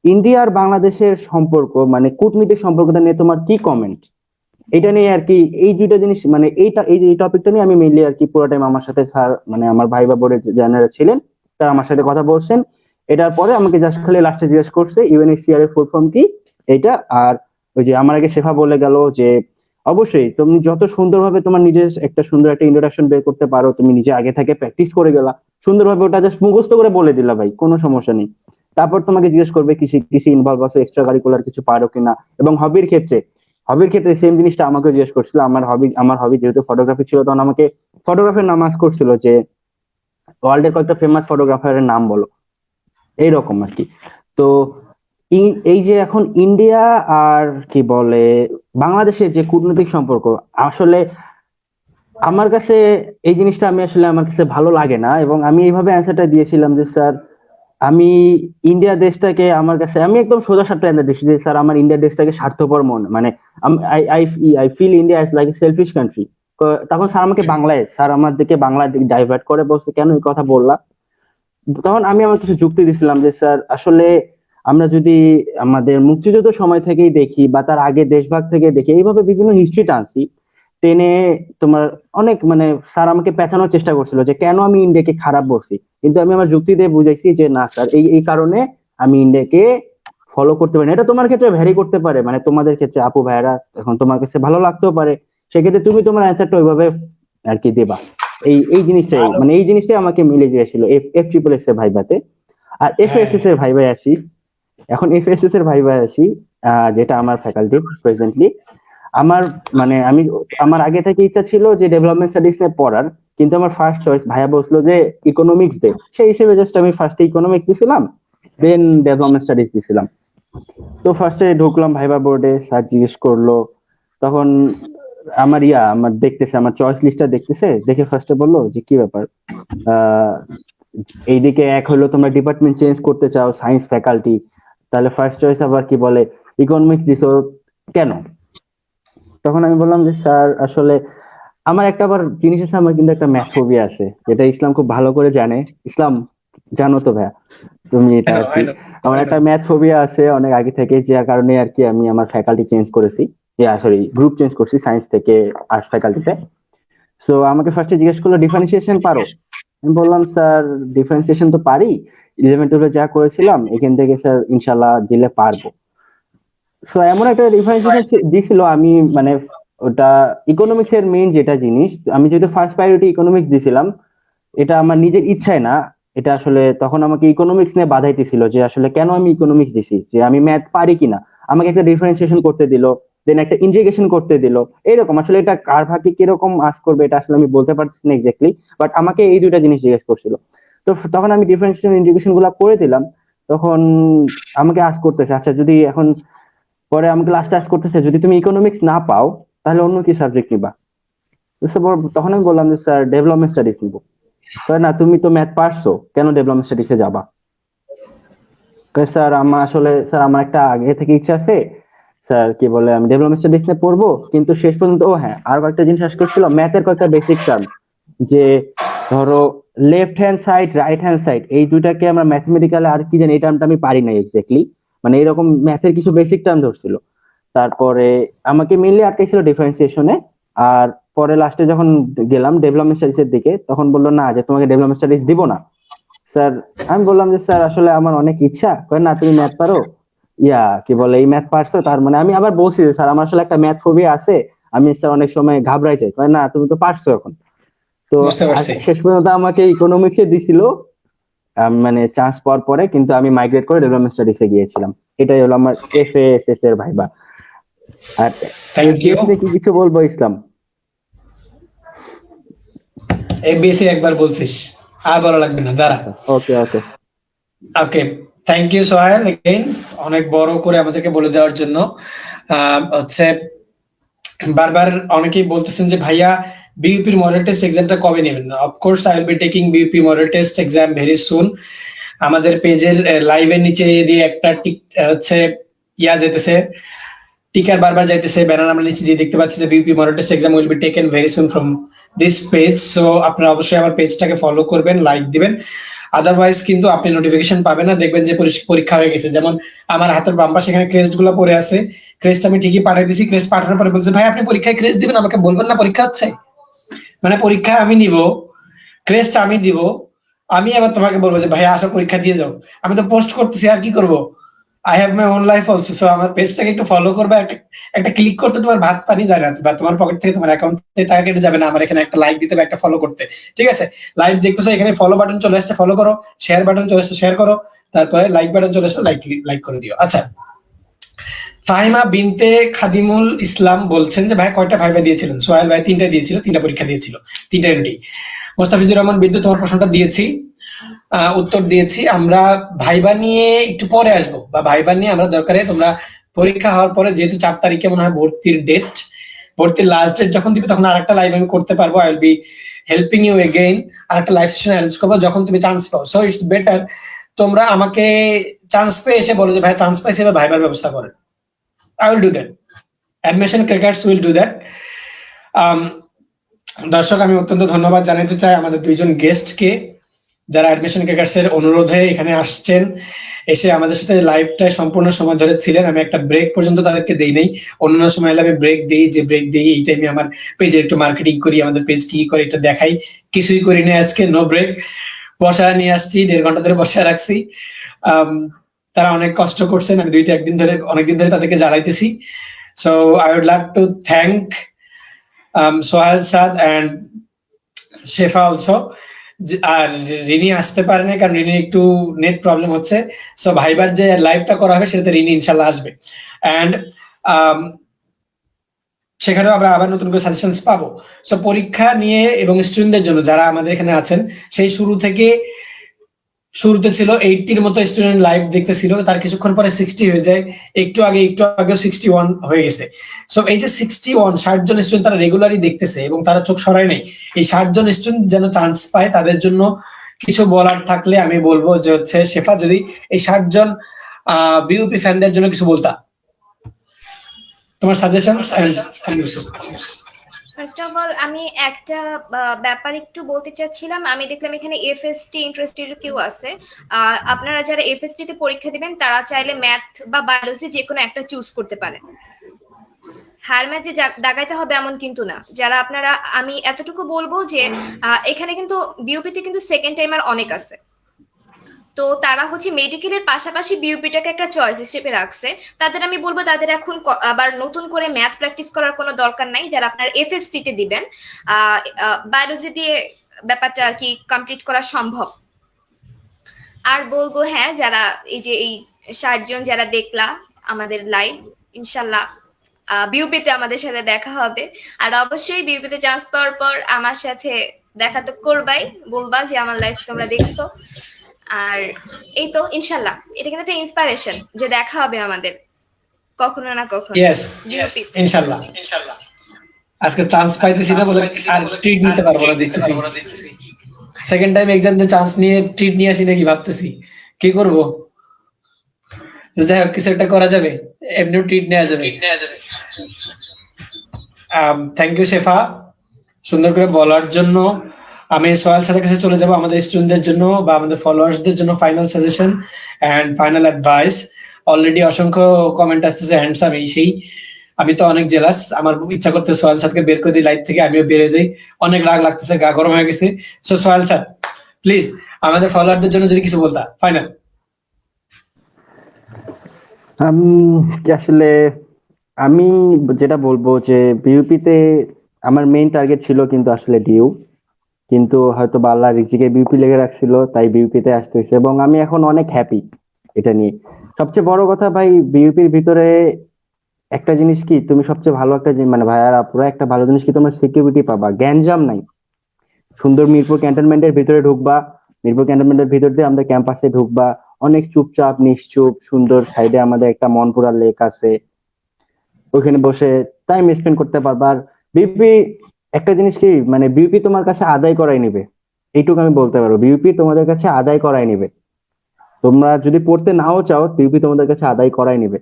ইন্ডিয়া আর বাংলাদেশের সম্পর্ক মানে কূটনৈতিক সম্পর্কটা নিয়ে তোমার কি কমেন্ট। এটা নিয়ে আর কি, এই দুইটা জিনিস মানে এই টপিকটা নিয়ে আমি মেইনলি আর কি পুরো টাইম আমার সাথে স্যার মানে আমার ভাই বা বোনের যারা ছিলেন তারা আমার সাথে কথা বলছেন। এটার পরে আমাকে জাস্ট খালি লাস্টে জিজ্ঞেস করছে ইউএনএইচসিআর এর ফুল ফর্ম কি এইটা। আর ওই যে আমার আগে শেফা বলে গেল যে অবশ্যই তুমি যত সুন্দরভাবে তোমার নিজের একটা সুন্দর একটা ইন্ট্রোডাকশন বের করতে পারো, তুমি নিজে আগে থেকে প্র্যাকটিস করে গেলা সুন্দরভাবে, ওটা জাস্ট মুখস্থ করে বলে দিলা ভাই, কোনো সমস্যা নেই। তারপর তোমাকে জিজ্ঞেস করবে কৃষি কৃষি ইনভলভ আছো, এক্সট্রা কারিকুলার কিছু পারো কিনা। এবং হবির ক্ষেত্রে সেম জিনিসটা আমাকে জিজ্ঞেস করছিল। আমার হবি যেহেতু ফটোগ্রাফি ছিল, তখন আমাকে ফটোগ্রাফির নাম আস করছিল যে ওয়ার্ল্ডের কয়েকটা ফেমাস ফটোগ্রাফারের নাম বলো, এইরকম আর কি। তো এই যে এখন ইন্ডিয়া আর কি বলে বাংলাদেশের যে কূটনৈতিক সম্পর্ক, আসলে আমার কাছে এই জিনিসটা আমার কাছে ভালো লাগে না। এবং আমি এইভাবে অ্যান্সারটা দিয়েছিলাম যে স্যার আমি ইন্ডিয়া দেশটাকে আমার কাছে আমি একদম সোজা সাপটা অ্যান্সার দিয়েছি যে স্যার আমার ইন্ডিয়া দেশটাকে স্বার্থপর মানে I I I feel India is like a selfish country. তখন স্যার আমাকে বাংলায়, স্যার আমার দিকে বাংলায় ডাইভার্ট করে বলছে কেন এই কথা বললা। তখন আমি আমার কিছু যুক্তি দিছিলাম যে স্যার আসলে আমরা যদি আমাদের মুক্তিযুদ্ধ সময় থেকেই দেখি বা তার আগে দেশভাগ থেকে দেখি, এইভাবে বিভিন্ন হিস্ট্রি টানছি টেনে তোমার অনেক মানে স্যার আমাকে পেঁচানোর চেষ্টা করছিল যে কেন আমি ইন্ডিয়াকে খারাপ বলছি। কিন্তু আমি আমার যুক্তি দিয়ে বুঝাইছি যে না স্যার, এই এই কারণে আমি ইন্ডিয়াকে ফলো করতে পারি না। এটা তোমার ক্ষেত্রে ভ্যারি করতে পারে, মানে তোমাদের ক্ষেত্রে আপু ভাইয়েরা এখন তোমার কাছে ভালো লাগতেও পারে, সেক্ষেত্রে তুমি তোমার অ্যান্সারটা ওইভাবে আর কি দেবা। এই জিনিসটাই আমাকে মিলে গিয়েছিল এফ ট্রিপল এস এর ভাইভাতে। আর এফএসএস এর ভাইভায় আসি। এখন এফএসএস এর ভাইভায় আসি, যেটা আমার ফ্যাকাল্টি প্রেজেন্টলি। আমার মানে আমার আগে থেকে ইচ্ছা ছিল যে ডেভেলপমেন্ট স্টাডিজ নিয়ে পড়ার, কিন্তু আমার ফার্স্ট চয়েস ভাইয়া বলছিল যে ইকোনমিক্স দে, সেই হিসেবে জাস্ট আমি ফার্স্টে ইকোনমিক্স দিছিলাম, দেন ডেভেলপমেন্ট স্টাডিজ দিছিলাম। তো ফার্স্টে ঢুকলাম ভাইবা বোর্ডে, স্যার জিজ্ঞেস করলো তখন আমার দেখতেছে আমার চয়েস লিস্টটা দেখতেছে, দেখে ফার্স্টে বললো যে কি ব্যাপার, আহ এইদিকে এক হলো তোমরা ডিপার্টমেন্ট চেঞ্জ করতে চাও সায়েন্স ফ্যাকাল্টি, তাহলে ফার্স্ট চয়েস আবার কি বলে ইকোনমিক্স দিছো কেন। তখন আমি বললাম যে স্যার আসলে আমার একটা আবার জিনিস আছে, আমার কিন্তু একটা ম্যাথ ফোবিয়া আছে, যেটা ইসলাম খুব ভালো করে জানে। ইসলাম জানো তো ভাইয়া তুমি এটা আর কি, আমার একটা ম্যাথ ফোবিয়া আছে অনেক আগে থেকে, যে কারণে আর কি আমি আমার ফ্যাকাল্টি চেঞ্জ করেছি, সরি গ্রুপ চেঞ্জ করছি সায়েন্স থেকে আর্টস ফ্যাকাল্টিতে। সো আমাকে ফার্স্টে জিজ্ঞেস করলো ডিফারেন্সিয়েশন পারো। আমি বললাম স্যার ডিফারেন্সিয়েশন তো পারি, 11-12 যা করেছিলাম এখান থেকে স্যার ইনশাল্লাহ দিলে পারবো। সো এমন একটা ডিফারেন্সিয়েশন দিছিল, আমি মানে ওটা ইকোনমিক্স এর মেইন যেটা জিনিস, আমি যেহেতু ফার্স্ট প্রায়োরিটি ইকোনমিক্স দিছিলাম, এটা আমার নিজের ইচ্ছায় না, এটা আসলে তখন আমাকে ইকোনমিক্স নিয়ে বাধাইতেছিল যে আসলে কেন আমি ইকোনমিক্স দিছি, যে আমি ম্যাথ পারি কিনা। আমাকে একটা ডিফারেন্সিয়েশন করতে দিল, দেন একটা ইন্টিগ্রেশন করতে দিল, এরকম আসলে এটা কার ভাগে কিরকম আস করবে এটা আসলে আমি বলতে পারছি না এক্স্যাক্টলি, বাট আমাকে এই দুইটা জিনিস জিজ্ঞেস করছিল। তো তখন আমি ডিফারেন্সিয়েশন ইন্টিগ্রেশন গুলা করে দিলাম। তখন আমাকে আস করতেছে আচ্ছা যদি এখন, পরে আমাকে লাস্টে আস করতেছে যদি তুমি ইকোনমিক্স না পাও তাহলে অন্য কি সাবজেক্ট নিবা। তখন আমি বললাম যে স্যার ডেভেলপমেন্ট স্টাডিজ নিবো। না তুমি তো ম্যাথ পারছো, কেন ডেভেলপমেন্ট স্টাডিজে যাবা। স্যার আমার একটা আগে থেকে ইচ্ছা আছে স্যার, কি বলে আমি ডেভেলপমেন্ট স্টাডিজ নিয়ে পড়বো, কিন্তু শেষ পর্যন্ত ও হ্যাঁ আর একটা জিনিস আস করছিল ম্যাথের কয়েকটা বেসিক টার্ম, যে ধরো left hand side right hand side এই দুইটাকে আমরা ম্যাথমেটিক্যালি আর কি জানি, এই টার্মটা আমি পারি না এক্স্যাক্টলি, মানে এরকম ম্যাথের কিছু বেসিক টার্ম ধরছিল। তারপরে আমাকে মেইনলি আটকাইছিল ডিফারেন্সিয়েশনে। আর পরে লাস্টে যখন গেলাম ডেভেলপমেন্ট স্টাডিজ এর দিকে, তখন বললো না যে তোমাকে ডেভেলপমেন্ট স্টাডিজ দিব না স্যার। আমি বললাম যে স্যার আসলে আমার অনেক ইচ্ছা, কয় না তুমি ম্যাথ পারো, কি বলে এই ম্যাথ পারছো, তার মানে আমি আবার বলছি যে স্যার আমার আসলে একটা ম্যাথ ফোবিয়া আছে, আমি স্যার অনেক সময় ঘাবড়াই যাই, কয় না তুমি তো পারছো এখন। তো বুঝতে পারছি। শেষ পর্যন্ত আমাকে ইকোনমিক্সে দিছিল, মানে চান্স পাওয়ার পরে, কিন্তু আমি মাইগ্রেট করে ডেভেলপমেন্ট স্টাডিজে গিয়েছিলাম। এটাই হলো আমার এফএএসএস এর ভাইবা। আর থ্যাংক ইউ। এফবিএস নিয়ে কি কিছু বলবো ইসলাম? এবিসি একবার বলছিস, আর বলা লাগবে না, দাঁড়া। ওকে ওকে। ওকে, থ্যাংক ইউ সোহেল এগেইন, অনেক বড় করে আমাদেরকে বলে দেওয়ার জন্য। হচ্ছে বারবার অনেকেই বলতেছেন যে ভাইয়া বিইউপির মডেল টেস্ট এক্সামটা কবে নেবেন। Of course I will be taking BUP model test exam very soon. আমাদের পেজের লাইভের নিচে দিয়ে একটা টিক হচ্ছে ইয়া যেতেছে, টিকার বারবার যাইতেছে, ব্যানার আমরা নিচে দিয়ে দেখতে পাচ্ছি যে BUP model test exam will be taken very soon from this page. So আপনারা অবশ্যই আমার পেজটাকে ফলো করবেন, লাইক দিবেন, আদারওয়াইজ কিন্তু আপনি নোটিফিকেশন পাবেন না। দেখবেন যে পরীক্ষা হয়ে গেছে, যেমন আমার হাতের বাম পাশে এখানে ক্রেস্ট গুলো পড়ে আছে, ক্রেস্ট আমি ঠিকই পাঠিয়ে দিয়েছি, ক্রেস্ট পাঠানোর পরে বলছে ভাই আপনি পরীক্ষায় ক্রেস্ট দিবেন, আমাকে বলবেন না পরীক্ষা হচ্ছে, মানে পরীক্ষা আমি নিব, ক্রেস্ট আমি দিব, আমি আবার তোমাকে বলবো যে ভাই আসো পরীক্ষা দিয়ে যাও। আমি তো পোস্ট করতেছি, আর কি করব, I have my own life also. So আমার পেজটাকে একটু ফলো করবে, একটা একটা ক্লিক করতে তোমার ভাত পানি যায় না, বা তোমার পকেট থেকে তোমার অ্যাকাউন্ট থেকে টাকা কেটে যাবে না আমার এখানে একটা লাইক দিতে বা একটা ফলো করতে। ঠিক আছে, লাইভ দেখতেছো, এখানে ফলো বাটন চলে আসছে, ফলো করো, শেয়ার বাটন চলে আসছে, শেয়ার করো, তারপরে লাইক বাটন চলে আসছে, লাইক লাইক করে দিও। আচ্ছা, ফাহিমা বিনতে খাদিমুল ইসলাম বলছেন যে ভাই কয়টা ভাইবা দিয়েছিলেন? সোহেল ভাই 3টা দিয়েছিল, 3টা পরীক্ষা দিয়েছিল, 3টা এমডি। মোস্তাফিজুর রহমান বিদ্যুৎ, তোমার প্রশ্নটা দিয়েছি, উত্তর দিয়েছি। আমরা ভাইবা নিয়ে একটু পরে আসবো, বা ভাইবা নিয়ে আমরা দরকারে তোমরা পরীক্ষা হওয়ার পরে, যেহেতু 4 তারিখে মনে হয় ভর্তির ডেট, ভর্তির লাস্ট ডেট যখন দিবে তখন আরেকটা লাইভ আমি করতে পারবো। I will be helping you again, আরেকটা লাইভ সেশন অ্যারেঞ্জ করবো যখন তুমি চান্স পাও। সো ইটস বেটার তোমরা আমাকে চান্স পেয়ে এসে বলো যে ভাই চান্স পাইছি, এবার ভাইবার ব্যবস্থা করেন। I will do that. Admission crackers will do that. দর্শক, আমি অত্যন্ত ধন্যবাদ জানাতে চাই আমাদের 2জন গেস্টকে, যারা অ্যাডমিশন ক্র্যাকার্স এর অনুরোধে এখানে আসছেন, এসে আমাদের সাথে লাইভটায় সম্পূর্ণ সময় ধরে ছিলেন। আমি একটা ব্রেক পর্যন্ত তাদেরকে দেই নাই, অন্যান্য সময় হলে আমি ব্রেক দিই, যে ব্রেক দিই এই টাইমে আমার পেজে একটু মার্কেটিং করি, আমাদের পেজ কি করে এটা দেখাই, কিছুই করি না আজকে, নো ব্রেক, বসা নিয়ে আসছি, 1.5 ঘন্টা ধরে বসা রাখছি। তারা অনেক কষ্ট করছেন, আমি 2-1 দিন ধরে, অনেকদিন ধরে তাদেরকে জ্বালাইতেছি। So I would love to thank Sohel Saad and Shefa also. আর রিনি আসতে পারে না, কারণ রিনি একটু নেট প্রবলেম হচ্ছে। সো ভাইবার যে লাইভটা করা হবে সেটাতে রিনি ইনশাল্লাহ আসবে, অ্যান্ড সেখানেও আমরা আবার নতুন করে সাজেশনস পাবো। সো পরীক্ষা নিয়ে এবং স্টুডেন্টদের জন্য যারা আমাদের এখানে আছেন, সেই শুরুতে ছিল 80-র মতো স্টুডেন্ট লাইভ দেখতেছিল, তার কিছুক্ষণ পরে 60 হয়ে যায়, একটু আগে 61 হয়ে গেছে। সো এই যে 61, 60 জন স্টুডেন্ট তারা রেগুলারই দেখতেছে এবং তারা চোখ সরায় নাই। এই 60 জন স্টুডেন্ট যেন চান্স পায়, তাদের জন্য কিছু বলার থাকলে আমি বলবো যে হচ্ছে শেফা, যদি এই 60 জন বিউপি ফ্যানদের জন্য কিছু বলতা, তোমার সাজেশন। ফার্স্ট অফ অল আমি একটা ব্যাপার একটু বলতে চাচ্ছিলাম। আমি দেখলাম এখানে এফএসটি ইন্টারেস্টেড কেউ আছে। আপনারা যারা এফএসটি তে পরীক্ষা দিবেন তারা চাইলে ম্যাথ বা বায়োলজি যে কোনো একটা চুজ করতে পারেন। হার ম্যাচে দাগাইতে হবে এমন কিন্তু না। যারা আপনারা, আমি এতটুকু বলবো যে এখানে কিন্তু বিউপিতে কিন্তু সেকেন্ড টাইমার অনেক আছে, তো তারা হচ্ছে মেডিকেলের পাশাপাশি বিউপিটাকে একটা চয়েস হিসেবে রাখছে। তাদের আমি বলবো তাদের এখন আবার নতুন করে ম্যাথ প্র্যাকটিস করার কোনো দরকার নাই, যারা আপনার এফএসটি তে দিবেন। বায়োলজি দিয়ে ব্যাপারটা কি কমপ্লিট করা সম্ভব। আর বলবো হ্যাঁ, যারা এই যে এই 60 জন যারা দেখলা আমাদের লাইভ, ইনশাল্লাহ বিউপিতে আমাদের সাথে দেখা হবে। আর অবশ্যই বিউপিতে চান্স পাওয়ার পর আমার সাথে দেখা তো করবাই, বলবা যে আমার লাইফ তোমরা দেখছো। আর এই তো ইনশাল্লাহ এটা কিন্তু একটা ইন্সপিরেশন যে দেখা হবে আমাদের কখনো না কখনো। ইয়েস, ইনশাল্লাহ। আজকে চান্স পাইতেছি না বলে আর ট্রিট নিতে পারবো না, দেখতেছি সেকেন্ড টাইম এক্সাম দিয়ে চান্স নিয়ে ট্রিট নিয়ে আসি নাকি ভাবতেছি কি করব। যাই হোক, কিছু একটা করা যাবে, এমনিও ট্রিট নেওয়া যাবে। থ্যাংক ইউ শেফা সুন্দর করে বলার জন্য। আমি সোহেল স্যারের কাছে চলে যাব আমাদের স্টুডেন্টদের জন্য বা আমাদের ফলোয়ার্সদের জন্য final suggestion and final advice. Already অসংখ্য কমেন্ট আসতেছে হ্যান্ডসাম এই সেই। আমি তো অনেক জেলাস, আমার ইচ্ছা করতে সোহেল স্যারকে বের করে দিই লাইভ থেকে, আমিও বেরিয়ে যাই, অনেক রাগ লাগতেছে, গা গরম হয়ে গেছে। সো সোহেল স্যার প্লিজ আমাদের ফলোয়ারদের জন্য যদি কিছু বলতা ফাইনাল। আসলে আমি যেটা বলবো যে বিউপিতে আমার মেইন টার্গেট ছিল কিন্তু আসলে ডিউ, কিন্তু হয়তো আল্লাহ রিজিকে বিউপি লেগে রাখছিল, তাই বিউপিতে আসতে হয়েছে এবং আমি এখন অনেক হ্যাপি এটা নিয়ে। সবচেয়ে বড় কথা ভাই, বিউপির ভিতরে একটা জিনিস কি, তুমি সবচেয়ে ভালো একটা মানে ভাইয়ারা পুরো একটা ভালো জিনিস কি, তোমার সিকিউরিটি পাবা, গ্যাঞ্জাম নাই। সুন্দর মিরপুর ক্যান্টনমেন্টের ভিতরে ঢুকবা, মিরপুর ক্যান্টনমেন্টের ভিতর দিয়ে আমাদের ক্যাম্পাসে ঢুকবা, অনেক চুপচাপ নিশ্চুপ সুন্দর, সাইডে আমাদের একটা মনপুরা লেক আছে, ওখানে বসে টাইম স্পেন্ড করতে পারবা। আর বিউপি একটা জিনিস কি, মানে বিউপি তোমার কাছে আদায় করাই নিবে, এইটুকু আমি বলতে পারবো, বিউপি তোমাদের কাছে আদায় করাই নিবে। তোমরা যদি পড়তে নাও চাও বিউপি তোমাদের কাছে আদায় করাই নেবে।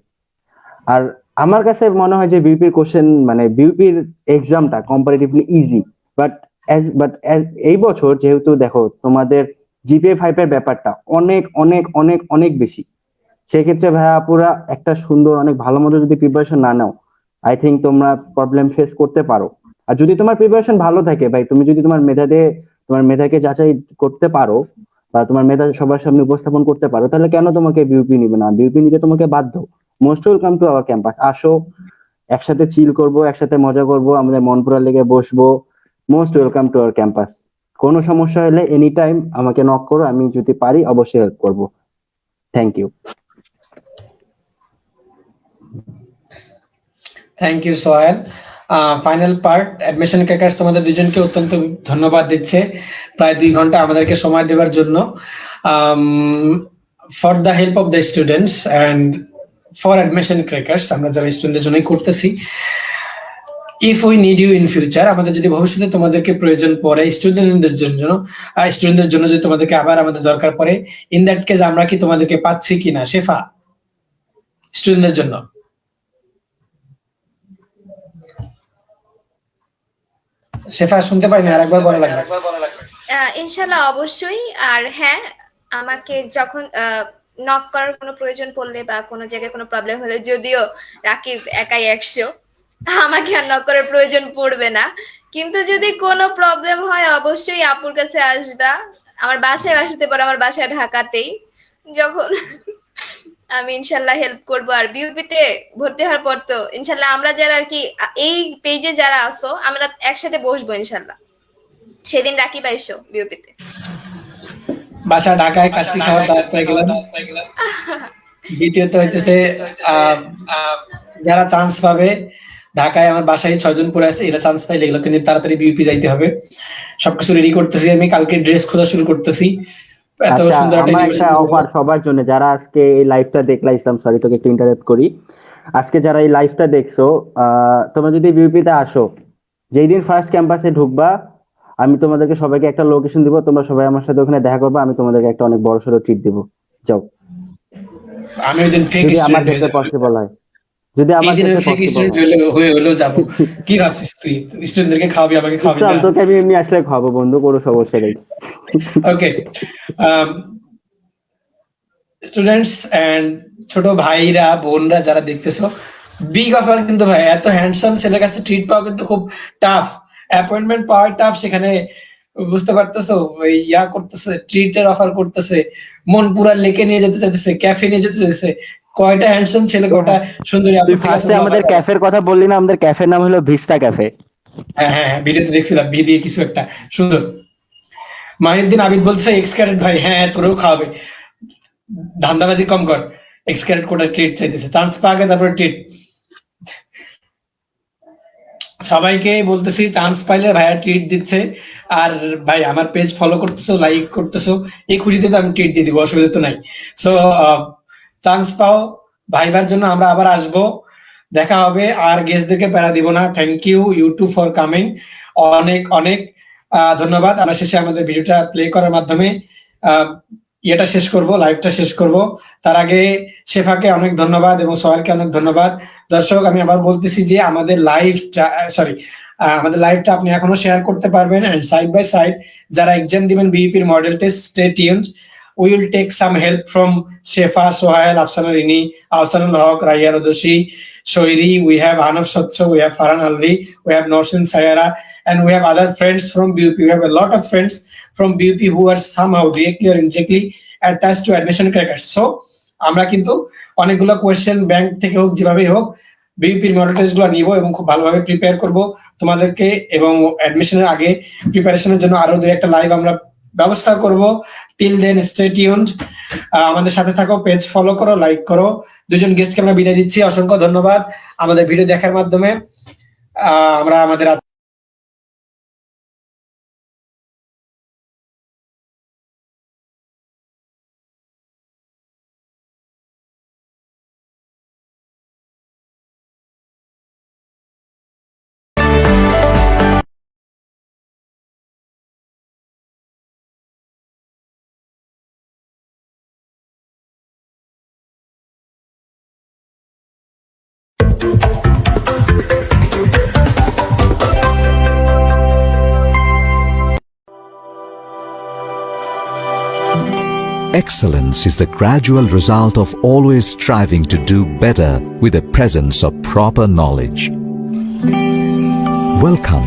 আর আমার কাছে মনে হয় যে বিউপির কোশ্চেন মানে বিউপির এক্সামটা কম্পারেটিভলি ইজি, বাট এই বছর যেহেতু দেখো তোমাদের জিপিএ 5 এর ব্যাপারটা অনেক অনেক অনেক অনেক বেশি, সেক্ষেত্রে ভাইয়া আপুরা একটা সুন্দর অনেক ভালো মতো যদি প্রিপারেশন না নাও, আই থিঙ্ক তোমরা প্রবলেম ফেস করতে পারো। আর যদি তোমার প্রিপারেশন ভালো থাকে ভাই, তুমি যদি তোমার মেধাকে যাচাই করতে পারো বা তোমার মেধা সবার সামনে উপস্থাপন করতে পারো, তাহলে কেন তোমাকে বিউপি নিবে না? বিউপি নিতে তোমাকে বাধ্য। Most welcome to our campus, আসো, একসাথে চিল করব, একসাথে মজা করব, আমাদের মন পুরা লেগে বসবো। Most welcome to our campus. কোনো সমস্যা হলে এনি টাইম আমাকে নক করো, আমি যদি পারি অবশ্যই হেল্প করব। Thank you. Thank you Sohel. Final part, admission crackers তোমাদের দুজনকে অত্যন্ত ধন্যবাদ দিচ্ছে প্রায় 2 ঘন্টা আমাদেরকে সময় দেওয়ার জন্য, for the help of the students and for admission crackers. আমরা যারা স্টুডেন্টদের জন্যই করতেছি। If we need you in future, আমাদের যদি ভবিষ্যতে তোমাদেরকে প্রয়োজন পড়ে স্টুডেন্টদের জন্য যদি তোমাদেরকে আবার আমাদের দরকার পড়ে, ইন দ্যাট কেস আমরা কি তোমাদেরকে পাচ্ছি কিনা শেফা স্টুডেন্টদের জন্য? শেফা শুনতে পাইনি, আরেকবার বলা লাগবে। ইনশাল্লাহ অবশ্যই। আর হ্যাঁ, আমাকে যখন নক করার কোনো প্রয়োজন পড়লে বা কোনো জায়গায় কোনো প্রবলেম হলে, যদিও রাকিব একাই 100, আমাকে আর নক করার প্রয়োজন পড়বে না। কিন্তু যদি কোনো প্রবলেম হয় অবশ্যই আপুর কাছে আসবা। আমার বাসায় আসতে পারো, আমার বাসা ঢাকাতেই। যখন আমি ইনশাল্লাহ হেল্প করবো। আর বিউপিতে ভর্তি হওয়ার পর তো ইনশাল্লাহ আমরা যারা আর কি এই পেজে যারা আসো, আমরা একসাথে বসবো ইনশাল্লাহ। সেদিন রাকিব আইসো বিউপিতে। বাসা ঢাকায়, কাচ্চি খাওয়ার দাওয়াত পেয়ে গেলাম। দ্বিতীয়ত হইতেছে যারা চান্স পাবে ঢাকায়, আমার বাসায় 6 জন পড়ে আছে, এরা চান্স পাইলে এগুলোকে নিয়ে তাড়াতাড়ি বিউপি যাইতে হবে। সবকিছু রেডি করতেছি, আমি কালকে ড্রেস খোঁজা শুরু করতেছি। এত আচ্ছা, সুন্দর একটা আমার একটা ইউনিভার্সিটি। অফার সবার জন্য, যারা আজকে এই লাইভটা দেখলা, ইসলাম সরি তোকে একটু ইন্টারাপ্ট করি। আজকে যারা এই লাইভটা দেখছো, তোমরা যদি বিউপিতে আসো, যেই দিন ফার্স্ট ক্যাম্পাসে ঢুকবা, আমি তোমাদেরকে সবাইকে একটা লোকেশন দিব, তোমরা সবাই আমার সাথে ওখানে দেখা করবা, আমি তোমাদেরকে একটা অনেক বড় সড়ো ট্রিট দিব। যাও, আমি ওই দিন ফেক যদি আমার স্টুডেন্ট হয়ে ক্ষেত্রে যাবো। পসিবল হয়, যদি এই আমার দিন ক্ষেত্রে ফেক পসিবল স্টুডেন্ট হয়। হলেও যাবো। কি ভাবছিস তুই স্টুডেন্টদেরকে খাওয়াবি, আমাকে খাওয়াবি ইসলাম, না? তোকে আমি এমনি আসলে খাবো বন্ধু, কোনো সমস্যা নেই। ওকে স্টুডেন্টস এন্ড ছোট ভাইরা বোনরা যারা দেখতেছো, বিগ অফার কিন্তু ভাই, এত হ্যান্ডসাম ছেলের কাছে ট্রিট পাওয়া কিন্তু খুব টাফ, অ্যাপয়েন্টমেন্ট পাওয়া টাফ। সেখানে বুঝতে পারতেছো ওই করতেছে, ট্রিটের অফার করতেছে, মন পুরা লেকে নিয়ে যেতে চাইতেছে, ক্যাফে নিয়ে যেতে চাইতেছে। কয়টা হ্যান্ডসাম ছেলে, তো কয়টা হ্যাঁ, সুন্দরী তুই আপুর থেকে ফার্স্টে তোমরা অফার আমাদের পাবে। ক্যাফের কথা বললি না? আমাদের ক্যাফের নাম হলো ভিস্তা ক্যাফে। হ্যাঁ হ্যাঁ হ্যাঁ, ভিডিওতে দেখছিলাম, ভি দিয়ে কিছু একটা সুন্দর। মাহিউদ্দিন আবিদ বলছে এক্স ক্যারেট ভাই, হ্যাঁ হ্যাঁ, তোরেও খাওয়াবে, ধান্দাবাজি কম কর। এক্স ক্যারেট কোটা ট্রিট চাইতেছে, চান্স পাকে তারপরে ট্রিট। সবাইকে বলতেছি চান্স পাইলে ভাইয়া ট্রিট দিচ্ছে। আর ভাই আমার পেজ ফলো করতেছো, লাইক করতেছো, এই খুশিতে তো আমি ট্রিট দিয়ে দিব, অসুবিধা তো নাই। সো চান্স পাও, ভাইবার জন্য আমরা আবার আসবো, দেখা হবে। আর গেস্টদেরকে প্যারা দিব না। Thank you YouTube for coming. অনেক অনেক ধন্যবাদ। আমরা শেষে আমাদের ভিডিওটা প্লে করার মাধ্যমে আহ, ইয়েটা শেষ করব, লাইভটা শেষ করব। তার আগে শেফাকে অনেক ধন্যবাদ এবং সোহেলকে অনেক ধন্যবাদ। দর্শক আমি আবার বলতেছি যে আমাদের লাইভটা আপনি এখনো শেয়ার করতে পারবেন, এন্ড সাইড বাই সাইড যারা এক্সাম দিবেন বিইপির model test, stay tuned. We will take some help from Shefa, Sohail, Afsana Rini, Afsanul Haq, Raya Rodoshi, Shoiri. We have Hanaf Shatso, we have Farhan Alvi, we have Norsin Sayara, and we have other friends from BUP. We have a lot of friends from BUP who are somehow directly or indirectly attached to admission crackers. So আমরা কিন্তু অনেকগুলো question bank থেকে হোক, যেভাবেই হোক, বিইপির model test গুলো নিব এবং খুব ভালোভাবে প্রিপেয়ার করব তোমাদেরকে। এবং অ্যাডমিশনের আগে প্রিপারেশনের জন্য আরো 2-1টা লাইভ আমরা ব্যবস্থা করব। টিল দেন স্টে টিউনড, আমাদের সাথে থাকো, পেজ ফলো করো, লাইক করো। দুজন গেস্টকে আমরা বিদায় দিচ্ছি, অসংখ্য ধন্যবাদ আমাদের ভিডিও দেখার মাধ্যমে। আমরা আমাদের Excellence is the gradual result of always striving to do better with the presence of proper knowledge. Welcome.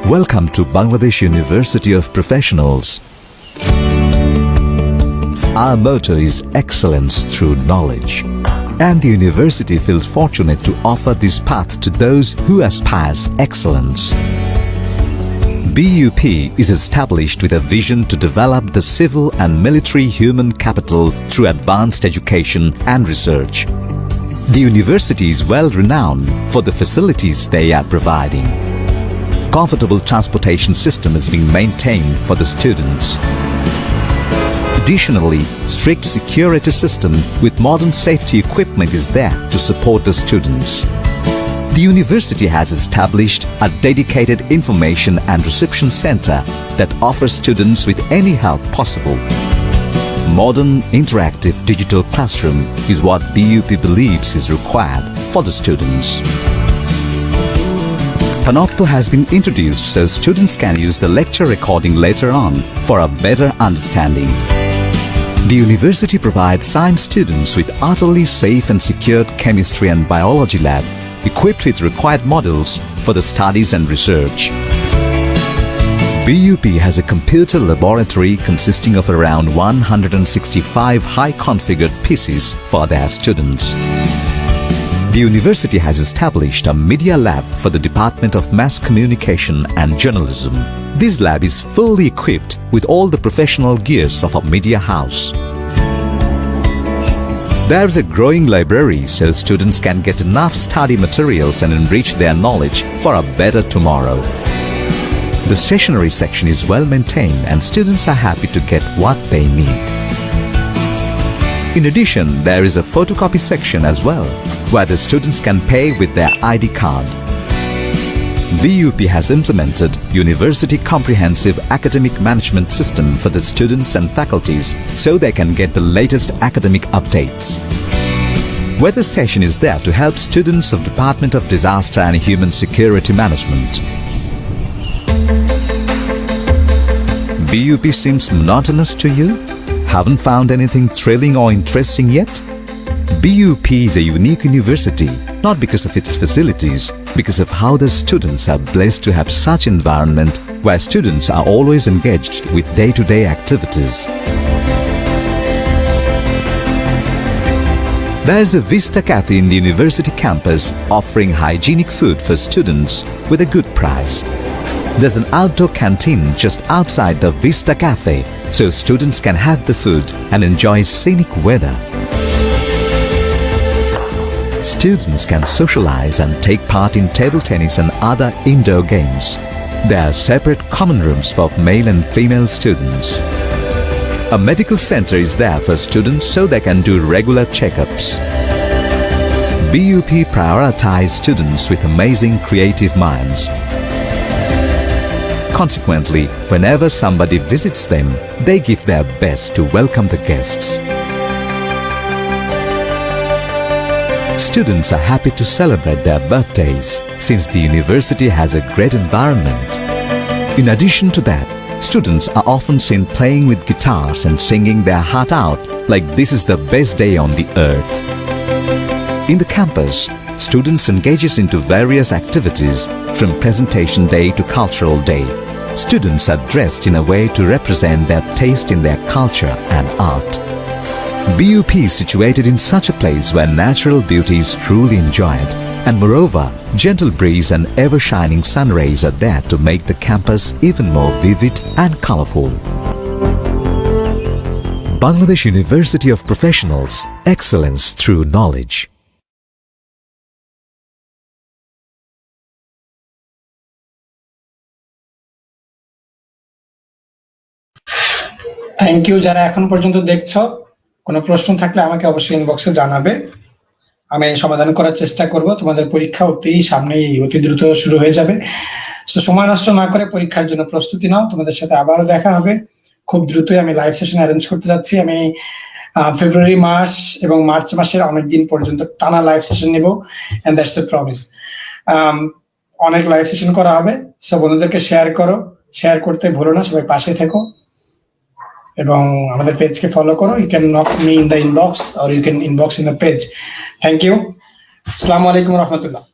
Welcome to Bangladesh University of Professionals. Our motto is excellence through knowledge. And the university feels fortunate to offer this path to those who aspire excellence. BUP is established with a vision to develop the civil and military human capital through advanced education and research. The university is well renowned for the facilities they are providing. Comfortable transportation system is being maintained for the students. Additionally, strict security system with modern safety equipment is there to support the students. The university has established a dedicated information and reception center that offers students with any help possible. Modern, interactive digital classroom is what BUP believes is required for the students. Panopto has been introduced so students can use the lecture recording later on for a better understanding. The university provides science students with utterly safe and secured chemistry and biology lab equipped with required modules for the studies and research. BUP has a computer laboratory consisting of around 165 high-configured PCs for their students. The university has established a media lab for the Department of Mass Communication and Journalism. This lab is fully equipped with all the professional gears of a media house. There's a growing library so students can get enough study materials and enrich their knowledge for a better tomorrow. The stationery section is well maintained and students are happy to get what they need. In addition, there is a photocopy section as well, where the students can pay with their ID card. BUP has implemented University Comprehensive Academic Management System for the students and faculties so they can get the latest academic updates. Weather station is there to help students of Department of Disaster and Human Security Management. BUP seems monotonous to you? Haven't found anything thrilling or interesting yet? BUP is a unique university, not because of its facilities, because of how the students are blessed to have such environment where students are always engaged with day-to-day activities. There is a Vista Cafe in the university campus offering hygienic food for students with a good price. There's an outdoor canteen just outside the Vista Cafe so students can have the food and enjoy scenic weather. Students can socialize and take part in table tennis and other indoor games. There are separate common rooms for male and female students. A medical center is there for students so they can do regular checkups. BUP prioritizes students with amazing creative minds. Consequently, whenever somebody visits them, they give their best to welcome the guests. Students are happy to celebrate their birthdays since the university has a great environment. In addition to that, students are often seen playing with guitars and singing their heart out like this is the best day on the earth. In the campus, students engages into various activities from presentation day to cultural day. Students are dressed in a way to represent their taste in their culture and art. BUP is situated in such a place where natural beauty is truly enjoyed, and moreover, gentle breeze and ever-shining sun rays are there to make the campus even more vivid and colorful. Bangladesh University of Professionals, excellence through knowledge. Thank you যারা এখন পর্যন্ত দেখছো। কোনো প্রশ্ন থাকলে আমাকে অবশ্যই ইনবক্সে জানাবে, আমি সমাধান করার চেষ্টা করব। তোমাদের পরীক্ষা অতি দ্রুত শুরু হয়ে যাবে, সো সময় নষ্ট না করে পরীক্ষার জন্য প্রস্তুতি নাও। তোমাদের সাথে আবারও দেখা হবে খুব দ্রুতই। আমি লাইভ সেশন অ্যারেঞ্জ করতে যাচ্ছি। আমি ফেব্রুয়ারি মাস এবং মার্চ মাসের অনেক দিন পর্যন্ত টানা লাইভ সেশন নেব, এন্ড দ্যাটস এ প্রমিস। অনেক লাইভ সেশন করা হবে, সব বন্ধুদেরকে শেয়ার করো, শেয়ার করতে ভুলো না। সবাই পাশে থেকো। এবং আমাদের পেজকে ফলো করো। You can knock me in the inbox or you can inbox in the page. Thank you. আসসালামু আলাইকুম রহমতুল্লাহ।